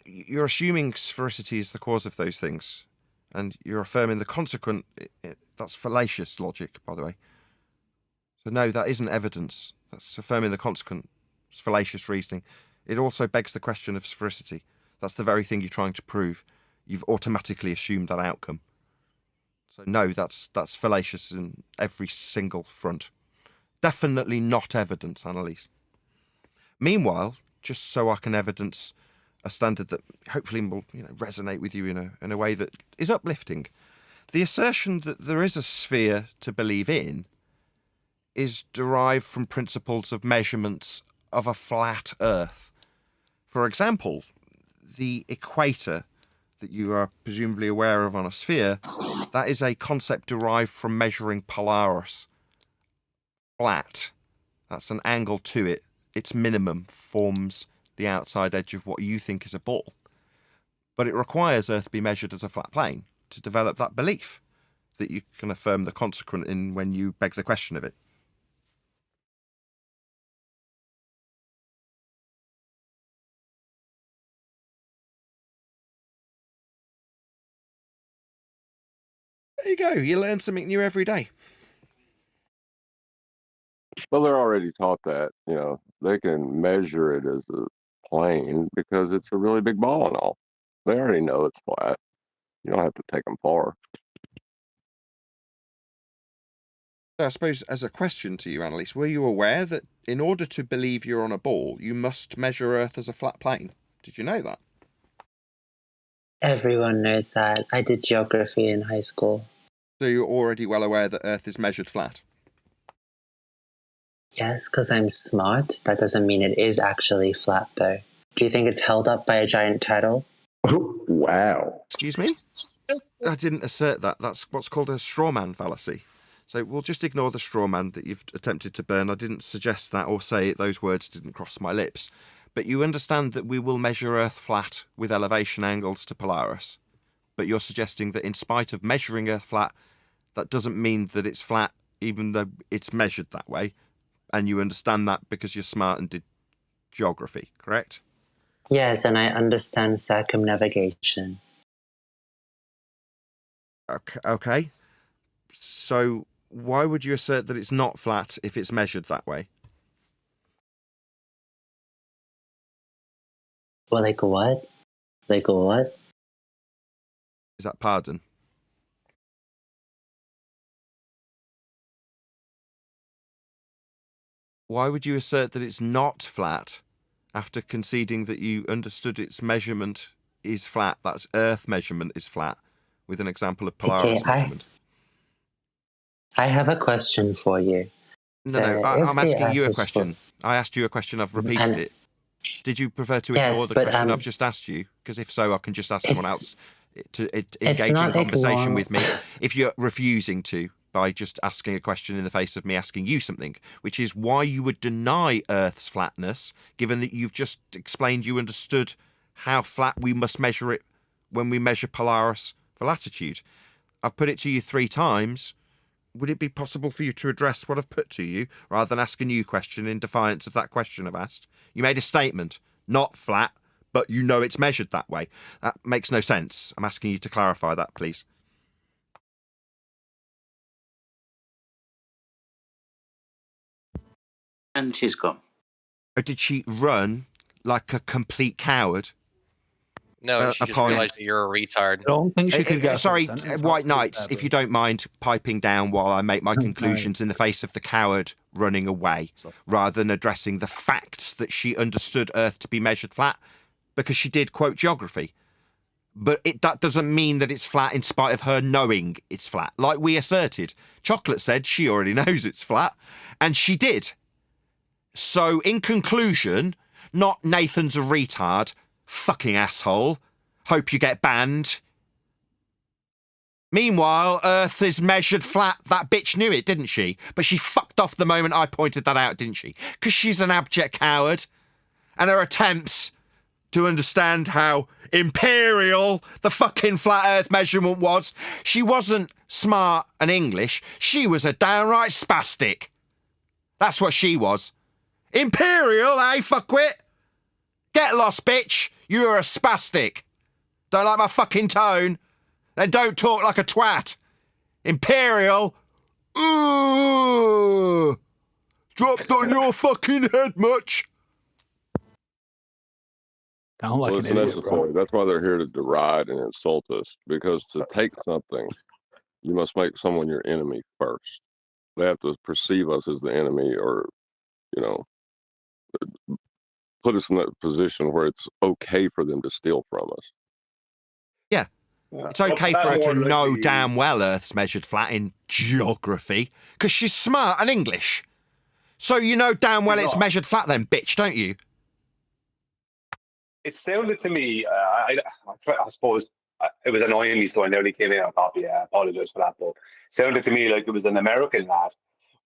You're assuming sphericity is the cause of those things, and you're affirming the consequent. That's fallacious logic, by the way. So no, that isn't evidence. That's affirming the consequent. It's fallacious reasoning. It also begs the question of sphericity. That's the very thing you're trying to prove. You've automatically assumed that outcome. So no, that's fallacious in every single front. Definitely not evidence, Annalise. Meanwhile, just so I can evidence a standard that hopefully will resonate with you in a way that is uplifting, the assertion that there is a sphere to believe in is derived from principles of measurements of a flat Earth. For example, the equator that you are presumably aware of on a sphere, that is a concept derived from measuring Polaris. Flat. That's an angle to it. Its minimum forms the outside edge of what you think is a ball. But it requires Earth be measured as a flat plane to develop that belief that you can affirm the consequent in when you beg the question of it. There you go. You learn something new every day. Well, they're already taught that, they can measure it as a plane because it's a really big ball and all. They already know it's flat. You don't have to take them far. I suppose as a question to you, Annalise, were you aware that in order to believe you're on a ball, you must measure Earth as a flat plane? Did you know that? Everyone knows that. I did geography in high school. So you're already well aware that Earth is measured flat? Yes, because I'm smart. That doesn't mean it is actually flat, though. Do you think it's held up by a giant turtle? Wow. Excuse me? I didn't assert that. That's what's called a straw man fallacy. So we'll just ignore the straw man that you've attempted to burn. I didn't suggest that or say it. Those words didn't cross my lips. But you understand that we will measure Earth flat with elevation angles to Polaris. But you're suggesting that in spite of measuring Earth flat, that doesn't mean that it's flat even though it's measured that way. And you understand that because you're smart and did geography, correct? Yes, and I understand circumnavigation. Okay. So why would you assert that it's not flat if it's measured that way? Well, like what? Like what? Is that pardon? Why would you assert that it's not flat after conceding that you understood its measurement is flat? That's Earth measurement is flat, with an example of Polaris measurement. I have a question for you. No, I'm asking you a question. I asked you a question, I've repeated it. Did you prefer to ignore the question I've just asked you? Because if so, I can just ask someone else to engage in a conversation with me. If you're refusing to, by just asking a question in the face of me asking you something, which is why you would deny Earth's flatness, given that you've just explained you understood how flat we must measure it when we measure Polaris for latitude. I've put it to you 3 times. Would it be possible for you to address what I've put to you, rather than ask a new question in defiance of that question I've asked? You made a statement, not flat, but you know it's measured that way. That makes no sense. I'm asking you to clarify that, please. And she's gone. Or did she run like a complete coward? No, she just realized that you're a retard. I don't think she could get. Sorry, White Knights, if you don't mind piping down while I make my conclusions in the face of the coward running away, rather than addressing the facts that she understood Earth to be measured flat, because she did quote geography. But that doesn't mean that it's flat in spite of her knowing it's flat. Like we asserted, Chocolate said she already knows it's flat, and she did. So, in conclusion, not Nathan's a retard, fucking asshole, hope you get banned. Meanwhile, Earth is measured flat. That bitch knew it, didn't she? But she fucked off the moment I pointed that out, didn't she? Because she's an abject coward. And her attempts to understand how imperial the fucking flat Earth measurement was, she wasn't smart and English. She was a downright spastic. That's what she was. Imperial, eh, fuckwit? Get lost, bitch. You're a spastic. Don't like my fucking tone? Then don't talk like a twat. Imperial. Ooh. Dropped on your fucking head much? Like it's necessary. That's why they're here to deride and insult us. Because to take something, you must make someone your enemy first. They have to perceive us as the enemy, or, you know, put us in that position where it's okay for them to steal from us. Yeah. It's okay for her to know damn well Earth's measured flat in geography, because she's smart and English. So you know damn well it's measured flat then, bitch, don't you? It sounded to me, I suppose it was annoying me, so I nearly came in on copy. I apologize for that, but it sounded to me like it was an American lad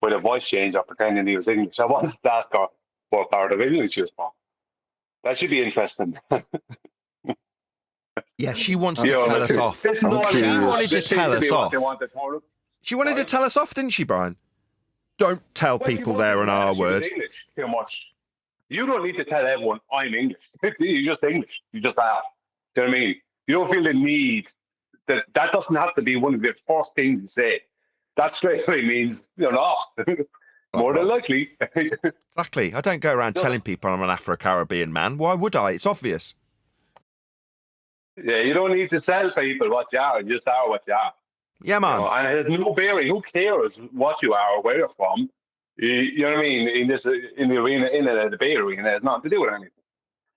with a voice changer pretending he was English. I wanted to ask her what part of English she was from. That should be interesting. Yeah, she wants to tell us off. She wanted to tell us off. She wanted to tell us off, didn't she, Brian? Don't tell people there in our words. English too much. You don't need to tell everyone I'm English. You're just English. You just are. Do you know what I mean? You don't feel the need that doesn't have to be one of the first things you say. That straight away means you're not. More than likely. Exactly. I don't go around telling people I'm an Afro-Caribbean man. Why would I? It's obvious. Yeah, you don't need to tell people what you are. You just are what you are. Yeah, man. You know, and it has no bearing. Who cares what you are or where you're from? You know what I mean? In the arena, in the debate arena, it has nothing to do with anything.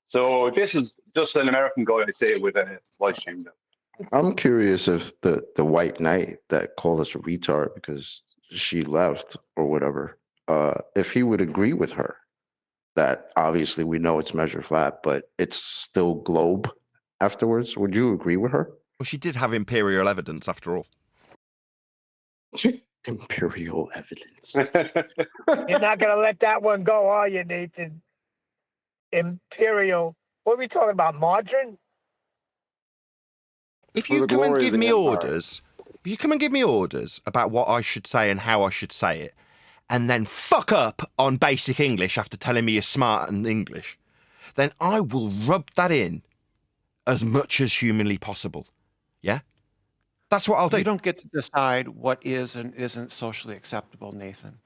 So this is just an American guy, I'd say, with a voice changer. I'm curious if the white knight that called us a retard because she left or whatever, if he would agree with her that obviously we know it's measured flat, but it's still globe afterwards. Would you agree with her? Well, she did have imperial evidence after all. Imperial evidence. You're not going to let that one go, are you, Nathan? Imperial. What are we talking about, margarine? If you come and give me orders, about what I should say and how I should say it, and then fuck up on basic English after telling me you're smart and English, then I will rub that in as much as humanly possible. Yeah? That's what I'll do. You don't get to decide what is and isn't socially acceptable, Nathan.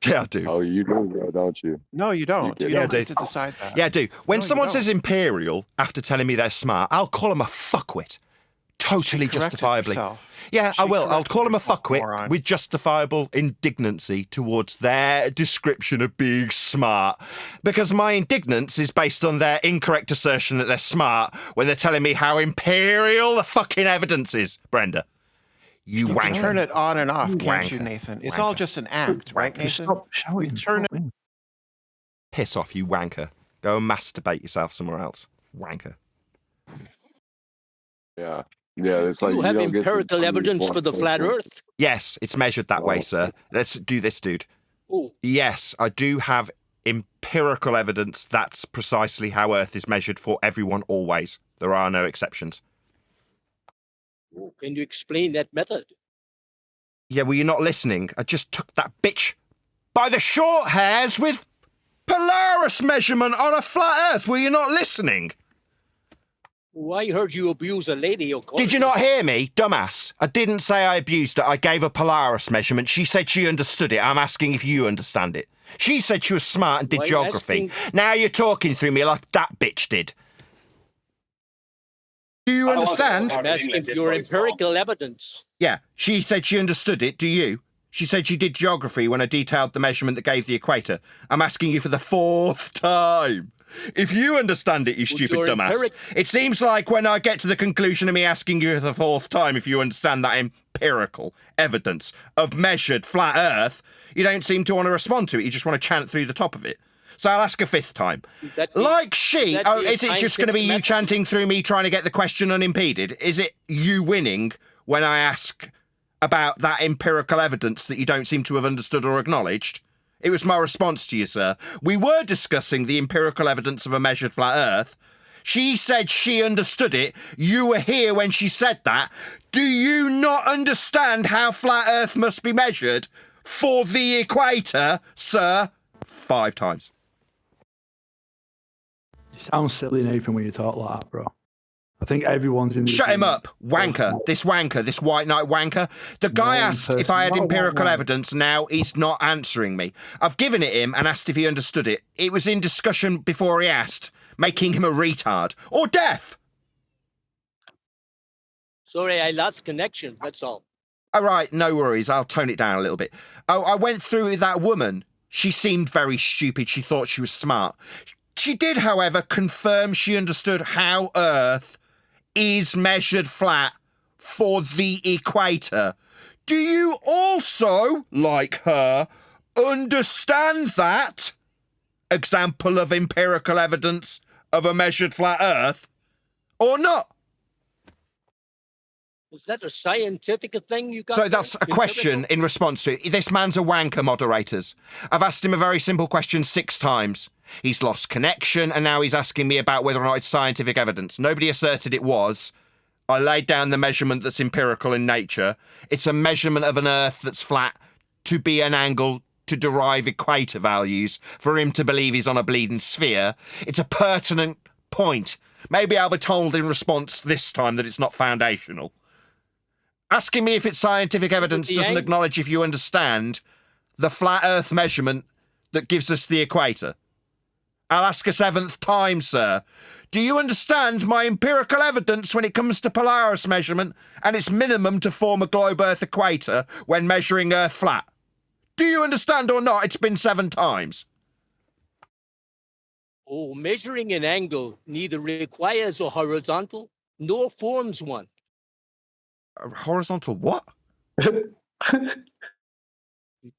Yeah, I do. Oh, you do, don't you? No, you don't. You don't get to decide that. Yeah, I do. When someone says imperial after telling me they're smart, I'll call them a fuckwit. Totally justifiably. Yeah, I will. I'll call them a fuckwit with justifiable indignancy towards their description of being smart. Because my indignance is based on their incorrect assertion that they're smart when they're telling me how imperial the fucking evidence is, Brenda. You wanker. Can turn it on and off, can't you, Wanker. Nathan? It's all just an act, right, Nathan? Stop shouting. Turn it. Piss off, you wanker. Go and masturbate yourself somewhere else. Wanker. Yeah. Yeah, it's like you have empirical evidence for the flat Earth? Yes, it's measured that way, sir. Let's do this, dude. Ooh. Yes, I do have empirical evidence that's precisely how Earth is measured for everyone always. There are no exceptions. Can you explain that method? Yeah, well, you're not listening. I just took that bitch by the short hairs with Polaris measurement on a flat Earth. Were you not listening? Well, I heard you abuse a lady, of course. Did you not hear me, dumbass? I didn't say I abused her. I gave her Polaris measurement. She said she understood it. I'm asking if you understand it. She said she was smart and did geography. Now you're talking through me like that bitch did. Do you understand? I'm asking for your empirical evidence. Yeah, she said she understood it. Do you? She said she did geography when I detailed the measurement that gave the equator. I'm asking you for the 4th time. If you understand it, you stupid dumbass. It seems like when I get to the conclusion of me asking you for the 4th time if you understand that empirical evidence of measured flat Earth, you don't seem to want to respond to it. You just want to chant through the top of it. So I'll ask a 5th time. Is it just going to be you chanting through me trying to get the question unimpeded? Is it you winning when I ask about that empirical evidence that you don't seem to have understood or acknowledged? It was my response to you, sir. We were discussing the empirical evidence of a measured flat Earth. She said she understood it. You were here when she said that. Do you not understand how flat Earth must be measured for the equator, sir? 5 times. You sound silly, Nathan, when you talk like that, bro. I think everyone's in. Shut him up, wanker! This white knight wanker. The guy asked if I had empirical evidence. Now he's not answering me. I've given it him and asked if he understood it. It was in discussion before he asked, making him a retard or deaf. Sorry, I lost connection. That's all. All right, no worries. I'll tone it down a little bit. Oh, I went through with that woman. She seemed very stupid. She thought she was smart. She did, however, confirm she understood how Earth is measured flat for the equator. Do you also, like her, understand that? Example of empirical evidence of a measured flat Earth? Or not? Is that a scientific thing you got? So that's a question in response to it. This man's a wanker, moderators. I've asked him a very simple question 6 times. He's lost connection, and now he's asking me about whether or not it's scientific evidence. Nobody asserted it was. I laid down the measurement that's empirical in nature. It's a measurement of an Earth that's flat to be an angle to derive equator values for him to believe he's on a bleeding sphere. It's a pertinent point. Maybe I'll be told in response this time that it's not foundational. Asking me if it's scientific evidence doesn't acknowledge if you understand the flat Earth measurement that gives us the equator. I'll ask a 7th time, sir. Do you understand my empirical evidence when it comes to Polaris measurement and its minimum to form a globe Earth equator when measuring Earth flat? Do you understand or not? It's been 7 times. Oh, measuring an angle neither requires a horizontal nor forms one. A horizontal what?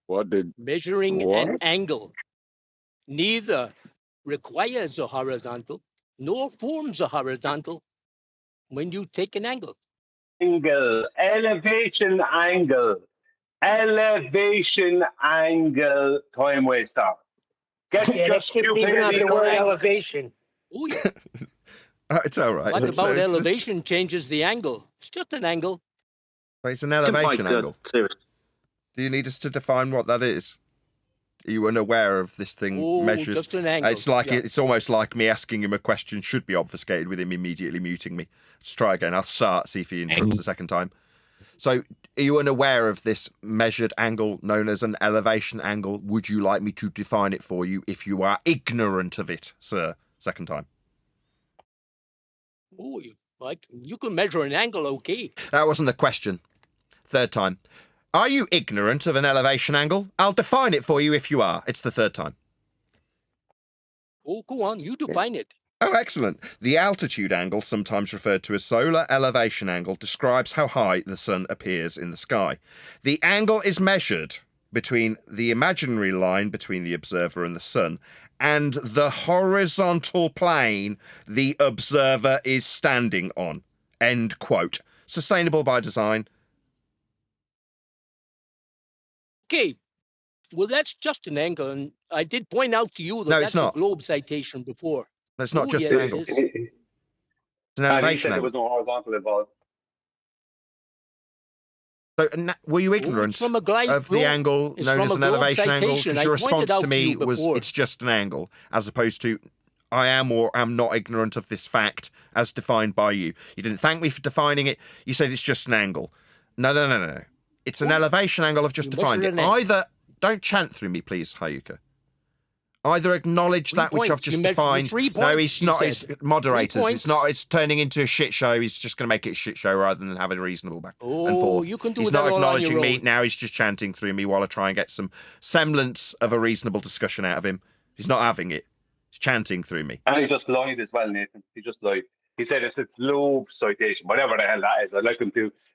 What did... Measuring what? an angle neither requires a horizontal nor forms a horizontal when you take an angle. Angle, elevation angle, time waster. Let's keep leaving out the word elevation. Oh, yeah. It's all right. What about elevation changes the angle? It's just an angle. But it's an elevation angle. Seriously. Do you need us to define what that is? Are you unaware of this thing measured? Just an angle. It's like it's almost like me asking him a question should be obfuscated with him immediately muting me. Let's try again. I'll start, see if he interrupts the second time. So, are you unaware of this measured angle known as an elevation angle? Would you like me to define it for you if you are ignorant of it, sir? Second time. Oh, you can measure an angle, okay? That wasn't a question. Third time. Are you ignorant of an elevation angle? I'll define it for you if you are. It's the 3rd time. Oh, go on. You define it. Oh, excellent. The altitude angle, sometimes referred to as solar elevation angle, describes how high the sun appears in the sky. The angle is measured between the imaginary line between the observer and the sun and the horizontal plane the observer is standing on. End quote. Sustainable by design. Okay. Well, that's just an angle, and I did point out to you that that's a globe citation before. It's not just an angle. It's an elevation angle. There was no horizontal involved. So, were you ignorant of the angle known as an elevation angle? Because your response to me was, it's just an angle, as opposed to, I am or am not ignorant of this fact as defined by you. You didn't thank me for defining it. You said it's just an angle. No. It's an elevation angle. I've just defined it. Either, don't chant through me, please, Hayuka. Either acknowledge that which I've just defined. No, he's not. It's moderators. It's not. It's turning into a shit show. He's just going to make it a shit show rather than have a reasonable back and forth. You can do he's that not all acknowledging on your me. own. Now he's just chanting through me while I try and get some semblance of a reasonable discussion out of him. He's not having it. He's chanting through me. And he just lied as well, Nathan. He just lied. He said it's a globe citation, whatever the hell that is. I'd like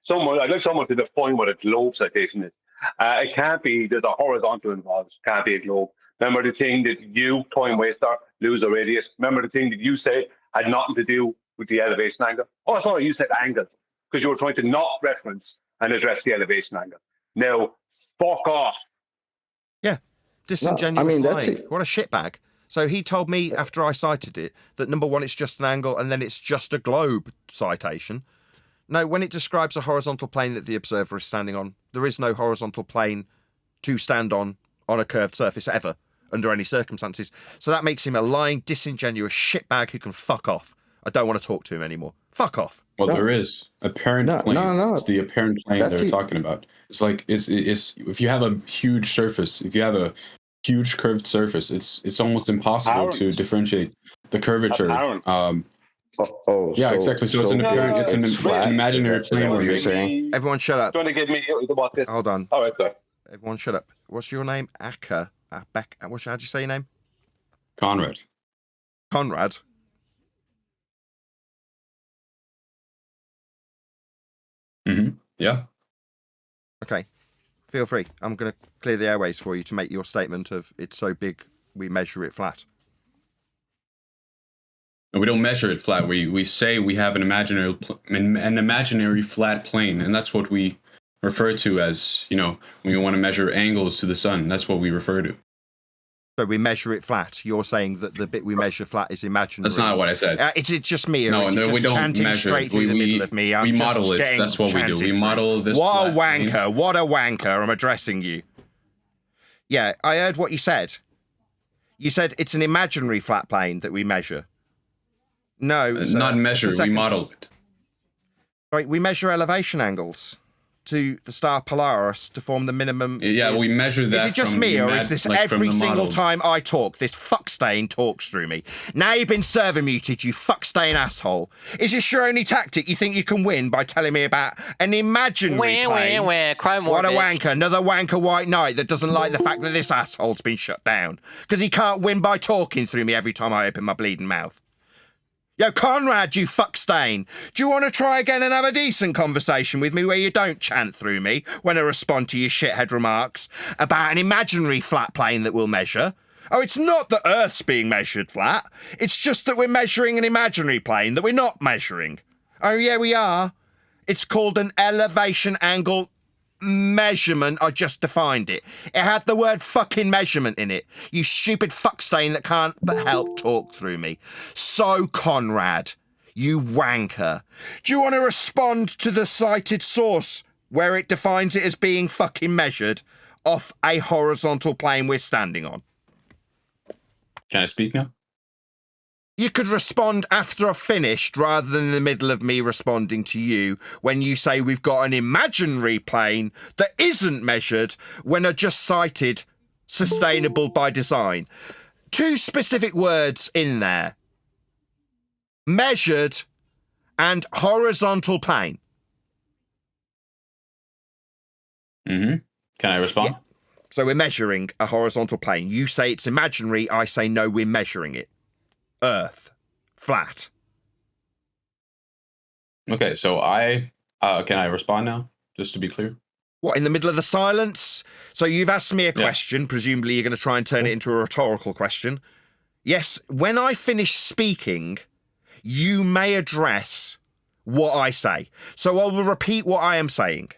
someone to define what a globe citation is. It can't be. There's a horizontal involved. It can't be a globe. Remember the thing that you, time waster, lose the radius? Remember the thing that you said had nothing to do with the elevation angle? Oh, sorry, you said angle, because you were trying to not reference and address the elevation angle. Now, fuck off. Yeah, disingenuous lying. What a shitbag. So he told me after I cited it that number one, it's just an angle, and then it's just a globe citation. No, when it describes a horizontal plane that the observer is standing on, there is no horizontal plane to stand on a curved surface ever. under any circumstances. So that makes him a lying, disingenuous shitbag who can fuck off. I don't want to talk to him anymore. Fuck off. Well, there is apparent plane. It's the apparent plane they're talking about. It's like it's if you have a huge surface, if you have a huge curved surface, it's almost impossible to differentiate the curvature. Yeah, exactly. So it's an apparent, it's an imaginary plane where you're saying. Everyone, shut up. Trying to get me about this. Hold on. All right, sir. Everyone, shut up. What's your name? Aka. How'd you say your name? Conrad. Conrad. Yeah. Okay. Feel free. I'm going to clear the airways for you to make your statement of it's so big we measure it flat. And we don't measure it flat. We say we have an imaginary flat plane, and that's what we refer to as, when we want to measure angles to the sun. That's what we refer to. So we measure it flat. You're saying that the bit we measure flat is imaginary. That's not what I said. It's just me. No, we don't measure straight it. Through the middle of me. We model it. That's what we do. We model this. What a wanker! What a wanker! I'm addressing you. Yeah, I heard what you said. You said it's an imaginary flat plane that we measure. No, not measure. We model it. Right, we measure elevation angles to the star Polaris to form the minimum. Yeah, we measure that. Is it just me, or is this every single time I talk? This fuckstain talks through me. Now you've been server muted, you fuckstain asshole. Is this your only tactic? You think you can win by telling me about an imaginary plane? Cry more, what a bitch. wanker! Another wanker white knight that doesn't like the fact that this asshole's been shut down because he can't win by talking through me every time I open my bleeding mouth. Yo, Conrad, you fuckstain. Do you want to try again and have a decent conversation with me where you don't chant through me when I respond to your shithead remarks about an imaginary flat plane that we'll measure? Oh, it's not that Earth's being measured flat. It's just that we're measuring an imaginary plane that we're not measuring. Oh, yeah, we are. It's called an elevation angle measurement. I just defined it. It had the word fucking measurement in it. You stupid fuckstain that can't but help talk through me. So, Conrad, you wanker, do you want to respond to the cited source where it defines it as being fucking measured off a horizontal plane we're standing on? Can I speak now? You could respond after I've finished rather than in the middle of me responding to you when you say we've got an imaginary plane that isn't measured when I just cited sustainable by design. Two specific words in there. Measured and horizontal plane. Can I respond? Yeah. So we're measuring a horizontal plane. You say it's imaginary. I say no, we're measuring it. Earth. Flat. Okay, so can I respond now, just to be clear? What, in the middle of the silence? So you've asked me a question, presumably you're going to try and turn it into a rhetorical question. Yes, when I finish speaking, you may address what I say. So I will repeat what I am saying.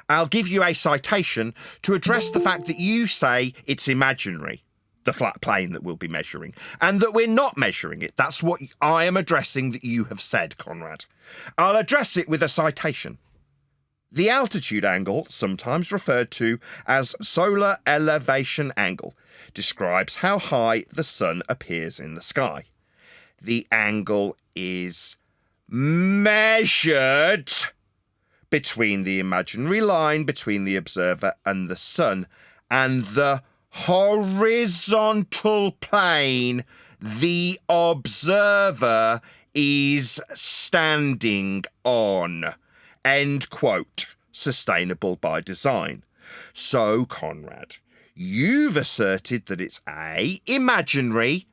I'll give you a citation to address the fact that you say it's imaginary, the flat plane that we'll be measuring, and that we're not measuring it. That's what I am addressing that you have said, Conrad. I'll address it with a citation. The altitude angle, sometimes referred to as solar elevation angle, describes how high the sun appears in the sky. The angle is measured between the imaginary line between the observer and the sun and the horizontal plane the observer is standing on. End quote. Sustainable by design. So, Conrad, you've asserted that it's A, imaginary,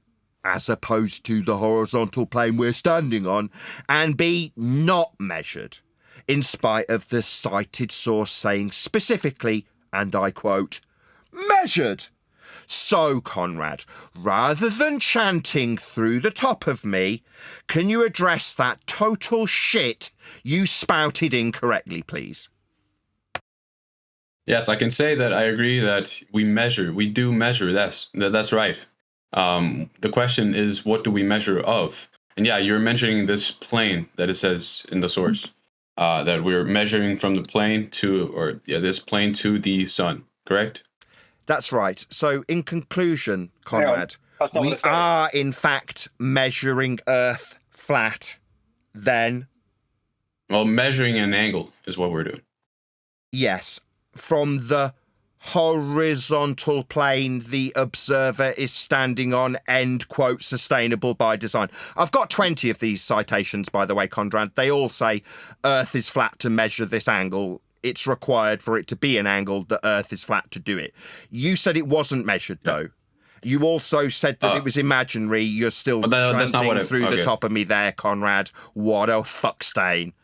as opposed to the horizontal plane we're standing on, and B, not measured, in spite of the cited source saying specifically, and I quote, measured. So, Conrad, rather than chanting through the top of me, can you address that total shit you spouted incorrectly, please? Yes, I can say that I agree that we do measure, that's right. The question is, what do we measure of? And yeah, you're mentioning this plane that it says in the source, that we're measuring from the plane to, this plane to the sun, correct? That's right. So, in conclusion, Conrad, we are in fact measuring Earth flat. Then, well, measuring an angle is what we're doing. Yes, from the horizontal plane the observer is standing on, end quote, sustainable by design. I've got 20 of these citations, by the way, Conrad. They all say Earth is flat to measure this angle. It's required for it to be an angle that Earth is flat to do it. You said it wasn't measured, though. You also said that it was imaginary. You're still chanting through the top of me there, Conrad. What a fuck stain.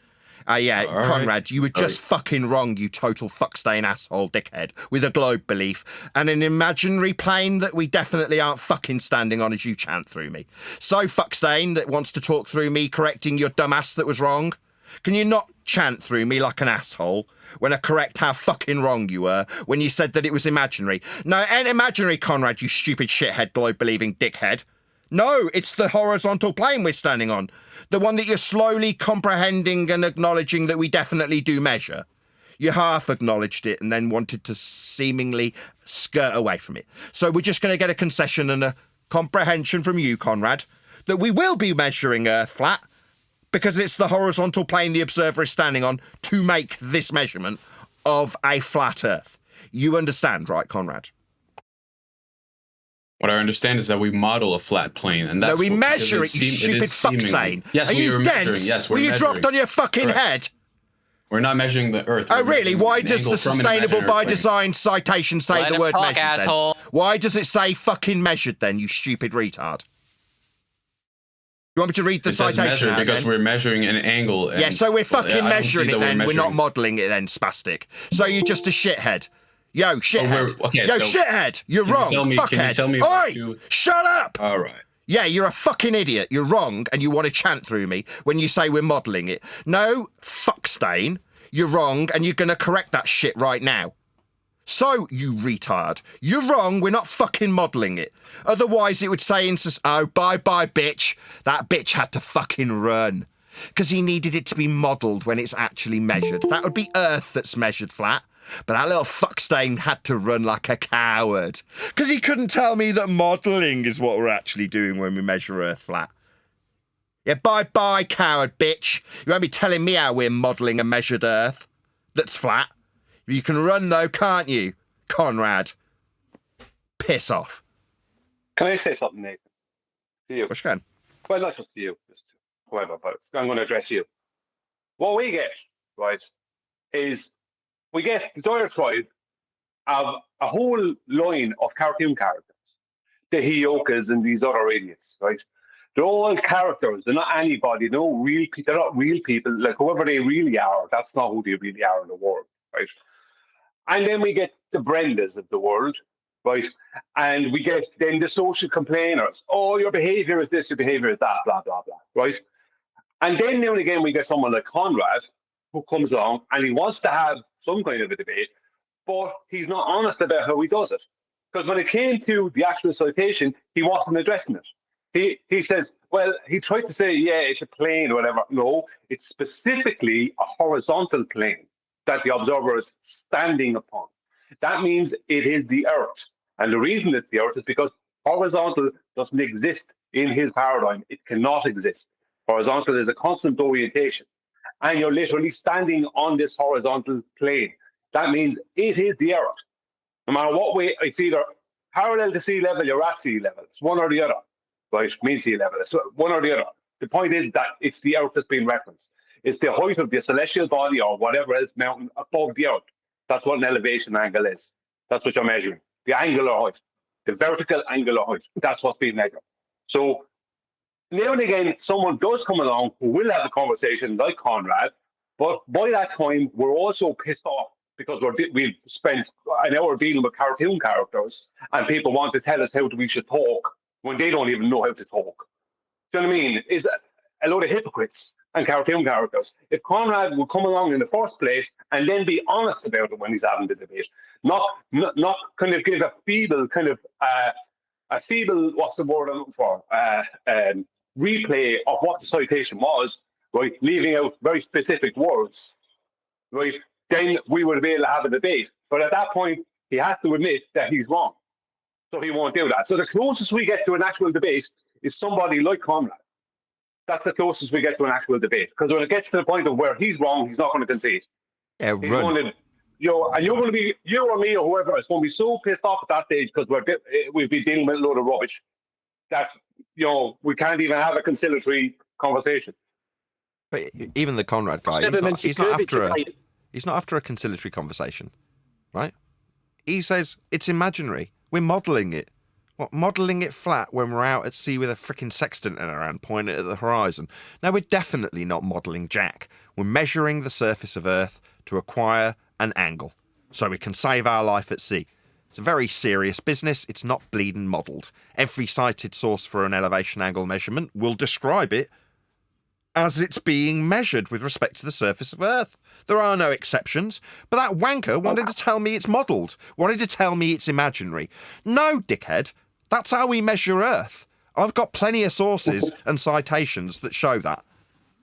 Conrad, you were just fucking wrong, you total fuckstain asshole dickhead with a globe belief and an imaginary plane that we definitely aren't fucking standing on as you chant through me. So fuckstain that wants to talk through me correcting your dumbass that was wrong. Can you not chant through me like an asshole when I correct how fucking wrong you were when you said that it was imaginary? No, it ain't imaginary, Conrad, you stupid shithead globe-believing dickhead. No, it's the horizontal plane we're standing on. The one that you're slowly comprehending and acknowledging that we definitely do measure. You half acknowledged it and then wanted to seemingly skirt away from it. So we're just going to get a concession and a comprehension from you, Conrad, that we will be measuring Earth flat because it's the horizontal plane the observer is standing on to make this measurement of a flat Earth. You understand, right, Conrad? What I understand is that we model a flat plane, and that's we measure it. You stupid fuckstain. Yes, we are measuring. Yes, we're measuring. You dropped on your fucking head? We're not measuring the Earth. Oh, really? Why does the sustainable by design citation say the word measured? Asshole. Then? Why does it say fucking measured? Then you stupid retard. You want me to read the citation? It says measured because we're measuring an angle. And, yeah, so we're fucking measuring it. Then we're not modeling it. Then spastic. So you're just a shithead. Yo, shithead. Shithead. You're wrong. Fuckhead. Can you tell me Oi! Shut up! All right. Yeah, you're a fucking idiot. You're wrong, and you want to chant through me when you say we're modelling it. No, fuckstain. You're wrong, and you're going to correct that shit right now. So, you retard, you're wrong, we're not fucking modelling it. Otherwise, it would say bye-bye, bitch. That bitch had to fucking run. Because he needed it to be modelled when it's actually measured. That would be Earth that's measured flat. But that little fuckstain had to run like a coward. Because he couldn't tell me that modelling is what we're actually doing when we measure Earth flat. Yeah, bye-bye, coward bitch. You won't be telling me how we're modelling a measured Earth that's flat. You can run, though, can't you, Conrad? Piss off. Can I say something, Nathan? To you? Which can? Well, not just to you, just to whoever, but I'm going to address you. What we get, right, is we get the Dyer tribe of a whole line of cartoon characters, the Hiokas and these other idiots, right? They're all characters. They're not anybody. They're not real people. Like whoever they really are, that's not who they really are in the world, right? And then we get the Brendas of the world, right? And we get then the social complainers. Oh, your behavior is this, your behavior is that, blah, blah, blah, right? And then now and again, we get someone like Conrad who comes along and he wants to have some kind of a debate, but he's not honest about how he does it. Because when it came to the actual citation, he wasn't addressing it. He says, well, he tried to say, yeah, it's a plane or whatever. No, it's specifically a horizontal plane that the observer is standing upon. That means it is the Earth. And the reason it's the Earth is because horizontal doesn't exist in his paradigm. It cannot exist. Horizontal is a constant orientation. And you're literally standing on this horizontal plane. That means it is the Earth. No matter what way, it's either parallel to sea level, you're at sea level. It's one or the other, right? Mean sea level. It's one or the other. The point is that it's the Earth that's being referenced. It's the height of the celestial body or whatever else mountain above the Earth. That's what an elevation angle is. That's what you're measuring. The angular height, the vertical angular height. That's what's being measured. So now and again, someone does come along who will have a conversation like Conrad, but by that time, we're also pissed off because we've spent an hour dealing with cartoon characters and people want to tell us how we should talk when they don't even know how to talk. Do you know what I mean? It's a load of hypocrites and cartoon characters. If Conrad would come along in the first place and then be honest about it when he's having the debate, not kind of give a feeble what's the word I'm looking for? Replay of what the citation was, right? Leaving out very specific words, right? Then we would be able to have a debate. But at that point, He has to admit that he's wrong. So he won't do that. So the closest we get to an actual debate is somebody like Conrad. That's the closest we get to an actual debate. Because when it gets to the point of where he's wrong, he's not going to concede. Yeah, he's going to, and you're going to be, you or me or whoever is going to be so pissed off at that stage because we've been dealing with a load of rubbish that, we can't even have a conciliatory conversation. But even the Conrad guy, he's not after a conciliatory conversation, right? He says it's imaginary. We're modelling it. What, modelling it flat when we're out at sea with a freaking sextant in our hand pointing at the horizon? No, we're definitely not modelling jack. We're measuring the surface of Earth to acquire an angle so we can save our life at sea. It's a very serious business. It's not bleeding modelled. Every cited source for an elevation angle measurement will describe it as it's being measured with respect to the surface of Earth. There are no exceptions. But that wanker wanted to tell me it's modelled, wanted to tell me it's imaginary. No, dickhead. That's how we measure Earth. I've got plenty of sources and citations that show that.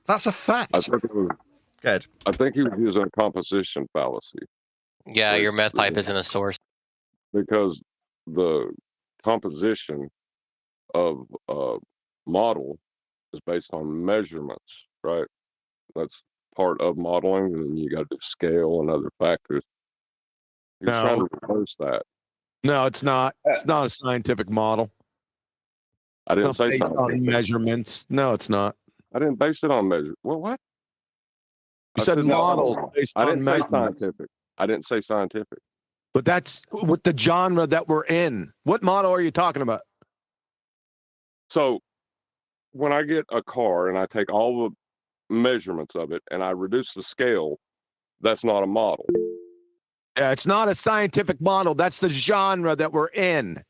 That's a fact. Good. I think he was using a composition fallacy. Yeah, your meth pipe isn't a source. Because the composition of a model is based on measurements, right? That's part of modeling, and you got to do scale and other factors. He's trying to reverse that. No, it's not. It's not a scientific model. I didn't say based scientific. on measurements. No, it's not. I didn't base it on measure. Well, what? You said models based I on didn't say measurements. scientific. I didn't say scientific. But that's with the genre that we're in. What model are you talking about? So when I get a car and I take all the measurements of it and I reduce the scale, that's not a model. Yeah, it's not a scientific model. That's the genre that we're in.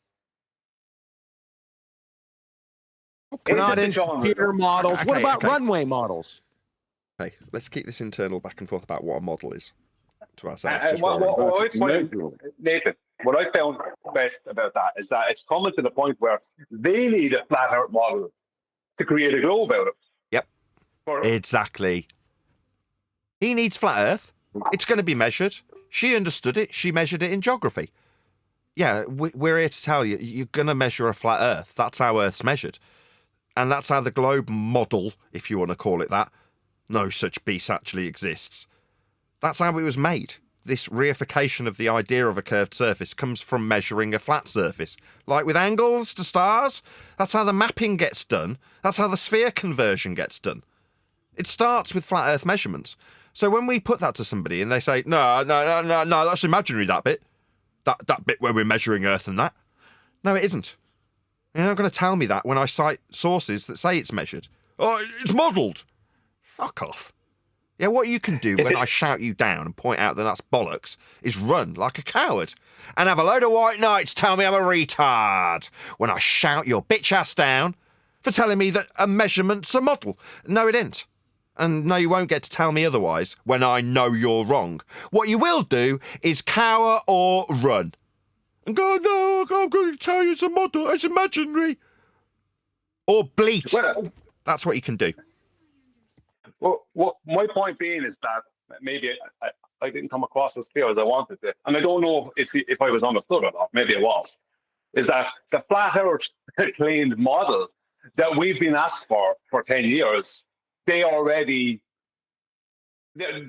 We're not in computer models. What about runway models? Hey, let's keep this internal back and forth about what a model is to ourselves. Nathan, what I found best about that is that it's coming to the point where they need a flat Earth model to create a globe out of. Yep. Exactly. He needs flat Earth. It's going to be measured. She understood it. She measured it in geography. Yeah, we're here to tell you, you're going to measure a flat Earth. That's how Earth's measured. And that's how the globe model, if you want to call it that, no such beast actually exists. That's how it was made. This reification of the idea of a curved surface comes from measuring a flat surface. Like with angles to stars, that's how the mapping gets done. That's how the sphere conversion gets done. It starts with flat Earth measurements. So when we put that to somebody and they say, no, that's imaginary, that bit. That bit where we're measuring Earth and that. No, it isn't. You're not going to tell me that when I cite sources that say it's measured. Oh, it's modelled. Fuck off. Yeah, what you can do when I shout you down and point out that that's bollocks is run like a coward and have a load of white knights tell me I'm a retard when I shout your bitch ass down for telling me that a measurement's a model. No, it ain't. And no, you won't get to tell me otherwise when I know you're wrong. What you will do is cower or run. And go, no, I'm going to tell you it's a model, it's imaginary. Or bleat. Well, that's what you can do. Well, my point being is that maybe I didn't come across as clear as I wanted to. And I don't know if I was understood or not. Maybe it was. Is that the flat Earth claimed model that we've been asked for 10 years, they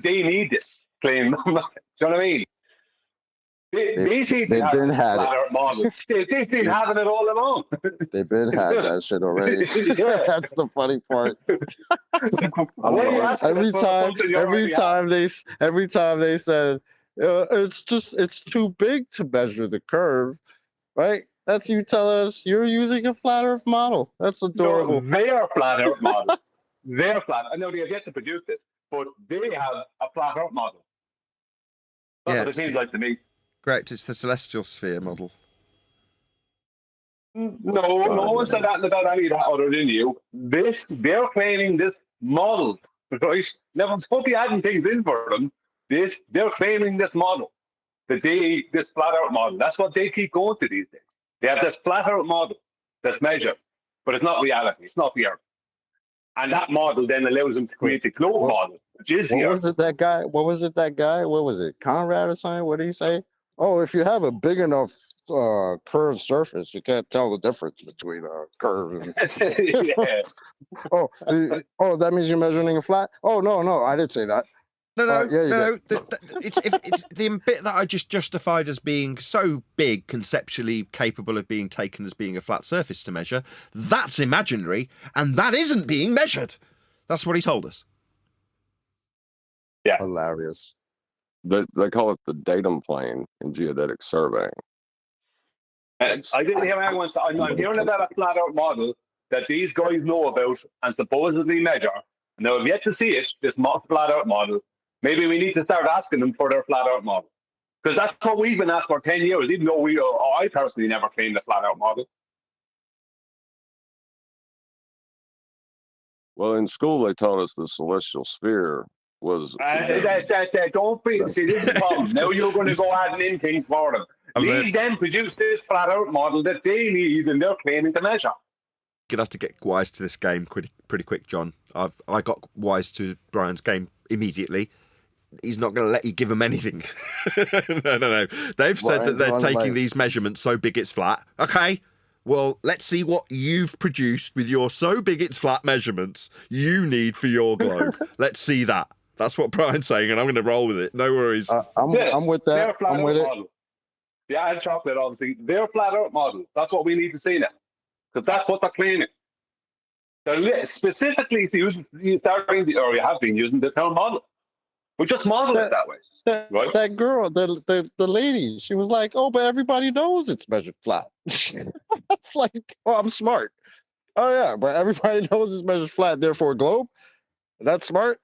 need this claim. Do you know what I mean? They seem to have this flat Earth model. They've been having it all along. They've been had that shit already. That's the funny part. Every time they said it's too big to measure the curve, right? That's you telling us you're using a flat Earth model. That's adorable. No, they are flat Earth model. They're flat. I know they have yet to produce this, but they have a flat Earth model. That's what it seems like to me. Correct, it's the celestial sphere model. No one said that about any of that other than you. They're claiming this model, right? Never be adding things in for them. They're claiming this model, this flat Earth model. That's what they keep going to these days. They have this flat Earth model that's measured, but it's not reality. It's not the Earth. And that model then allows them to create the globe model, which is the Earth. What was it that guy? What was it? Conrad or something? What did he say? Oh, if you have a big enough curved surface, you can't tell the difference between a curve and. Yeah. Oh, that means you're measuring a flat. Oh no, I didn't say that. No, yeah, you no. did. It's the bit that I just justified as being so big, conceptually capable of being taken as being a flat surface to measure. That's imaginary, and that isn't being measured. That's what he told us. Yeah, hilarious. They call it the datum plane in geodetic surveying. And I didn't hear anyone say, I'm hearing about a flat out model that these guys know about and supposedly measure. And they have yet to see it, this flat out model. Maybe we need to start asking them for their flat out model. Because that's what we've been asked for 10 years, even though I personally never claimed a flat out model. Well, in school, they taught us the celestial sphere was. Don't be. See, this is the problem. Now you're going to go adding in things for them. Leave them produce this flat out model that they need and they're claiming to measure. You're gonna have to get wise to this game pretty quick, John. I got wise to Brian's game immediately. He's not going to let you give them anything. No. They've said that they're taking these measurements so big it's flat. Okay, well, let's see what you've produced with your so big it's flat measurements you need for your globe. Let's see that. That's what Brian's saying, and I'm going to roll with it. No worries. I'm with that. I'm with it. Model. Yeah, and chocolate, obviously. They're flat out model. That's what we need to see now. Because that's what they're claiming. They're specifically using, you have been using the term model. We just model it that way. Right? That girl, the lady, she was like, oh, but everybody knows it's measured flat. That's like, oh, I'm smart. Oh, yeah, but everybody knows it's measured flat, therefore globe. That's smart.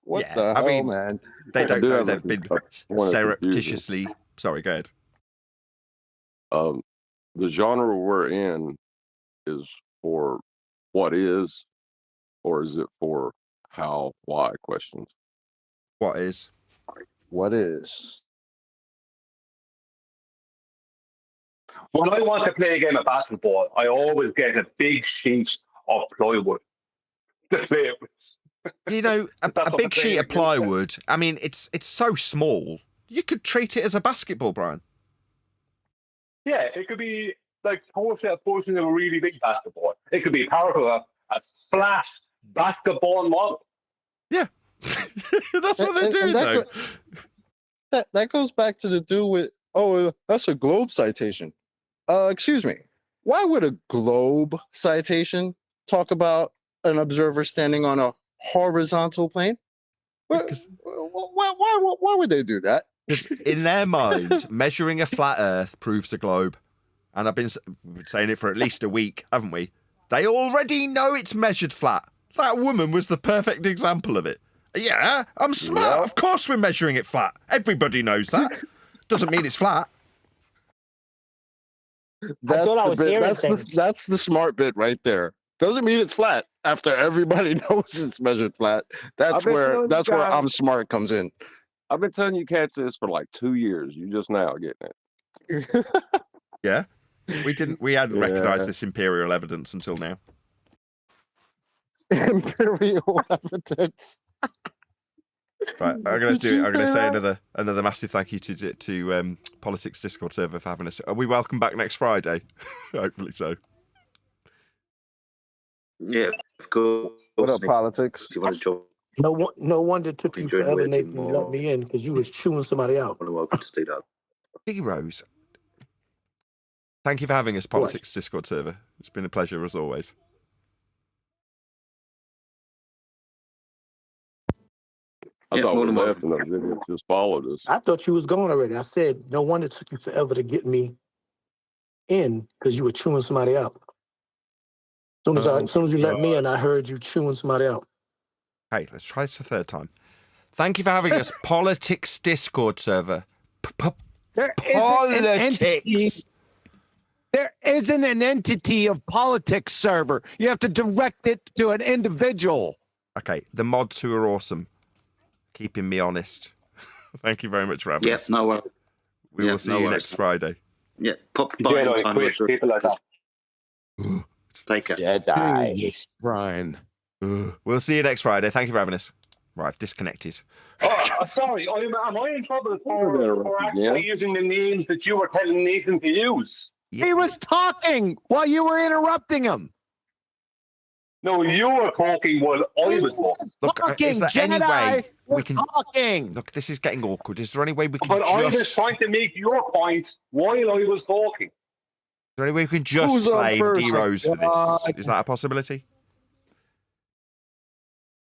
What the hell, man? They don't know they've been surreptitiously. Sorry, go ahead. The genre we're in is for what is, or is it for how, why questions? What is? What is? When I want to play a game of basketball, I always get a big sheet of plywood to play it with. You know, a big sheet of plywood, I mean, it's so small. You could treat it as a basketball, Brian. Yeah, it could be like a portion of a really big basketball. It could be part of a flat basketball model. Yeah. That's what they're doing, though. That goes back to the dude with, that's a globe citation. Excuse me. Why would a globe citation talk about an observer standing on a horizontal plane? Why would they do that? Because in their mind, measuring a flat Earth proves a globe. And I've been saying it for at least a week, haven't we? They already know it's measured flat. That woman was the perfect example of it. Yeah, I'm smart. Yeah. Of course we're measuring it flat. Everybody knows that. Doesn't mean it's flat. I thought I was hearing things. That's the smart bit right there. Doesn't mean it's flat. After everybody knows it's measured flat, that's where I'm smart comes in. I've been telling you cats this for like 2 years. You just now getting it. Yeah, we hadn't recognised this imperial evidence until now. Imperial evidence. Right, I'm going to say another massive thank you to Politics Discord server for having us. Are we welcome back next Friday? Hopefully so. Yeah, cool. What up, Politics? You want to join? No wonder it took you forever, Nathan, to let me in because you was chewing somebody out. Welcome to stay up. Heroes. Thank you for having us, Politics Discord server. It's been a pleasure as always. I thought we left and those idiots just followed us. I thought you was gone already. I said, no wonder it took you forever to get me in because you were chewing somebody out. As soon as you let me in, I heard you chewing somebody out. Hey, let's try this a third time. Thank you for having us, Politics Discord server. Politics. There isn't an entity of politics server. You have to direct it to an individual. Okay, the mods who are awesome, keeping me honest. Thank you very much for having us. No worries. We will see you next Friday. Yeah, pop by on time. People like that. Take it. Jedi. Jesus, Brian. We'll see you next Friday. Thank you for having us. Right, I've disconnected. Sorry, am I in trouble for actually using the names that you were telling Nathan to use? He was talking while you were interrupting him. No, you were talking while I was talking. Look, is there any way we can talking? Look, this is getting awkward. Is there any way we can But just... I was trying to make your point while I was talking. Is there any way we can just blame D-Rose for this? Is that a possibility?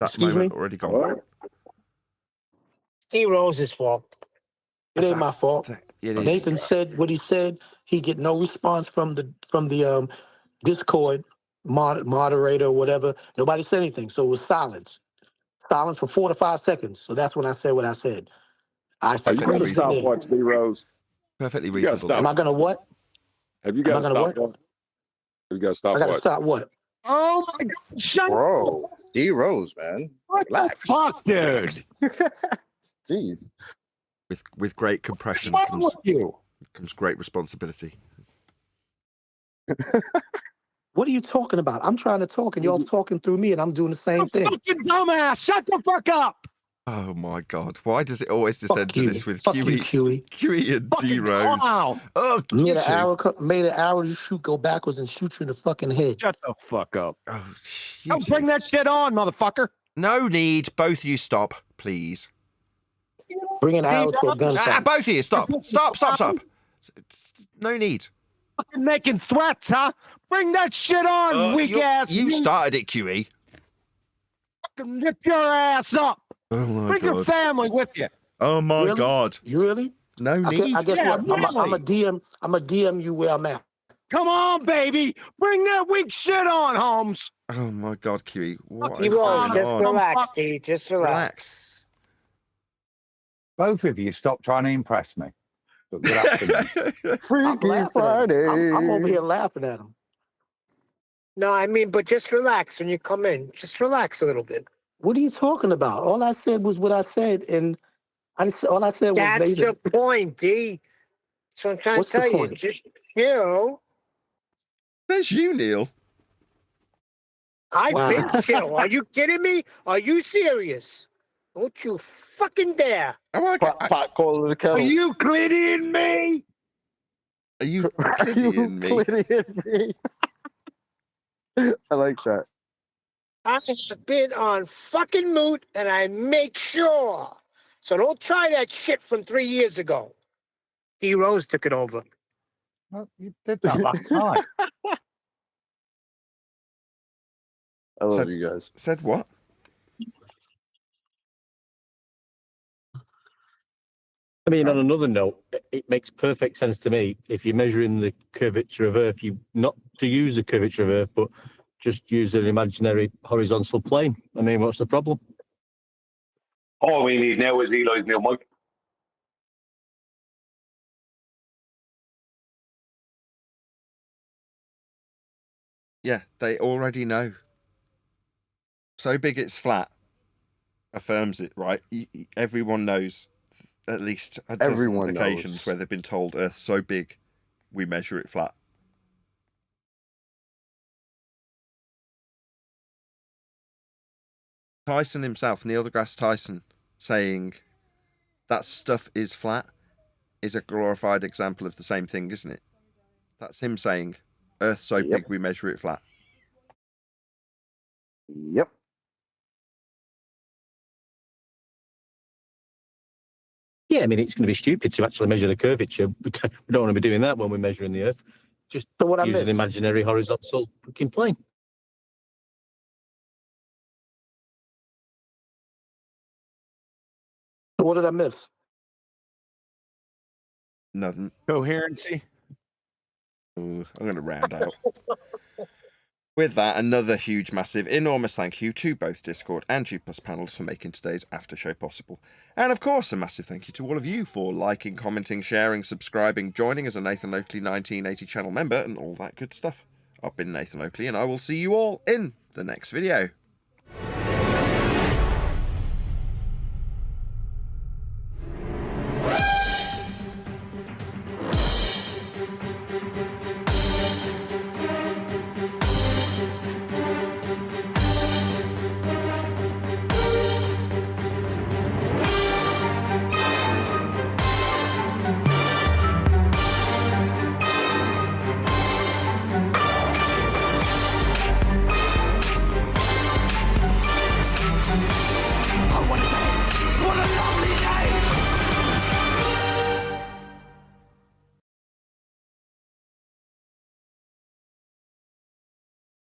That moment already gone. D-Rose's fault. It ain't my fault. It is. Nathan said what he said. He get no response from the Discord moderator or whatever. Nobody said anything, so it was silence. Silence for 4 to 5 seconds. So that's when I said what I said. You got to stop watch D-Rose. Perfectly reasonable. Am I gonna what? Have you got to stop watch? You got to stop I gotta watch. stop what? Oh my God! Shut Bro, D-Rose, man. What Relax. the fuck, dude? Jeez. With great compression What's wrong with you? comes great responsibility. What are you talking about? I'm trying to talk and y'all talking through me and I'm doing the same thing. Fucking dumbass! Shut the fuck up! Oh my God! Why does it always descend to this with Fuck you, QE and D-Rose? Clown. Oh, made an arrow to shoot go backwards and shoot you in the fucking head. Shut the fuck up! Oh, Don't bring that shit on, motherfucker! No need. Both of you stop, please. Bring an arrow to a gunfight. Both of you, stop. Stop. No need. Fucking making threats, huh? Bring that shit on, weak ass. You started it, QE. Fucking lift your ass up. Oh my Bring your family with you. Oh my Really? God. You really? No need. I guess Yeah, what? I'm a really. DM you where I'm at. Come on, baby. Bring that weak shit on, Holmes. Oh my God, QE. What is D-Rose, going just on? relax, D. Just relax. Both of you stop trying to impress me. But good afternoon. Freaky Friday. I'm over here laughing at him. No, I mean, but just relax when you come in. Just relax a little bit. What are you talking about? All I said was what I said, and all I said was That's the point, D. So I'm trying What's to the tell you, point? just chill. There's you, Neil. I've Wow. been chill. Are you kidding me? Are you serious? Don't you fucking dare. Pot calling the kettle. Are you Euclidean me? Are you Euclidean me? Euclidean me? I like that. I've been on fucking mute and I make sure. So don't try that shit from 3 years ago. D-Rose took it over. Well, you did that last time. I love you guys. Said what? I mean, on another note, it makes perfect sense to me if you're measuring the curvature of Earth, you not to use the curvature of Earth, but just use an imaginary horizontal plane. I mean, what's the problem? All we need now is Eli's new mic. Yeah, they already know. So big it's flat affirms it, right? Everyone knows. At least a dozen occasions where they've been told Earth's so big, we measure it flat. Tyson himself, Neil deGrasse Tyson, saying that stuff is flat is a glorified example of the same thing, isn't it? That's him saying Earth's so big we measure it flat. Yep. Yeah, I mean, it's going to be stupid to actually measure the curvature. We don't want to be doing that when we're measuring the Earth. Just use an imaginary horizontal fucking plane. What did I miss? Nothing. Coherency. Ooh, I'm going to round out. With that, another huge, massive, enormous thank you to both Discord and G+ panels for making today's after show possible. And of course, a massive thank you to all of you for liking, commenting, sharing, subscribing, joining as a Nathan Oakley 1980 channel member, and all that good stuff. I've been Nathan Oakley, and I will see you all in the next video.